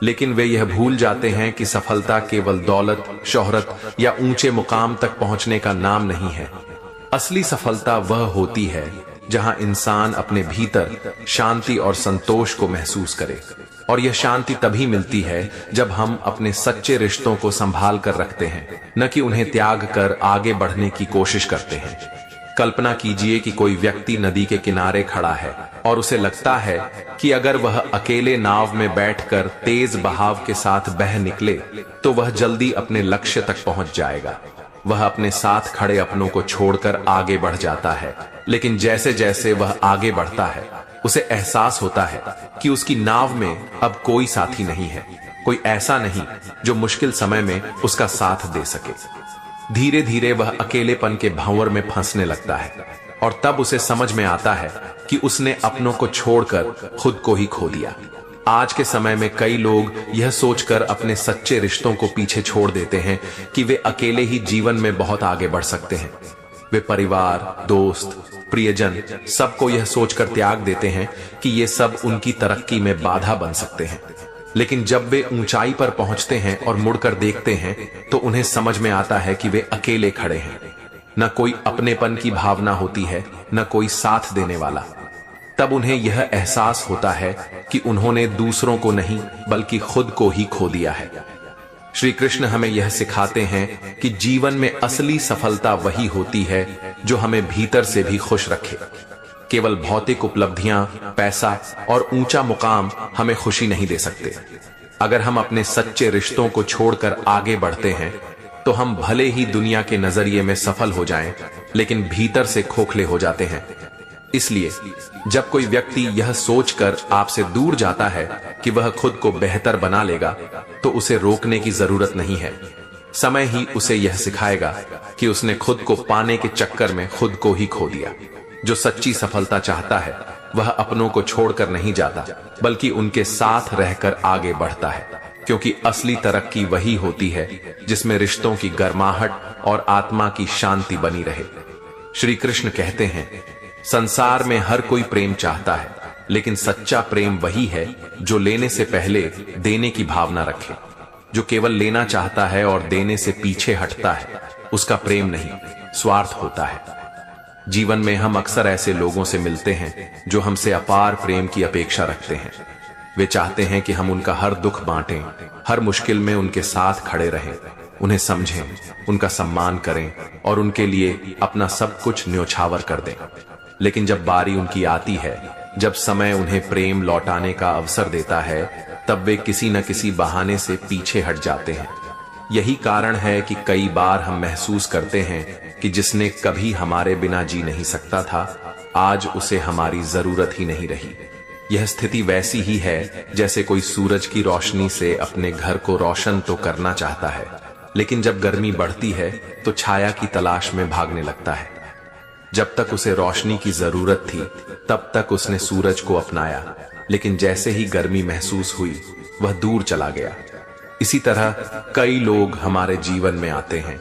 लेकिन वे यह भूल जाते हैं कि सफलता केवल दौलत, शोहरत या ऊंचे मुकाम तक पहुंचने का नाम नहीं है। असली सफलता वह होती है जहां इंसान अपने भीतर शांति और संतोष को महसूस करे। और यह शांति तभी मिलती है जब हम अपने सच्चे रिश्तों को संभाल कर रखते हैं, न कि उन्हें त्याग कर आगे बढ़ने की कोशिश करते हैं। कल्पना कीजिए कि कोई व्यक्ति नदी के किनारे खड़ा है और उसे लगता है कि अगर वह अकेले नाव में बैठकर तेज बहाव के साथ बह निकले तो वह जल्दी अपने लक्ष्य तक पहुंच जाएगा। वह अपने साथ खड़े अपनों को छोड़कर आगे बढ़ जाता है, लेकिन जैसे जैसे वह आगे बढ़ता है उसे एहसास होता है कि उसकी नाव में अब कोई साथी नहीं है, कोई ऐसा नहीं जो मुश्किल समय में उसका साथ दे सके। धीरे धीरे वह अकेलेपन के भंवर में फंसने लगता है और तब उसे समझ में आता है कि उसने अपनों को छोड़कर खुद को ही खो दिया। आज के समय में कई लोग यह सोचकर अपने सच्चे रिश्तों को पीछे छोड़ देते हैं कि वे अकेले ही जीवन में बहुत आगे बढ़ सकते हैं। वे परिवार, दोस्त, प्रियजन सबको यह सोचकर त्याग देते हैं कि ये सब उनकी तरक्की में बाधा बन सकते हैं। लेकिन जब वे ऊंचाई पर पहुंचते हैं और मुड़कर देखते हैं तो उन्हें समझ में आता है कि वे अकेले खड़े हैं। न कोई अपनेपन की भावना होती है, न कोई साथ देने वाला। तब उन्हें यह एहसास होता है कि उन्होंने दूसरों को नहीं बल्कि खुद को ही खो दिया है। श्री कृष्ण हमें यह सिखाते हैं कि जीवन में असली सफलता वही होती है जो हमें भीतर से भी खुश रखे। केवल भौतिक उपलब्धियां, पैसा और ऊंचा मुकाम हमें खुशी नहीं दे सकते। अगर हम अपने सच्चे रिश्तों को छोड़कर आगे बढ़ते हैं तो हम भले ही दुनिया के नजरिए में सफल हो जाएं, लेकिन भीतर से खोखले हो जाते हैं। इसलिए जब कोई व्यक्ति यह सोचकर आपसे दूर जाता है कि वह खुद को बेहतर बना लेगा तो उसे रोकने की जरूरत नहीं है। समय ही उसे यह सिखाएगा कि उसने खुद को पाने के चक्कर में खुद को ही खो दिया। जो सच्ची सफलता चाहता है वह अपनों को छोड़कर नहीं जाता बल्कि उनके साथ रहकर आगे बढ़ता है, क्योंकि असली तरक्की वही होती है जिसमें रिश्तों की गर्माहट और आत्मा की शांति बनी रहे। श्री कृष्ण कहते हैं, संसार में हर कोई प्रेम चाहता है, लेकिन सच्चा प्रेम वही है जो लेने से पहले देने की भावना रखे। जो केवल लेना चाहता है और देने से पीछे हटता है उसका प्रेम नहीं, स्वार्थ होता है। जीवन में हम अक्सर ऐसे लोगों से मिलते हैं जो हमसे अपार प्रेम की अपेक्षा रखते हैं। वे चाहते हैं कि हम उनका हर दुख बांटें, हर मुश्किल में उनके साथ खड़े रहें, उन्हें समझें, उनका सम्मान करें और उनके लिए अपना सब कुछ न्योछावर कर दें। लेकिन जब बारी उनकी आती है, जब समय उन्हें प्रेम लौटाने का अवसर देता है, तब वे किसी न किसी बहाने से पीछे हट जाते हैं। यही कारण है कि कई बार हम महसूस करते हैं कि जिसने कभी हमारे बिना जी नहीं सकता था, आज उसे हमारी जरूरत ही नहीं रही। यह स्थिति वैसी ही है जैसे कोई सूरज की रोशनी से अपने घर को रोशन तो करना चाहता है, लेकिन जब गर्मी बढ़ती है तो छाया की तलाश में भागने लगता है। जब तक उसे रोशनी की जरूरत थी तब तक उसने सूरज को अपनाया, लेकिन जैसे ही गर्मी महसूस हुई वह दूर चला गया। इसी तरह कई लोग हमारे जीवन में आते हैं,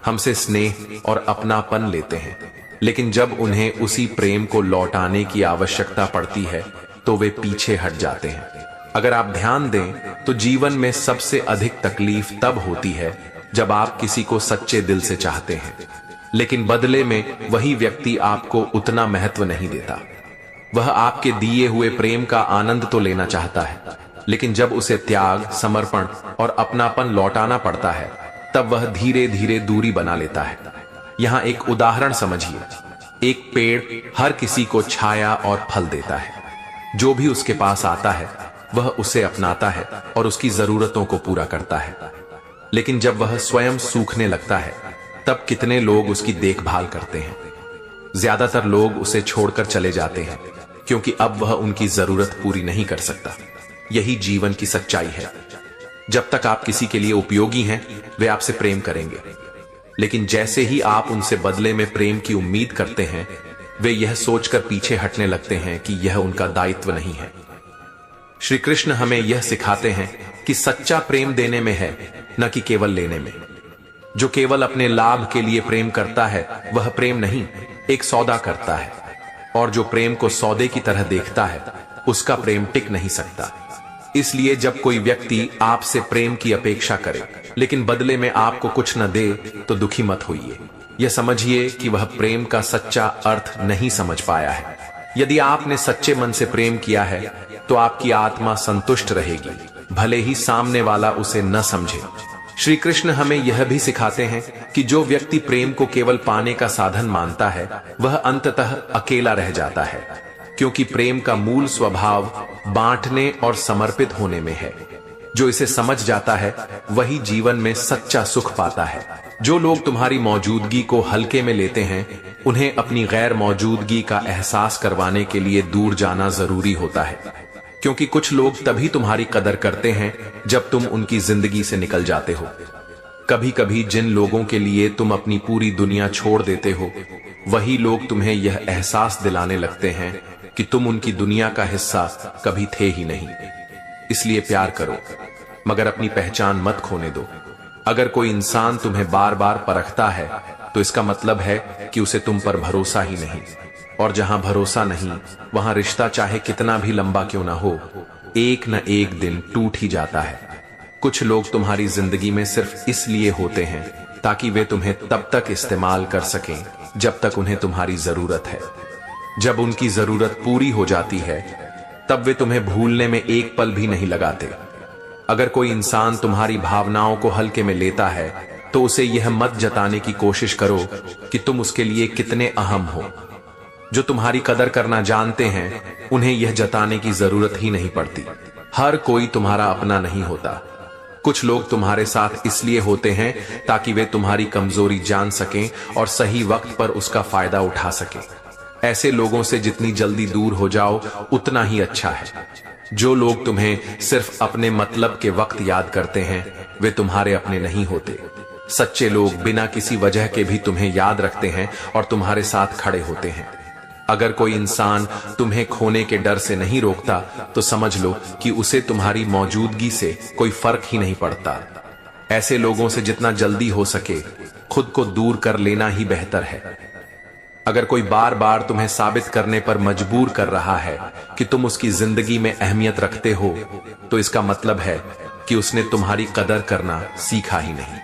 हमसे स्नेह और अपनापन लेते हैं, लेकिन जब उन्हें उसी प्रेम को लौटाने की आवश्यकता पड़ती है तो वे पीछे हट जाते हैं। अगर आप ध्यान दें तो जीवन में सबसे अधिक तकलीफ तब होती है जब आप किसी को सच्चे दिल से चाहते हैं, लेकिन बदले में वही व्यक्ति आपको उतना महत्व नहीं देता। वह आपके दिए हुए प्रेम का आनंद तो लेना चाहता है, लेकिन जब उसे त्याग, समर्पण और अपनापन लौटाना पड़ता है, तब वह धीरे धीरे दूरी बना लेता है। यहां एक उदाहरण समझिए। एक पेड़ हर किसी को छाया और फल देता है। जो भी उसके पास आता है वह उसे अपनाता है और उसकी जरूरतों को पूरा करता है। लेकिन जब वह स्वयं सूखने लगता है, तब कितने लोग उसकी देखभाल करते हैं। ज्यादातर लोग उसे छोड़कर चले जाते हैं, क्योंकि अब वह उनकी जरूरत पूरी नहीं कर सकता। यही जीवन की सच्चाई है। जब तक आप किसी के लिए उपयोगी हैं, वे आपसे प्रेम करेंगे, लेकिन जैसे ही आप उनसे बदले में प्रेम की उम्मीद करते हैं, वे यह सोचकर पीछे हटने लगते हैं कि यह उनका दायित्व नहीं है। श्री कृष्ण हमें यह सिखाते हैं कि सच्चा प्रेम देने में है, न कि केवल लेने में। जो केवल अपने लाभ के लिए प्रेम करता है, वह प्रेम नहीं, एक सौदा करता है। और जो प्रेम को सौदे की तरह देखता है, उसका प्रेम टिक नहीं सकता। इसलिए जब कोई व्यक्ति आपसे प्रेम की अपेक्षा करे, लेकिन बदले में आपको कुछ न दे, तो दुखी मत होइए। यह समझिए कि वह प्रेम का सच्चा अर्थ नहीं समझ पाया है। यदि आपने सच्चे मन से प्रेम किया है, तो आपकी आत्मा संतुष्ट रहेगी, भले ही सामने वाला उसे न समझे। श्री कृष्ण हमें यह भी सिखाते हैं कि जो व्यक्ति प्रेम को केवल पाने का साधन मानता है, वह अंततः अकेला रह जाता है, क्योंकि प्रेम का मूल स्वभाव बांटने और समर्पित होने में है। जो इसे समझ जाता है, वही जीवन में सच्चा सुख पाता है। जो लोग तुम्हारी मौजूदगी को हल्के में लेते हैं, उन्हें अपनी गैर मौजूदगी का एहसास करवाने के लिए दूर जाना जरूरी होता है, क्योंकि कुछ लोग तभी तुम्हारी कदर करते हैं जब तुम उनकी जिंदगी से निकल जाते हो। कभी कभी जिन लोगों के लिए तुम अपनी पूरी दुनिया छोड़ देते हो, वही लोग तुम्हें यह एहसास दिलाने लगते हैं कि तुम उनकी दुनिया का हिस्सा कभी थे ही नहीं। इसलिए प्यार करो, मगर अपनी पहचान मत खोने दो। अगर कोई इंसान तुम्हें बार बार परखता है, तो इसका मतलब है कि उसे तुम पर भरोसा ही नहीं। और जहां भरोसा नहीं, वहां रिश्ता चाहे कितना भी लंबा क्यों ना हो, एक न एक दिन टूट ही जाता है। कुछ लोग तुम्हारी जिंदगी में सिर्फ इसलिए होते हैं ताकि वे तुम्हें तब तक इस्तेमाल कर सकें जब तक उन्हें तुम्हारी जरूरत है। जब उनकी जरूरत पूरी हो जाती है, तब वे तुम्हें भूलने में एक पल भी नहीं लगाते। अगर कोई इंसान तुम्हारी भावनाओं को हल्के में लेता है, तो उसे यह मत जताने की कोशिश करो कि तुम उसके लिए कितने अहम हो। जो तुम्हारी कदर करना जानते हैं, उन्हें यह जताने की जरूरत ही नहीं पड़ती। हर कोई तुम्हारा अपना नहीं होता। कुछ लोग तुम्हारे साथ इसलिए होते हैं ताकि वे तुम्हारी कमजोरी जान सकें और सही वक्त पर उसका फायदा उठा सकें। ऐसे लोगों से जितनी जल्दी दूर हो जाओ, उतना ही अच्छा है। जो लोग तुम्हें सिर्फ अपने मतलब के वक्त याद करते हैं, वे तुम्हारे अपने नहीं होते। सच्चे लोग बिना किसी वजह के भी तुम्हें याद रखते हैं और तुम्हारे साथ खड़े होते हैं। अगर कोई इंसान तुम्हें खोने के डर से नहीं रोकता, तो समझ लो कि उसे तुम्हारी मौजूदगी से कोई फर्क ही नहीं पड़ता। ऐसे लोगों से जितना जल्दी हो सके खुद को दूर कर लेना ही बेहतर है। अगर कोई बार बार तुम्हें साबित करने पर मजबूर कर रहा है कि तुम उसकी जिंदगी में अहमियत रखते हो, तो इसका मतलब है कि उसने तुम्हारी कदर करना सीखा ही नहीं।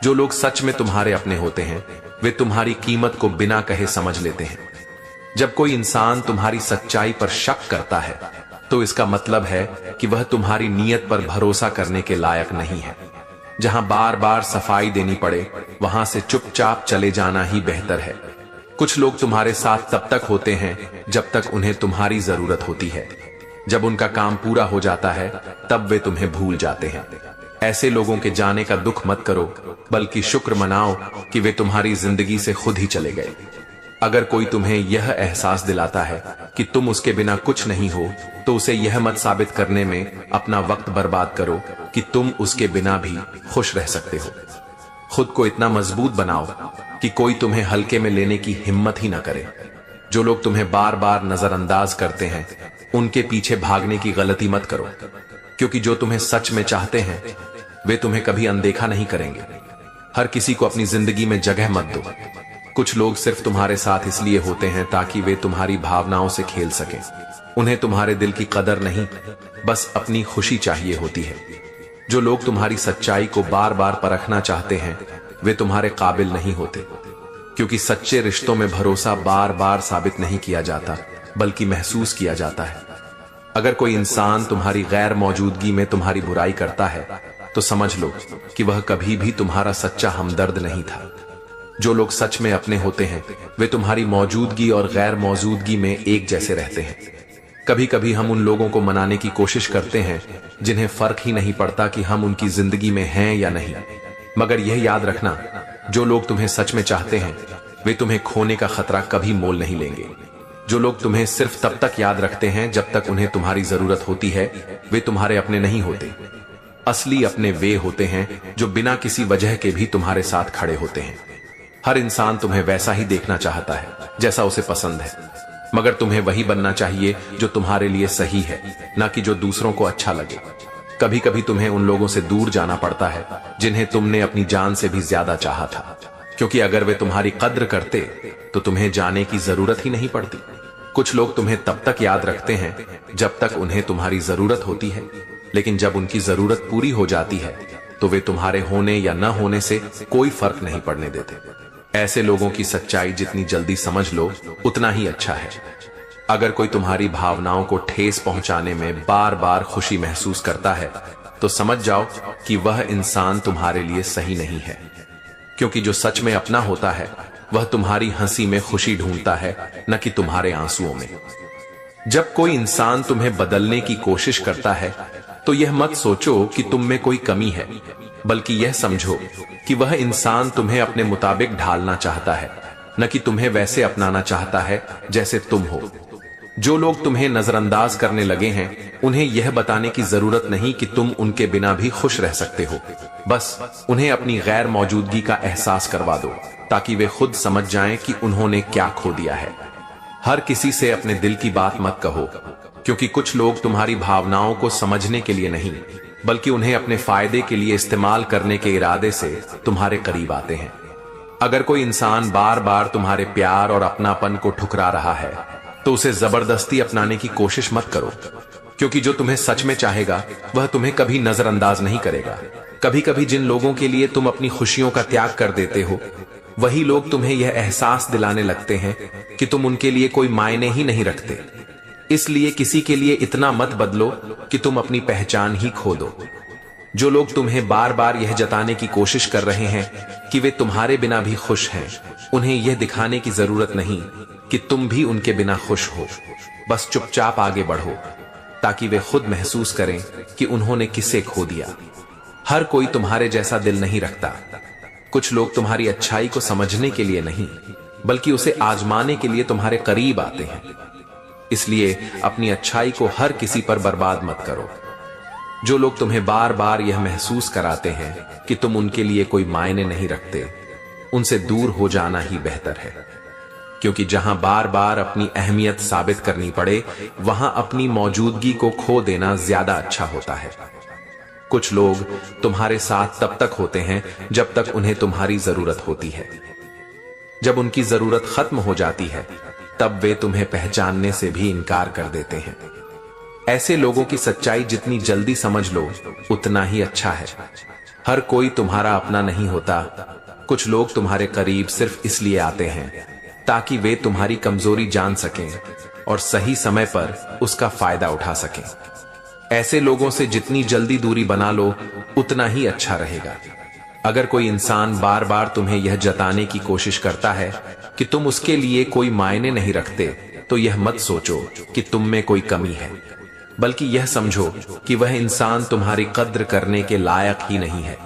जो लोग सच में तुम्हारे अपने होते हैं, वे तुम्हारी कीमत को बिना कहे समझ लेते हैं। जब कोई इंसान तुम्हारी सच्चाई पर शक करता है, तो इसका मतलब है कि वह तुम्हारी नीयत पर भरोसा करने के लायक नहीं है। जहां बार बार सफाई देनी पड़े, वहां से चुपचाप चले जाना ही बेहतर है। कुछ लोग तुम्हारे साथ तब तक होते हैं जब तक उन्हें तुम्हारी जरूरत होती है। जब उनका काम पूरा हो जाता है, तब वे तुम्हें भूल जाते हैं। ऐसे लोगों के जाने का दुख मत करो, बल्कि शुक्र मनाओ कि वे तुम्हारी जिंदगी से खुद ही चले गए। अगर कोई तुम्हें यह एहसास दिलाता है कि तुम उसके बिना कुछ नहीं हो, तो उसे यह मत साबित करने में अपना वक्त बर्बाद करो कि तुम उसके बिना भी खुश रह सकते हो। खुद को इतना मजबूत बनाओ कि कोई तुम्हें हल्के में लेने की हिम्मत ही ना करे। जो लोग तुम्हें बार बार नजरअंदाज करते हैं, उनके पीछे भागने की गलती मत करो, क्योंकि जो तुम्हें सच में चाहते हैं, वे तुम्हें कभी अनदेखा नहीं करेंगे। हर किसी को अपनी जिंदगी में जगह मत दो। कुछ लोग सिर्फ तुम्हारे साथ इसलिए होते हैं ताकि वे तुम्हारी भावनाओं से खेल सकें, उन्हें तुम्हारे दिल की कदर नहीं, बस अपनी खुशी चाहिए होती है। जो लोग तुम्हारी सच्चाई को बार बार परखना चाहते हैं वे तुम्हारे काबिल नहीं होते, क्योंकि सच्चे रिश्तों में भरोसा बार बार साबित नहीं किया जाता बल्कि महसूस किया जाता है। अगर कोई इंसान तुम्हारी गैर मौजूदगी में तुम्हारी बुराई करता है तो समझ लो कि वह कभी भी तुम्हारा सच्चा हमदर्द नहीं था। जो लोग सच में अपने होते हैं वे तुम्हारी मौजूदगी और गैर मौजूदगी में एक जैसे रहते हैं। कभी कभी हम उन लोगों को मनाने की कोशिश करते हैं जिन्हें फर्क ही नहीं पड़ता कि हम उनकी जिंदगी में हैं या नहीं, मगर यह याद रखना, जो लोग तुम्हें सच में चाहते हैं वे तुम्हें खोने का खतरा कभी मोल नहीं लेंगे। जो लोग तुम्हें सिर्फ तब तक याद रखते हैं जब तक उन्हें तुम्हारी जरूरत होती है वे तुम्हारे अपने नहीं होते। असली अपने वे होते हैं जो बिना किसी वजह के भी तुम्हारे साथ खड़े होते हैं। हर इंसान तुम्हें वैसा ही देखना चाहता है जैसा उसे पसंद है, मगर तुम्हें वही बनना चाहिए जो तुम्हारे लिए सही है, ना कि जो दूसरों को अच्छा लगे। कभी कभी तुम्हें उन लोगों से दूर जाना पड़ता है जिन्हें तुमने अपनी जान से भी ज्यादा चाहा था, क्योंकि अगर वे तुम्हारी कद्र करते तो तुम्हें जाने की जरूरत ही नहीं पड़ती। कुछ लोग तुम्हें तब तक याद रखते हैं जब तक उन्हें तुम्हारी जरूरत होती है, लेकिन जब उनकी जरूरत पूरी हो जाती है तो वे तुम्हारे होने या न होने से कोई फर्क नहीं पड़ने देते। ऐसे लोगों की सच्चाई जितनी जल्दी समझ लो उतना ही अच्छा है। अगर कोई तुम्हारी भावनाओं को ठेस पहुंचाने में बार बार खुशी महसूस करता है तो समझ जाओ कि वह इंसान तुम्हारे लिए सही नहीं है, क्योंकि जो सच में अपना होता है वह तुम्हारी हंसी में खुशी ढूंढता है, न कि तुम्हारे आंसुओं में। जब कोई इंसान तुम्हें बदलने की कोशिश करता है तो यह मत सोचो कि तुम में कोई कमी है, बल्कि यह समझो कि वह इंसान तुम्हें अपने मुताबिक ढालना चाहता है, न कि तुम्हें वैसे अपनाना चाहता है जैसे तुम हो। जो लोग तुम्हें नजरअंदाज करने लगे हैं उन्हें यह बताने की जरूरत नहीं कि तुम उनके बिना भी खुश रह सकते हो। बस उन्हें अपनी गैर मौजूदगी का एहसास करवा दो ताकि वे खुद समझ जाएं कि उन्होंने क्या खो दिया है। हर किसी से अपने दिल की बात मत कहो, क्योंकि कुछ लोग तुम्हारी भावनाओं को समझने के लिए नहीं बल्कि उन्हें अपने फायदे के लिए इस्तेमाल करने के इरादे से तुम्हारे करीब आते हैं। अगर कोई इंसान बार बार तुम्हारे प्यार और अपनापन को ठुकरा रहा है तो उसे जबरदस्ती अपनाने की कोशिश मत करो, क्योंकि जो तुम्हें सच में चाहेगा वह तुम्हें कभी नजरअंदाज नहीं करेगा। कभी कभी जिन लोगों के लिए तुम अपनी खुशियों का त्याग कर देते हो वही लोग तुम्हें यह एहसास दिलाने लगते हैं कि तुम उनके लिए कोई मायने ही नहीं रखते। इसलिए किसी के लिए इतना मत बदलो कि तुम अपनी पहचान ही खो दो। जो लोग तुम्हें बार बार यह जताने की कोशिश कर रहे हैं कि वे तुम्हारे बिना भी खुश हैं, उन्हें यह दिखाने की जरूरत नहीं कि तुम भी उनके बिना खुश हो। बस चुपचाप आगे बढ़ो ताकि वे खुद महसूस करें कि उन्होंने किसे खो दिया। हर कोई तुम्हारे जैसा दिल नहीं रखता। कुछ लोग तुम्हारी अच्छाई को समझने के लिए नहीं बल्कि उसे आजमाने के लिए तुम्हारे करीब आते हैं। इसलिए अपनी अच्छाई को हर किसी पर बर्बाद मत करो। जो लोग तुम्हें बार बार यह महसूस कराते हैं कि तुम उनके लिए कोई मायने नहीं रखते, उनसे दूर हो जाना ही बेहतर है, क्योंकि जहां बार बार अपनी अहमियत साबित करनी पड़े वहां अपनी मौजूदगी को खो देना ज्यादा अच्छा होता है। कुछ लोग तुम्हारे साथ तब तक होते हैं जब तक उन्हें तुम्हारी जरूरत होती है। जब उनकी जरूरत खत्म हो जाती है तब वे तुम्हें पहचानने से भी इनकार कर देते हैं। ऐसे लोगों की सच्चाई जितनी जल्दी समझ लो उतना ही अच्छा है। हर कोई तुम्हारा अपना नहीं होता। कुछ लोग तुम्हारे करीब सिर्फ इसलिए आते हैं ताकि वे तुम्हारी कमजोरी जान सकें और सही समय पर उसका फायदा उठा सकें। ऐसे लोगों से जितनी जल्दी दूरी बना लो उतना ही अच्छा रहेगा। अगर कोई इंसान बार बार तुम्हें यह जताने की कोशिश करता है कि तुम उसके लिए कोई मायने नहीं रखते तो यह मत सोचो कि तुम में कोई कमी है, बल्कि यह समझो कि वह इंसान तुम्हारी कद्र करने के लायक ही नहीं है।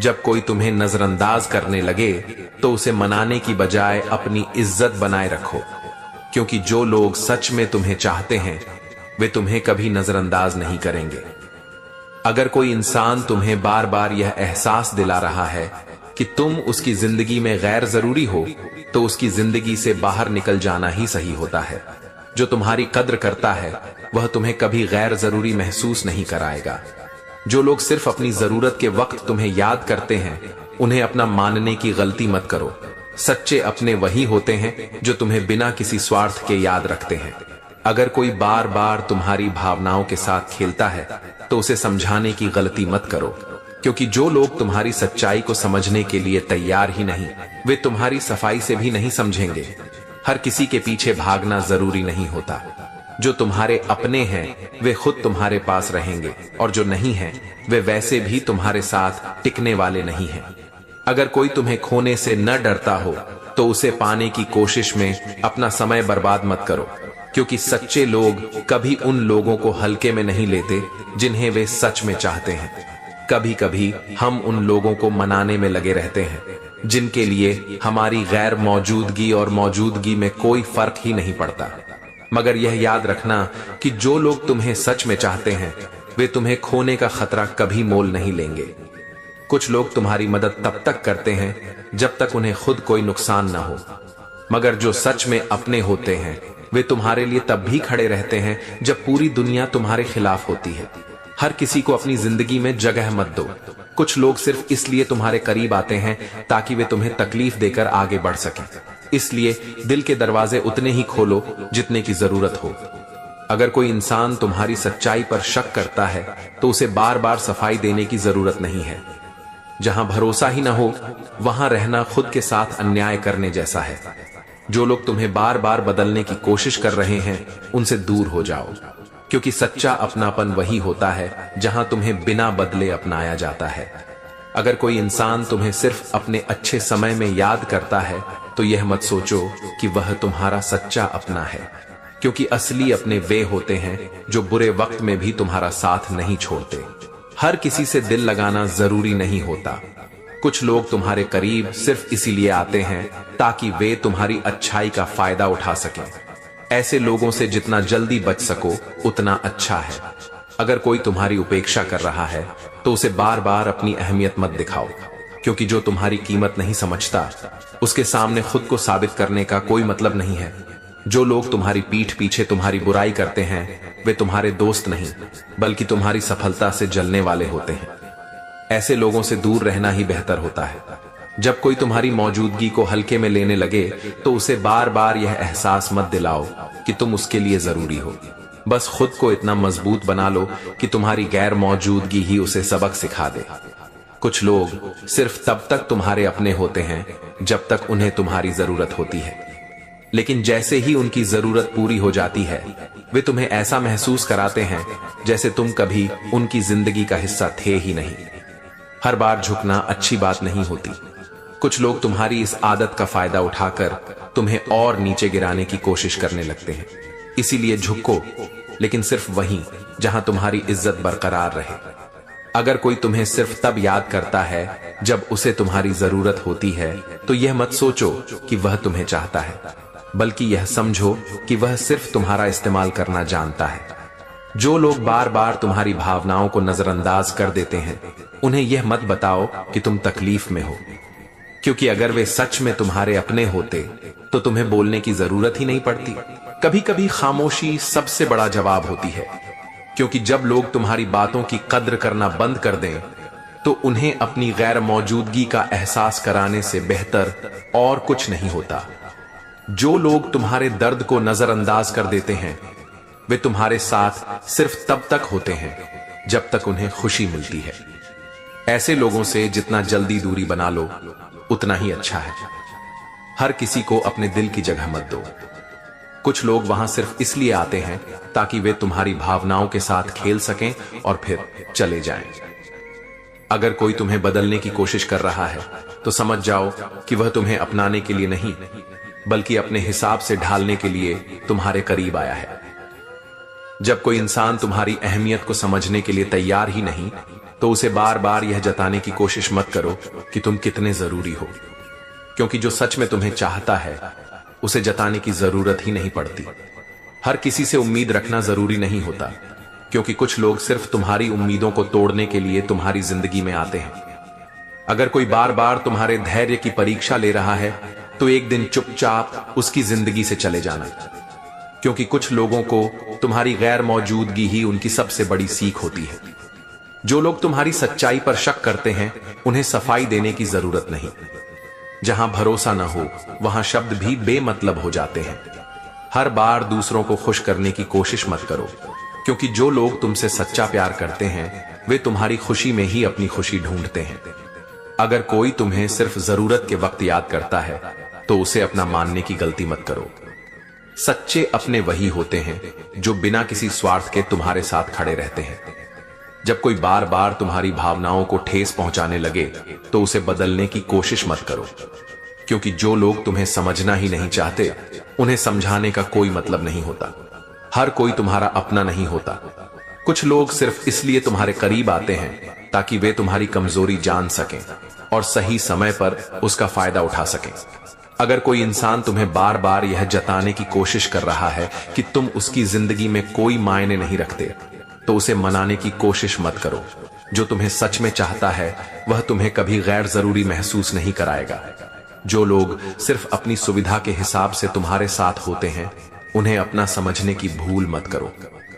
जब कोई तुम्हें नजरअंदाज करने लगे तो उसे मनाने की बजाय अपनी इज्जत बनाए रखो, क्योंकि जो लोग सच में तुम्हें चाहते हैं वे तुम्हें कभी नजरअंदाज नहीं करेंगे। अगर कोई इंसान तुम्हें बार बार यह एहसास दिला रहा है कि तुम उसकी जिंदगी में गैर जरूरी हो तो उसकी जिंदगी से बाहर निकल जाना ही सही होता है। जो तुम्हारी कद्र करता है वह तुम्हें कभी गैर जरूरी महसूस नहीं कराएगा। जो लोग सिर्फ अपनी जरूरत के वक्त तुम्हें याद करते हैं उन्हें अपना मानने की गलती मत करो। सच्चे अपने वही होते हैं जो तुम्हें बिना किसी स्वार्थ के याद रखते हैं। अगर कोई बार बार तुम्हारी भावनाओं के साथ खेलता है तो उसे समझाने की गलती मत करो, क्योंकि जो लोग तुम्हारी सच्चाई को समझने के लिए तैयार ही नहीं, वे तुम्हारी सफाई से भी नहीं समझेंगे। हर किसी के पीछे भागना जरूरी नहीं होता। जो तुम्हारे अपने हैं वे खुद तुम्हारे पास रहेंगे, और जो नहीं हैं वे वैसे भी तुम्हारे साथ टिकने वाले नहीं हैं। अगर कोई तुम्हें खोने से न डरता हो तो उसे पाने की कोशिश में अपना समय बर्बाद मत करो, क्योंकि सच्चे लोग कभी उन लोगों को हल्के में नहीं लेते जिन्हें वे सच में चाहते हैं। कभी कभी हम उन लोगों को मनाने में लगे रहते हैं जिनके लिए हमारी गैर मौजूदगी और मौजूदगी में कोई फर्क ही नहीं पड़ता। मगर यह याद रखना कि जो लोग तुम्हें सच में चाहते हैं वे तुम्हें खोने का खतरा कभी मोल नहीं लेंगे। कुछ लोग तुम्हारी मदद तब तक करते हैं जब तक उन्हें खुद कोई नुकसान न हो, मगर जो सच में अपने होते हैं वे तुम्हारे लिए तब भी खड़े रहते हैं जब पूरी दुनिया तुम्हारे खिलाफ होती है। हर किसी को अपनी जिंदगी में जगह मत दो। कुछ लोग सिर्फ इसलिए तुम्हारे करीब आते हैं ताकि वे तुम्हें तकलीफ देकर आगे बढ़ सकें। इसलिए दिल के दरवाजे उतने ही खोलो जितने की जरूरत हो। अगर कोई इंसान तुम्हारी सच्चाई पर शक करता है तो उसे बार बार सफाई देने की जरूरत नहीं है। जहां भरोसा ही ना हो वहां रहना खुद के साथ अन्याय करने जैसा है। जो लोग तुम्हें बार बार बदलने की कोशिश कर रहे हैं उनसे दूर हो जाओ, क्योंकि सच्चा अपनापन वही होता है जहां तुम्हें बिना बदले अपनाया जाता है। अगर कोई इंसान तुम्हें सिर्फ अपने अच्छे समय में याद करता है तो यह मत सोचो कि वह तुम्हारा सच्चा अपना है, क्योंकि असली अपने वे होते हैं जो बुरे वक्त में भी तुम्हारा साथ नहीं छोड़ते। हर किसी से दिल लगाना जरूरी नहीं होता। कुछ लोग तुम्हारे करीब सिर्फ इसीलिए आते हैं ताकि वे तुम्हारी अच्छाई का फायदा उठा सकें। ऐसे लोगों से जितना जल्दी बच सको उतना अच्छा है। अगर कोई तुम्हारी उपेक्षा कर रहा है तो उसे बार बार अपनी अहमियत मत दिखाओ, क्योंकि जो तुम्हारी कीमत नहीं समझता उसके सामने खुद को साबित करने का कोई मतलब नहीं है। जो लोग तुम्हारी पीठ पीछे तुम्हारी बुराई करते हैं वे तुम्हारे दोस्त नहीं बल्कि तुम्हारी सफलता से जलने वाले होते हैं। ऐसे लोगों से दूर रहना ही बेहतर होता है। जब कोई तुम्हारी मौजूदगी को हल्के में लेने लगे तो उसे बार बार यह एहसास मत दिलाओ कि तुम उसके लिए जरूरी हो। बस खुद को इतना मजबूत बना लो कि तुम्हारी गैर मौजूदगी ही उसे सबक सिखा दे। कुछ लोग सिर्फ तब तक तुम्हारे अपने होते हैं जब तक उन्हें तुम्हारी जरूरत होती है, लेकिन जैसे ही उनकी जरूरत पूरी हो जाती है वे तुम्हें ऐसा महसूस कराते हैं जैसे तुम कभी उनकी जिंदगी का हिस्सा थे ही नहीं। हर बार झुकना अच्छी बात नहीं होती। कुछ लोग तुम्हारी इस आदत का फायदा उठाकर तुम्हें और नीचे गिराने की कोशिश करने लगते हैं। इसीलिए झुको, लेकिन सिर्फ वहीं जहां तुम्हारी इज्जत बरकरार रहे। अगर कोई तुम्हें सिर्फ तब याद करता है जब उसे तुम्हारी जरूरत होती है तो यह मत सोचो कि वह तुम्हें चाहता है, बल्कि यह समझो कि वह सिर्फ तुम्हारा इस्तेमाल करना जानता है। जो लोग बार बार तुम्हारी भावनाओं को नजरअंदाज कर देते हैं उन्हें यह मत बताओ कि तुम तकलीफ में हो, क्योंकि अगर वे सच में तुम्हारे अपने होते तो तुम्हें बोलने की जरूरत ही नहीं पड़ती। कभी कभी खामोशी सबसे बड़ा जवाब होती है, क्योंकि जब लोग तुम्हारी बातों की कद्र करना बंद कर दें तो उन्हें अपनी गैर मौजूदगी का एहसास कराने से बेहतर और कुछ नहीं होता। जो लोग तुम्हारे दर्द को नजरअंदाज कर देते हैं वे तुम्हारे साथ सिर्फ तब तक होते हैं जब तक उन्हें खुशी मिलती है। ऐसे लोगों से जितना जल्दी दूरी बना लो उतना ही अच्छा है। हर किसी को अपने दिल की जगह मत दो। कुछ लोग वहां सिर्फ इसलिए आते हैं ताकि वे तुम्हारी भावनाओं के साथ खेल सकें और फिर चले जाएं। अगर कोई तुम्हें बदलने की कोशिश कर रहा है तो समझ जाओ कि वह तुम्हें अपनाने के लिए नहीं बल्कि अपने हिसाब से ढालने के लिए तुम्हारे करीब आया है। जब कोई इंसान तुम्हारी अहमियत को समझने के लिए तैयार ही नहीं तो उसे बार बार यह जताने की कोशिश मत करो कि तुम कितने जरूरी हो, क्योंकि जो सच में तुम्हें चाहता है उसे जताने की जरूरत ही नहीं पड़ती। हर किसी से उम्मीद रखना जरूरी नहीं होता, क्योंकि कुछ लोग सिर्फ तुम्हारी उम्मीदों को तोड़ने के लिए तुम्हारी जिंदगी में आते हैं। अगर कोई बार बार तुम्हारे धैर्य की परीक्षा ले रहा है तो एक दिन चुपचाप उसकी जिंदगी से चले जाना, क्योंकि कुछ लोगों को तुम्हारी गैर मौजूदगी ही उनकी सबसे बड़ी सीख होती है। जो लोग तुम्हारी सच्चाई पर शक करते हैं उन्हें सफाई देने की जरूरत नहीं। जहां भरोसा न हो वहां शब्द भी बेमतलब हो जाते हैं। हर बार दूसरों को खुश करने की कोशिश मत करो, क्योंकि जो लोग तुमसे सच्चा प्यार करते हैं वे तुम्हारी खुशी में ही अपनी खुशी ढूंढते हैं। अगर कोई तुम्हें सिर्फ जरूरत के वक्त याद करता है तो उसे अपना मानने की गलती मत करो। सच्चे अपने वही होते हैं जो बिना किसी स्वार्थ के तुम्हारे साथ खड़े रहते हैं। जब कोई बार बार तुम्हारी भावनाओं को ठेस पहुंचाने लगे तो उसे बदलने की कोशिश मत करो, क्योंकि जो लोग तुम्हें समझना ही नहीं चाहते उन्हें समझाने का कोई मतलब नहीं होता। हर कोई तुम्हारा अपना नहीं होता। कुछ लोग सिर्फ इसलिए तुम्हारे करीब आते हैं ताकि वे तुम्हारी कमजोरी जान सकें और सही समय पर उसका फायदा उठा सकें। अगर कोई इंसान तुम्हें बार बार यह जताने की कोशिश कर रहा है कि तुम उसकी जिंदगी में कोई मायने नहीं रखते, तो उसे मनाने की कोशिश मत करो। जो तुम्हें सच में चाहता है वह तुम्हें कभी गैर जरूरी महसूस नहीं कराएगा। जो लोग सिर्फ अपनी सुविधा के हिसाब से तुम्हारे साथ होते हैं उन्हें अपना समझने की भूल मत करो,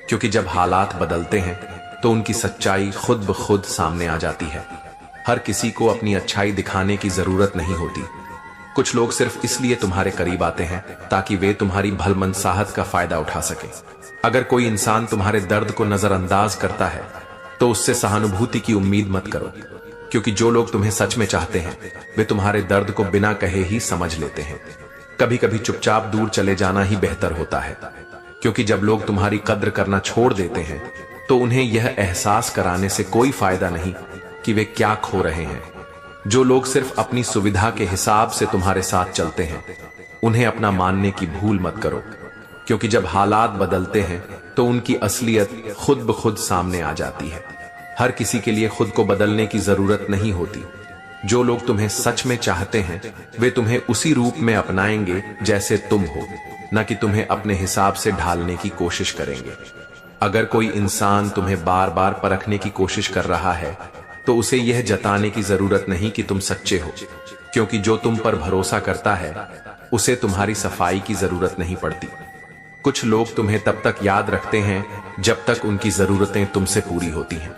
क्योंकि जब हालात बदलते हैं तो उनकी सच्चाई खुद ब खुद सामने आ जाती है। हर किसी को अपनी अच्छाई दिखाने की जरूरत नहीं होती। कुछ लोग सिर्फ इसलिए तुम्हारे करीब आते हैं ताकि वे तुम्हारी भलमनसाहत का फायदा उठा सके। अगर कोई इंसान तुम्हारे दर्द को नजरअंदाज करता है तो उससे सहानुभूति की उम्मीद मत करो, क्योंकि जो लोग तुम्हें सच में चाहते हैं वे तुम्हारे दर्द को बिना कहे ही समझ लेते हैं। कभी कभी चुपचाप दूर चले जाना ही बेहतर होता है, क्योंकि जब लोग तुम्हारी कद्र करना छोड़ देते हैं तो उन्हें यह एहसास कराने से कोई फायदा नहीं कि वे क्या खो रहे हैं। जो लोग सिर्फ अपनी सुविधा के हिसाब से तुम्हारे साथ चलते हैं उन्हें अपना मानने की भूल मत करो, क्योंकि जब हालात बदलते हैं तो उनकी असलियत खुद ब खुद सामने आ जाती है। हर किसी के लिए खुद को बदलने की जरूरत नहीं होती। जो लोग तुम्हें सच में चाहते हैं वे तुम्हें उसी रूप में अपनाएंगे जैसे तुम हो, न कि तुम्हें अपने हिसाब से ढालने की कोशिश करेंगे। अगर कोई इंसान तुम्हें बार बार परखने की कोशिश कर रहा है तो उसे यह जताने की जरूरत नहीं कि तुम सच्चे हो, क्योंकि जो तुम पर भरोसा करता है उसे तुम्हारी सफाई की जरूरत नहीं पड़ती। कुछ लोग तुम्हें तब तक याद रखते हैं जब तक उनकी जरूरतें तुमसे पूरी होती हैं,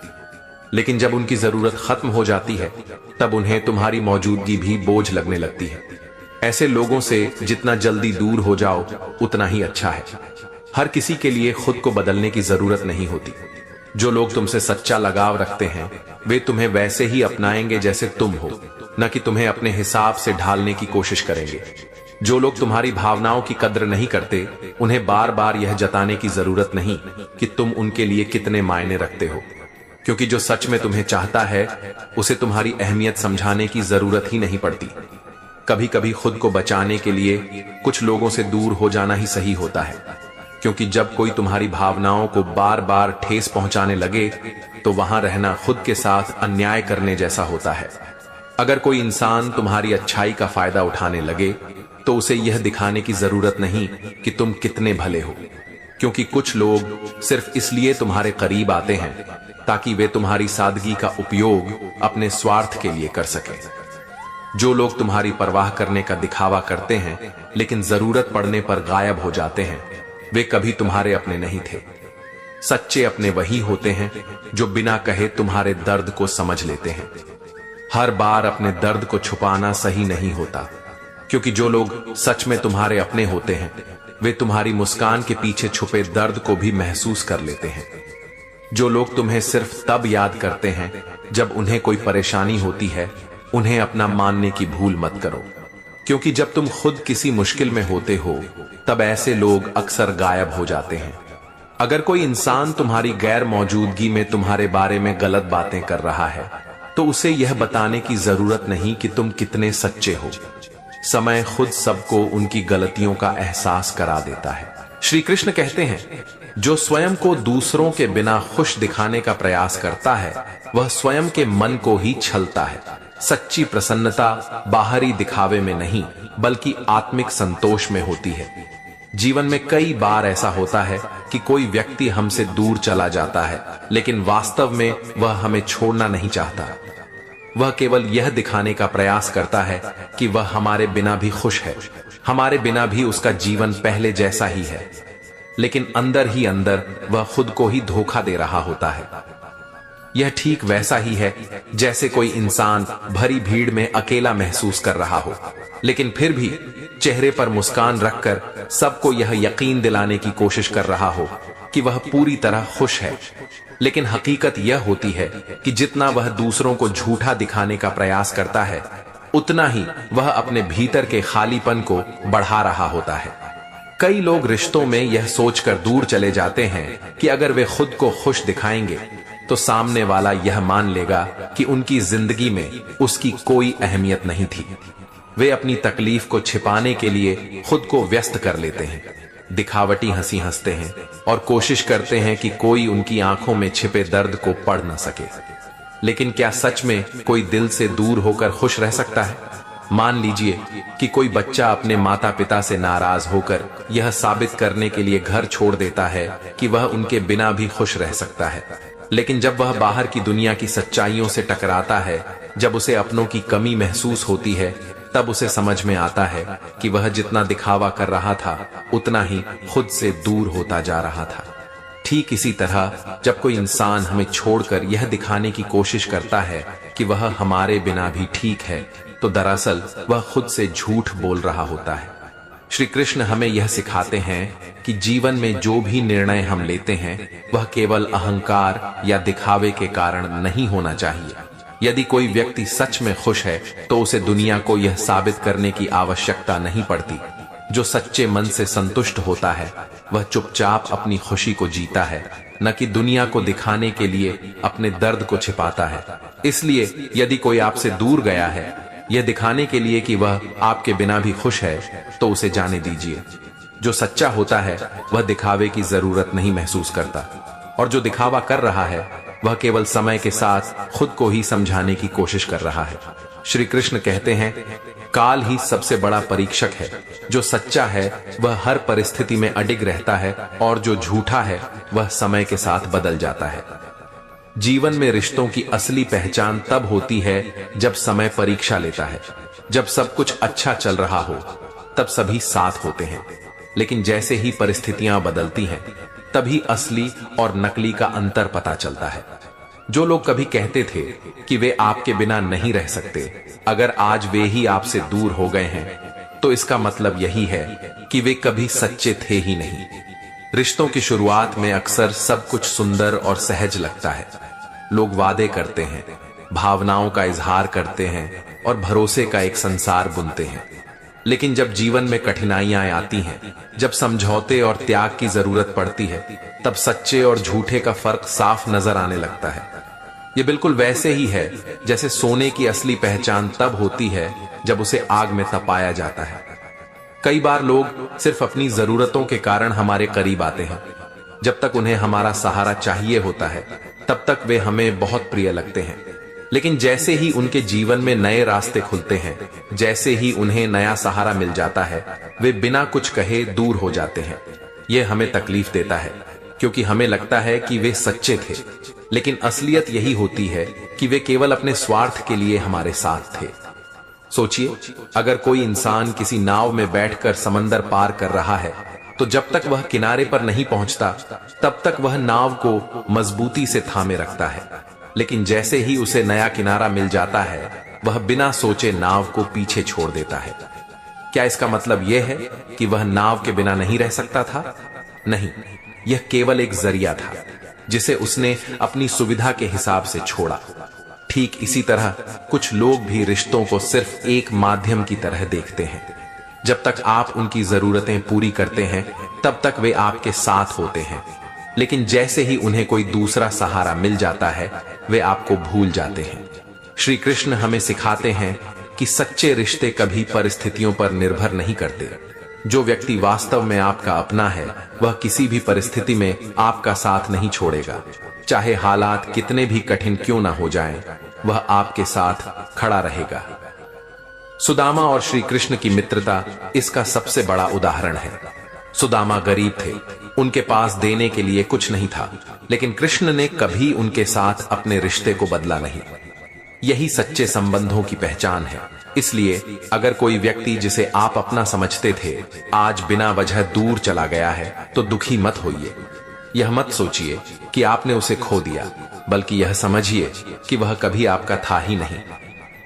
लेकिन जब उनकी जरूरत खत्म हो जाती है तब उन्हें तुम्हारी मौजूदगी भी बोझ लगने लगती है। ऐसे लोगों से जितना जल्दी दूर हो जाओ उतना ही अच्छा है। हर किसी के लिए खुद को बदलने की जरूरत नहीं होती। जो लोग तुमसे सच्चा लगाव रखते हैं वे तुम्हें वैसे ही अपनाएंगे जैसे तुम हो, न कि तुम्हें अपने हिसाब से ढालने की कोशिश करेंगे। जो लोग तुम्हारी भावनाओं की कद्र नहीं करते उन्हें बार बार यह जताने की जरूरत नहीं कि तुम उनके लिए कितने मायने रखते हो, क्योंकि जो सच में तुम्हें चाहता है उसे तुम्हारी अहमियत समझाने की जरूरत ही नहीं पड़ती। कभी कभी खुद को बचाने के लिए कुछ लोगों से दूर हो जाना ही सही होता है, क्योंकि जब कोई तुम्हारी भावनाओं को बार बार ठेस पहुंचाने लगे तो वहां रहना खुद के साथ अन्याय करने जैसा होता है। अगर कोई इंसान तुम्हारी अच्छाई का फायदा उठाने लगे तो उसे यह दिखाने की जरूरत नहीं कि तुम कितने भले हो, क्योंकि कुछ लोग सिर्फ इसलिए तुम्हारे करीब आते हैं ताकि वे तुम्हारी सादगी का उपयोग अपने स्वार्थ के लिए कर सकें। जो लोग तुम्हारी परवाह करने का दिखावा करते हैं लेकिन जरूरत पड़ने पर गायब हो जाते हैं वे कभी तुम्हारे अपने नहीं थे। सच्चे अपने वही होते हैं जो बिना कहे तुम्हारे दर्द को समझ लेते हैं। हर बार अपने दर्द को छुपाना सही नहीं होता, क्योंकि जो लोग सच में तुम्हारे अपने होते हैं वे तुम्हारी मुस्कान के पीछे छुपे दर्द को भी महसूस कर लेते हैं। जो लोग तुम्हें सिर्फ तब याद करते हैं जब उन्हें कोई परेशानी होती है उन्हें अपना मानने की भूल मत करो, क्योंकि जब तुम खुद किसी मुश्किल में होते हो तब ऐसे लोग अक्सर गायब हो जाते हैं। अगर कोई इंसान तुम्हारी गैर मौजूदगी में तुम्हारे बारे में गलत बातें कर रहा है तो उसे यह बताने की जरूरत नहीं कि तुम कितने सच्चे हो। समय खुद सबको उनकी गलतियों का एहसास करा देता है। श्री कृष्ण कहते हैं, जो स्वयं को दूसरों के बिना खुश दिखाने का प्रयास करता है वह स्वयं के मन को ही छलता है। सच्ची प्रसन्नता बाहरी दिखावे में नहीं बल्कि आत्मिक संतोष में होती है। जीवन में कई बार ऐसा होता है कि कोई व्यक्ति हमसे दूर चला जाता है लेकिन वास्तव में वह हमें छोड़ना नहीं चाहता। वह केवल यह दिखाने का प्रयास करता है कि वह हमारे बिना भी खुश है, हमारे बिना भी उसका जीवन पहले जैसा ही है, लेकिन अंदर ही अंदर वह खुद को ही धोखा दे रहा होता है। यह ठीक वैसा ही है जैसे कोई इंसान भरी भीड़ में अकेला महसूस कर रहा हो, लेकिन फिर भी चेहरे पर मुस्कान रखकर सबको यह यकीन दिलाने की कोशिश कर रहा हो कि वह पूरी तरह खुश है। लेकिन हकीकत यह होती है कि जितना वह दूसरों को झूठा दिखाने का प्रयास करता है, उतना ही वह अपने भीतर के खालीपन को बढ़ा रहा होता है। कई लोग रिश्तों में यह सोचकर दूर चले जाते हैं कि अगर वे खुद को खुश दिखाएंगे तो सामने वाला यह मान लेगा कि उनकी जिंदगी में उसकी कोई अहमियत नहीं थी। वे अपनी तकलीफ को छिपाने के लिए खुद को व्यस्त कर लेते हैं, दिखावटी हंसी हंसते हैं और कोशिश करते हैं कि कोई उनकी आंखों में छिपे दर्द को पढ़ न सके। लेकिन क्या सच में कोई दिल से दूर होकर खुश रह सकता है? मान लीजिए कि कोई बच्चा अपने माता पिता से नाराज होकर यह साबित करने के लिए घर छोड़ देता है कि वह उनके बिना भी खुश रह सकता है। लेकिन जब वह बाहर की दुनिया की सच्चाइयों से टकराता है, जब उसे अपनों की कमी महसूस होती है, तब उसे समझ में आता है कि वह जितना दिखावा कर रहा था उतना ही खुद से दूर होता जा रहा था। ठीक इसी तरह जब कोई इंसान हमें छोड़कर यह दिखाने की कोशिश करता है कि वह हमारे बिना भी ठीक है, तो दरअसल वह खुद से झूठ बोल रहा होता है। श्री कृष्ण हमें यह सिखाते हैं कि जीवन में जो भी निर्णय हम लेते हैं वह केवल अहंकार या दिखावे के कारण नहीं होना चाहिए। यदि कोई व्यक्ति सच में खुश है तो उसे दुनिया को यह साबित करने की आवश्यकता नहीं पड़ती। जो सच्चे मन से संतुष्ट होता है वह चुपचाप अपनी खुशी को जीता है, न कि दुनिया को दिखाने के लिए अपने दर्द को छिपाता है। इसलिए यदि कोई आपसे दूर गया है यह दिखाने के लिए कि वह आपके बिना भी खुश है, तो उसे जाने दीजिए। जो सच्चा होता है वह दिखावे की जरूरत नहीं महसूस करता, और जो दिखावा कर रहा है वह केवल समय के साथ खुद को ही समझाने की कोशिश कर रहा है। श्री कृष्ण कहते हैं, काल ही सबसे बड़ा परीक्षक है। जो सच्चा है वह हर परिस्थिति में अडिग रहता है, और जो झूठा है वह समय के साथ बदल जाता है। जीवन में रिश्तों की असली पहचान तब होती है जब समय परीक्षा लेता है। जब सब कुछ अच्छा चल रहा हो तब सभी साथ होते हैं, लेकिन जैसे ही परिस्थितियां बदलती हैं तभी असली और नकली का अंतर पता चलता है। जो लोग कभी कहते थे कि वे आपके बिना नहीं रह सकते, अगर आज वे ही आपसे दूर हो गए हैं तो इसका मतलब यही है कि वे कभी सच्चे थे ही नहीं। रिश्तों की शुरुआत में अक्सर सब कुछ सुंदर और सहज लगता है। लोग वादे करते हैं, भावनाओं का इजहार करते हैं और भरोसे का एक संसार बुनते हैं। लेकिन जब जीवन में कठिनाइयां आती हैं, जब समझौते और त्याग की जरूरत पड़ती है, तब सच्चे और झूठे का फर्क साफ नजर आने लगता है। ये बिल्कुल वैसे ही है जैसे सोने की असली पहचान तब होती है जब उसे आग में तपाया जाता है। कई बार लोग सिर्फ अपनी जरूरतों के कारण हमारे करीब आते हैं। जब तक उन्हें हमारा सहारा चाहिए होता है तब तक वे हमें बहुत प्रिय लगते हैं, लेकिन जैसे ही उनके जीवन में नए रास्ते खुलते हैं, जैसे ही उन्हें नया सहारा मिल जाता है, वे बिना कुछ कहे दूर हो जाते हैं। यह हमें तकलीफ देता है क्योंकि हमें लगता है कि वे सच्चे थे, लेकिन असलियत यही होती है कि वे केवल अपने स्वार्थ के लिए हमारे साथ थे। सोचिए, अगर कोई इंसान किसी नाव में बैठकर समंदर पार कर रहा है तो जब तक वह किनारे पर नहीं पहुंचता तब तक वह नाव को मजबूती से थामे रखता है, लेकिन जैसे ही उसे नया किनारा मिल जाता है वह बिना सोचे नाव को पीछे छोड़ देता है। क्या इसका मतलब यह है कि वह नाव के बिना नहीं रह सकता था? नहीं, यह केवल एक जरिया था जिसे उसने अपनी सुविधा के हिसाब से छोड़ा। ठीक इसी तरह कुछ लोग भी रिश्तों को सिर्फ एक माध्यम की तरह देखते हैं। जब तक आप उनकी जरूरतें पूरी करते हैं तब तक वे आपके साथ होते हैं, लेकिन जैसे ही उन्हें कोई दूसरा सहारा मिल जाता है वे आपको भूल जाते हैं। श्री कृष्ण हमें सिखाते हैं कि सच्चे रिश्ते कभी परिस्थितियों पर निर्भर नहीं करते। जो व्यक्ति वास्तव में आपका अपना है वह किसी भी परिस्थिति में आपका साथ नहीं छोड़ेगा। चाहे हालात कितने भी कठिन क्यों ना हो जाएं, वह आपके साथ खड़ा रहेगा। सुदामा और श्री कृष्ण की मित्रता इसका सबसे बड़ा उदाहरण है। सुदामा गरीब थे, उनके पास देने के लिए कुछ नहीं था, लेकिन कृष्ण ने कभी उनके साथ अपने रिश्ते को बदला नहीं। यही सच्चे संबंधों की पहचान है। इसलिए अगर कोई व्यक्ति जिसे आप अपना समझते थे आज बिना वजह दूर चला गया है तो दुखी मत होइए। यह मत सोचिए कि आपने उसे खो दिया। बल्कि यह समझिए कि वह कभी आपका था ही नहीं।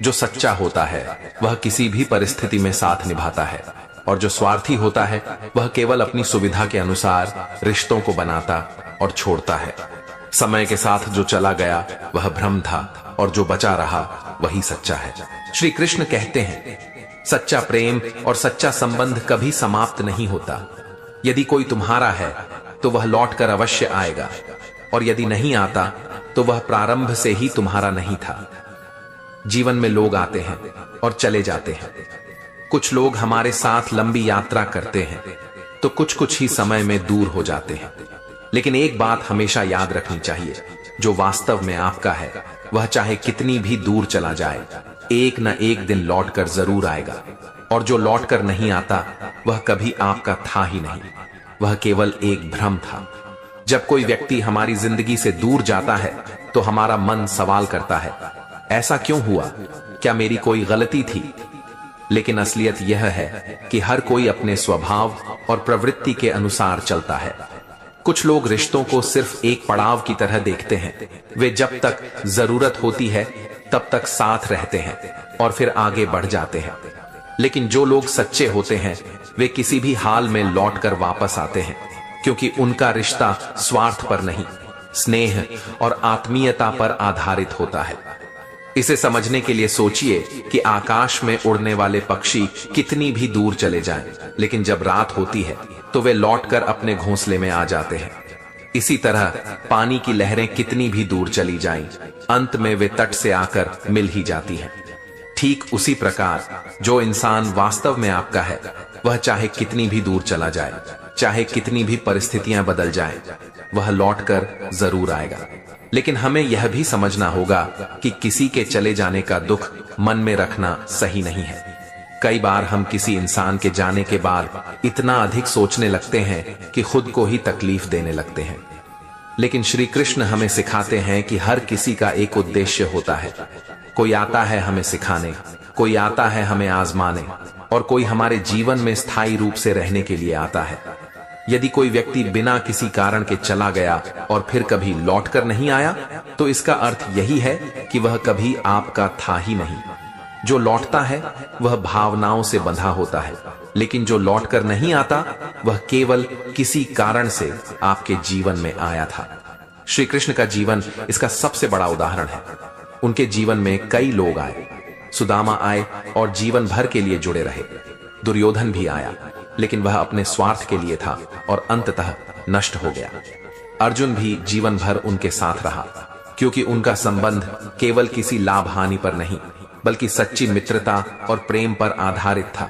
जो सच्चा होता है वह किसी भी परिस्थिति में साथ निभाता है, और जो स्वार्थी होता है वह केवल अपनी सुविधा के अनुसार रिश्तों को बनाता और छोड़ता है। समय के साथ जो चला गया वह भ्रम था, और जो बचा रहा वही सच्चा है। श्री कृष्ण कहते हैं, सच्चा प्रेम और सच्चा संबंध कभी समाप्त नहीं होता। यदि कोई तुम्हारा है तो वह लौटकर अवश्य आएगा, और यदि नहीं आता तो वह प्रारंभ से ही तुम्हारा नहीं था। जीवन में लोग आते हैं और चले जाते हैं। कुछ लोग हमारे साथ लंबी यात्रा करते हैं तो कुछ ही समय में दूर हो जाते हैं। लेकिन एक बात हमेशा याद रखनी चाहिए, जो वास्तव में आपका है वह चाहे कितनी भी दूर चला जाए, एक न एक दिन लौटकर जरूर आएगा। और जो लौटकर नहीं आता वह कभी आपका था ही नहीं, वह केवल एक भ्रम था। जब कोई व्यक्ति हमारी जिंदगी से दूर जाता है तो हमारा मन सवाल करता है, ऐसा क्यों हुआ? क्या मेरी कोई गलती थी? लेकिन असलियत यह है कि हर कोई अपने स्वभाव और प्रवृत्ति के अनुसार चलता है। कुछ लोग रिश्तों को सिर्फ एक पड़ाव की तरह देखते हैं। वे जब तक जरूरत होती है तब तक साथ रहते हैं और फिर आगे बढ़ जाते हैं। लेकिन जो लोग सच्चे होते हैं वे किसी भी हाल में लौटकर वापस आते हैं, क्योंकि उनका रिश्ता स्वार्थ पर नहीं, स्नेह और आत्मीयता पर आधारित होता है। इसे समझने के लिए सोचिए कि आकाश में उड़ने वाले पक्षी कितनी भी दूर चले जाएं, लेकिन जब रात होती है तो वे लौटकर अपने घोंसले में आ जाते हैं। इसी तरह पानी की लहरें कितनी भी दूर चली जाएं, अंत में वे तट से आकर मिल ही जाती हैं। ठीक उसी प्रकार जो इंसान वास्तव में आपका है वह चाहे कितनी भी दूर चला जाए, चाहे कितनी भी परिस्थितियां बदल जाएं, वह लौटकर जरूर आएगा। लेकिन हमें यह भी समझना होगा कि किसी के चले जाने का दुख मन में रखना सही नहीं है। कई बार हम किसी इंसान के जाने के बाद इतना अधिक सोचने लगते हैं कि खुद को ही तकलीफ देने लगते हैं। लेकिन श्री कृष्ण हमें सिखाते हैं कि हर किसी का एक उद्देश्य होता है। कोई आता है हमें सिखाने, कोई आता है हमें आजमाने, और कोई हमारे जीवन में स्थायी रूप से रहने के लिए आता है। यदि कोई व्यक्ति बिना किसी कारण के चला गया और फिर कभी लौटकर नहीं आया तो इसका अर्थ यही है कि वह कभी आपका था ही नहीं। जो लौटता है वह भावनाओं से बंधा होता है, लेकिन जो लौटकर नहीं आता वह केवल किसी कारण से आपके जीवन में आया था। श्री कृष्ण का जीवन इसका सबसे बड़ा उदाहरण है। उनके जीवन में कई लोग आए, सुदामा आए और जीवन भर के लिए जुड़े रहे। दुर्योधन भी आया, लेकिन वह अपने स्वार्थ के लिए था और अंततः नष्ट हो गया। अर्जुन भी जीवन भर उनके साथ रहा, क्योंकि उनका संबंध केवल किसी लाभ हानि पर नहीं बल्कि सच्ची मित्रता और प्रेम पर आधारित था।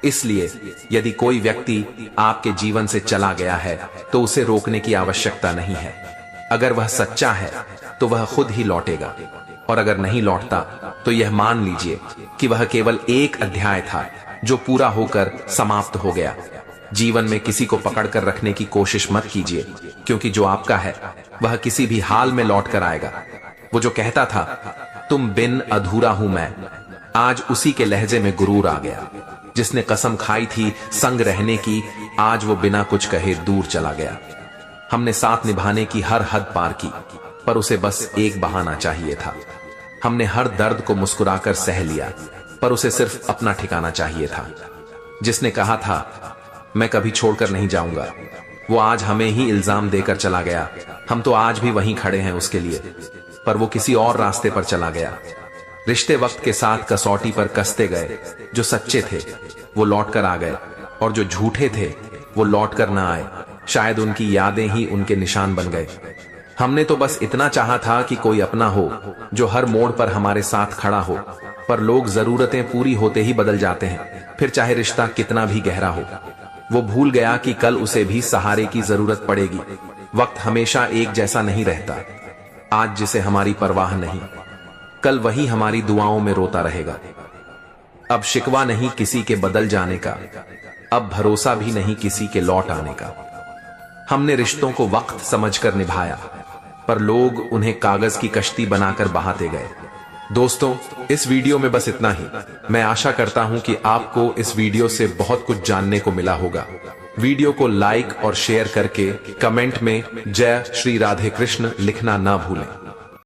इसलिए यदि कोई व्यक्ति आपके जीवन से चला गया है तो उसे रोकने की आवश्यकता नहीं है। अगर वह सच्चा है तो वह खुद ही लौटेगा, और अगर नहीं लौटता तो यह मान लीजिए कि वह केवल एक अध्याय था जो पूरा होकर समाप्त हो गया। जीवन में किसी को पकड़कर रखने की कोशिश मत कीजिए, क्योंकि जो आपका है वह किसी भी हाल में लौट कर आएगा। वो जो कहता था तुम बिन अधूरा हूं मैं, आज उसी के लहजे में गुरूर आ गया। जिसने कसम खाई थी संग रहने की, आज वो बिना कुछ कहे दूर चला गया। हमने साथ निभाने की हर हद पार की, पर उसे बस एक बहाना चाहिए था। हमने हर दर्द को मुस्कुराकर सह लिया, पर उसे सिर्फ अपना ठिकाना चाहिए था। जिसने कहा था मैं कभी छोड़कर नहीं जाऊंगा, वो आज हमें ही इल्जाम देकर चला गया। हम तो आज भी वहीं खड़े हैं उसके लिए, पर वो किसी और रास्ते पर चला गया। रिश्ते वक्त के साथ कसौटी पर कसते गए। जो सच्चे थे वो लौटकर आ गए, और जो झूठे थे वो लौटकर ना आए। शायद उनकी यादें ही उनके निशान बन गए। हमने तो बस इतना चाहा था कि कोई अपना हो जो हर मोड़ पर हमारे साथ खड़ा हो, पर लोग जरूरतें पूरी होते ही बदल जाते हैं, फिर चाहे रिश्ता कितना भी गहरा हो। वो भूल गया कि कल उसे भी सहारे की जरूरत पड़ेगी। वक्त हमेशा एक जैसा नहीं रहता। आज जिसे हमारी परवाह नहीं, कल वही हमारी दुआओं में रोता रहेगा। अब शिकवा नहीं किसी के बदल जाने का, अब भरोसा भी नहीं किसी के लौट आने का। हमने रिश्तों को वक्त समझकर निभाया, पर लोग उन्हें कागज की कश्ती बनाकर बहाते गए। दोस्तों, इस वीडियो में बस इतना ही। मैं आशा करता हूं कि आपको इस वीडियो से बहुत कुछ जानने को मिला होगा। वीडियो को लाइक और शेयर करके कमेंट में जय श्री राधे कृष्ण लिखना ना भूलें।